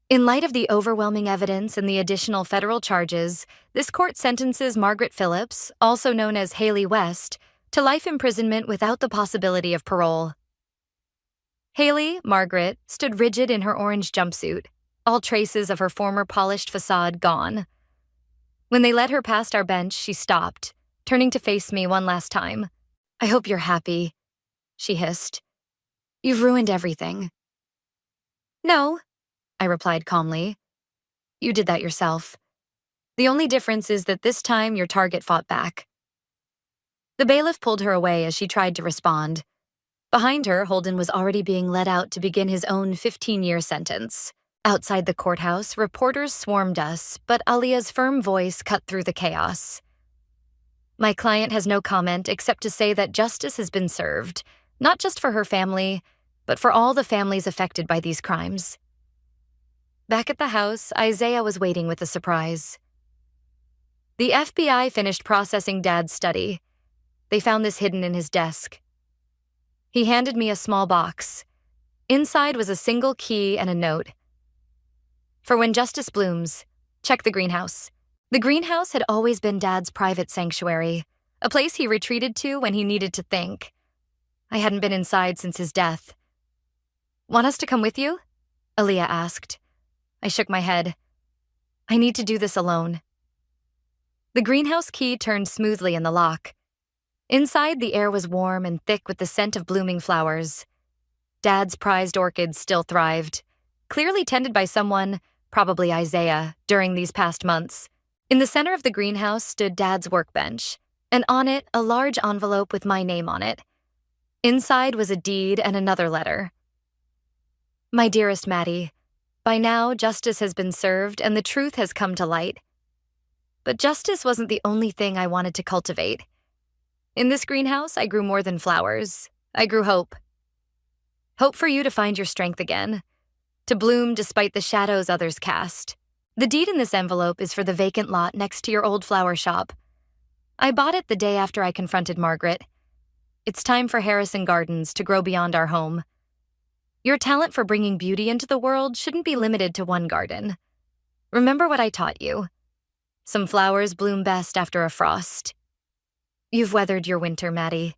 In light of the overwhelming evidence and the additional federal charges, this court sentences Margaret Phillips, also known as Haley West, to life imprisonment without the possibility of parole. Haley, Margaret, stood rigid in her orange jumpsuit, all traces of her former polished facade gone. When they led her past our bench, she stopped, turning to face me one last time. I hope you're happy, she hissed. You've ruined everything. No, I replied calmly. You did that yourself. The only difference is that this time your target fought back. The bailiff pulled her away as she tried to respond. Behind her, Holden was already being led out to begin his own 15-year sentence. Outside the courthouse, reporters swarmed us, but Aaliyah's firm voice cut through the chaos. My client has no comment except to say that justice has been served, not just for her family, but for all the families affected by these crimes. Back at the house, Isaiah was waiting with a surprise. The FBI finished processing Dad's study. They found this hidden in his desk. He handed me a small box. Inside was a single key and a note. For when justice blooms, check the greenhouse. The greenhouse had always been Dad's private sanctuary, a place he retreated to when he needed to think. I hadn't been inside since his death. Want us to come with you? Aaliyah asked. I shook my head. I need to do this alone. The greenhouse key turned smoothly in the lock. Inside, the air was warm and thick with the scent of blooming flowers. Dad's prized orchids still thrived, clearly tended by someone, probably Isaiah, during these past months. In the center of the greenhouse stood Dad's workbench, and on it, a large envelope with my name on it. Inside was a deed and another letter. My dearest Maddie, by now, justice has been served and the truth has come to light. But justice wasn't the only thing I wanted to cultivate. In this greenhouse, I grew more than flowers. I grew hope. Hope for you to find your strength again, to bloom despite the shadows others cast. The deed in this envelope is for the vacant lot next to your old flower shop. I bought it the day after I confronted Margaret. It's time for Harrison Gardens to grow beyond our home. Your talent for bringing beauty into the world shouldn't be limited to one garden. Remember what I taught you. Some flowers bloom best after a frost. You've weathered your winter, Maddie.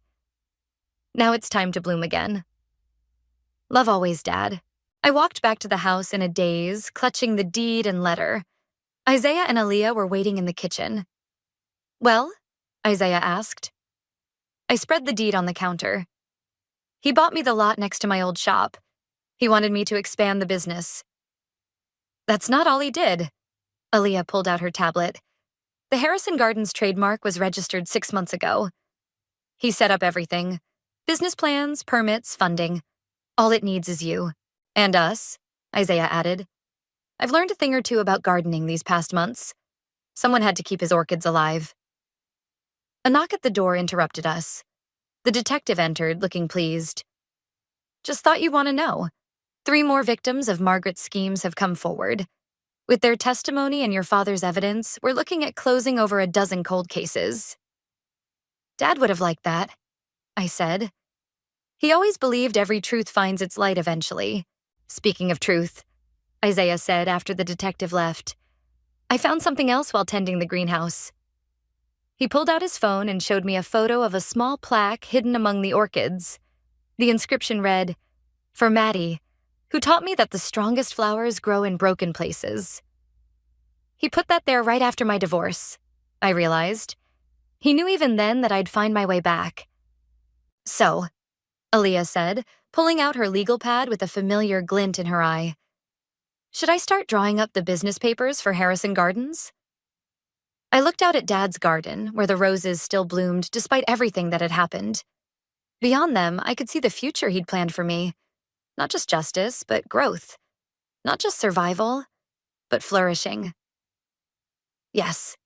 Now it's time to bloom again. Love always, Dad. I walked back to the house in a daze, clutching the deed and letter. Isaiah and Aaliyah were waiting in the kitchen. Well? Isaiah asked. I spread the deed on the counter. He bought me the lot next to my old shop. He wanted me to expand the business. That's not all he did. Aaliyah pulled out her tablet. The Harrison Gardens trademark was registered 6 months ago. He set up everything. Business plans, permits, funding. All it needs is you. And us, Isaiah added. I've learned a thing or two about gardening these past months. Someone had to keep his orchids alive. A knock at the door interrupted us. The detective entered, looking pleased. Just thought you'd want to know. 3 more victims of Margaret's schemes have come forward. With their testimony and your father's evidence, we're looking at closing over a dozen cold cases. Dad would have liked that, I said. He always believed every truth finds its light eventually. Speaking of truth, Isaiah said after the detective left, I found something else while tending the greenhouse. He pulled out his phone and showed me a photo of a small plaque hidden among the orchids. The inscription read, For Maddie, who taught me that the strongest flowers grow in broken places. He put that there right after my divorce, I realized. He knew even then that I'd find my way back. So, Aaliyah said, pulling out her legal pad with a familiar glint in her eye. Should I start drawing up the business papers for Harrison Gardens? I looked out at Dad's garden, where the roses still bloomed despite everything that had happened. Beyond them, I could see the future he'd planned for me. Not just justice, but growth. Not just survival, but flourishing. Yes,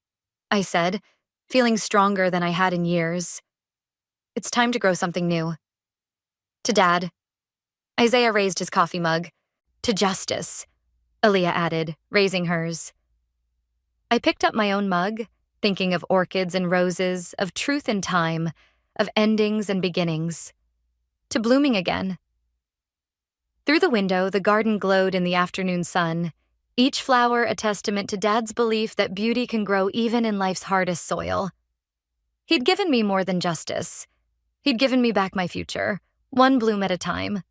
I said, feeling stronger than I had in years. It's time to grow something new. To Dad. Isaiah raised his coffee mug. To justice, Aaliyah added, raising hers. I picked up my own mug, thinking of orchids and roses, of truth and time, of endings and beginnings. To blooming again. Through the window, the garden glowed in the afternoon sun, each flower a testament to Dad's belief that beauty can grow even in life's hardest soil. He'd given me more than justice. He'd given me back my future, one bloom at a time.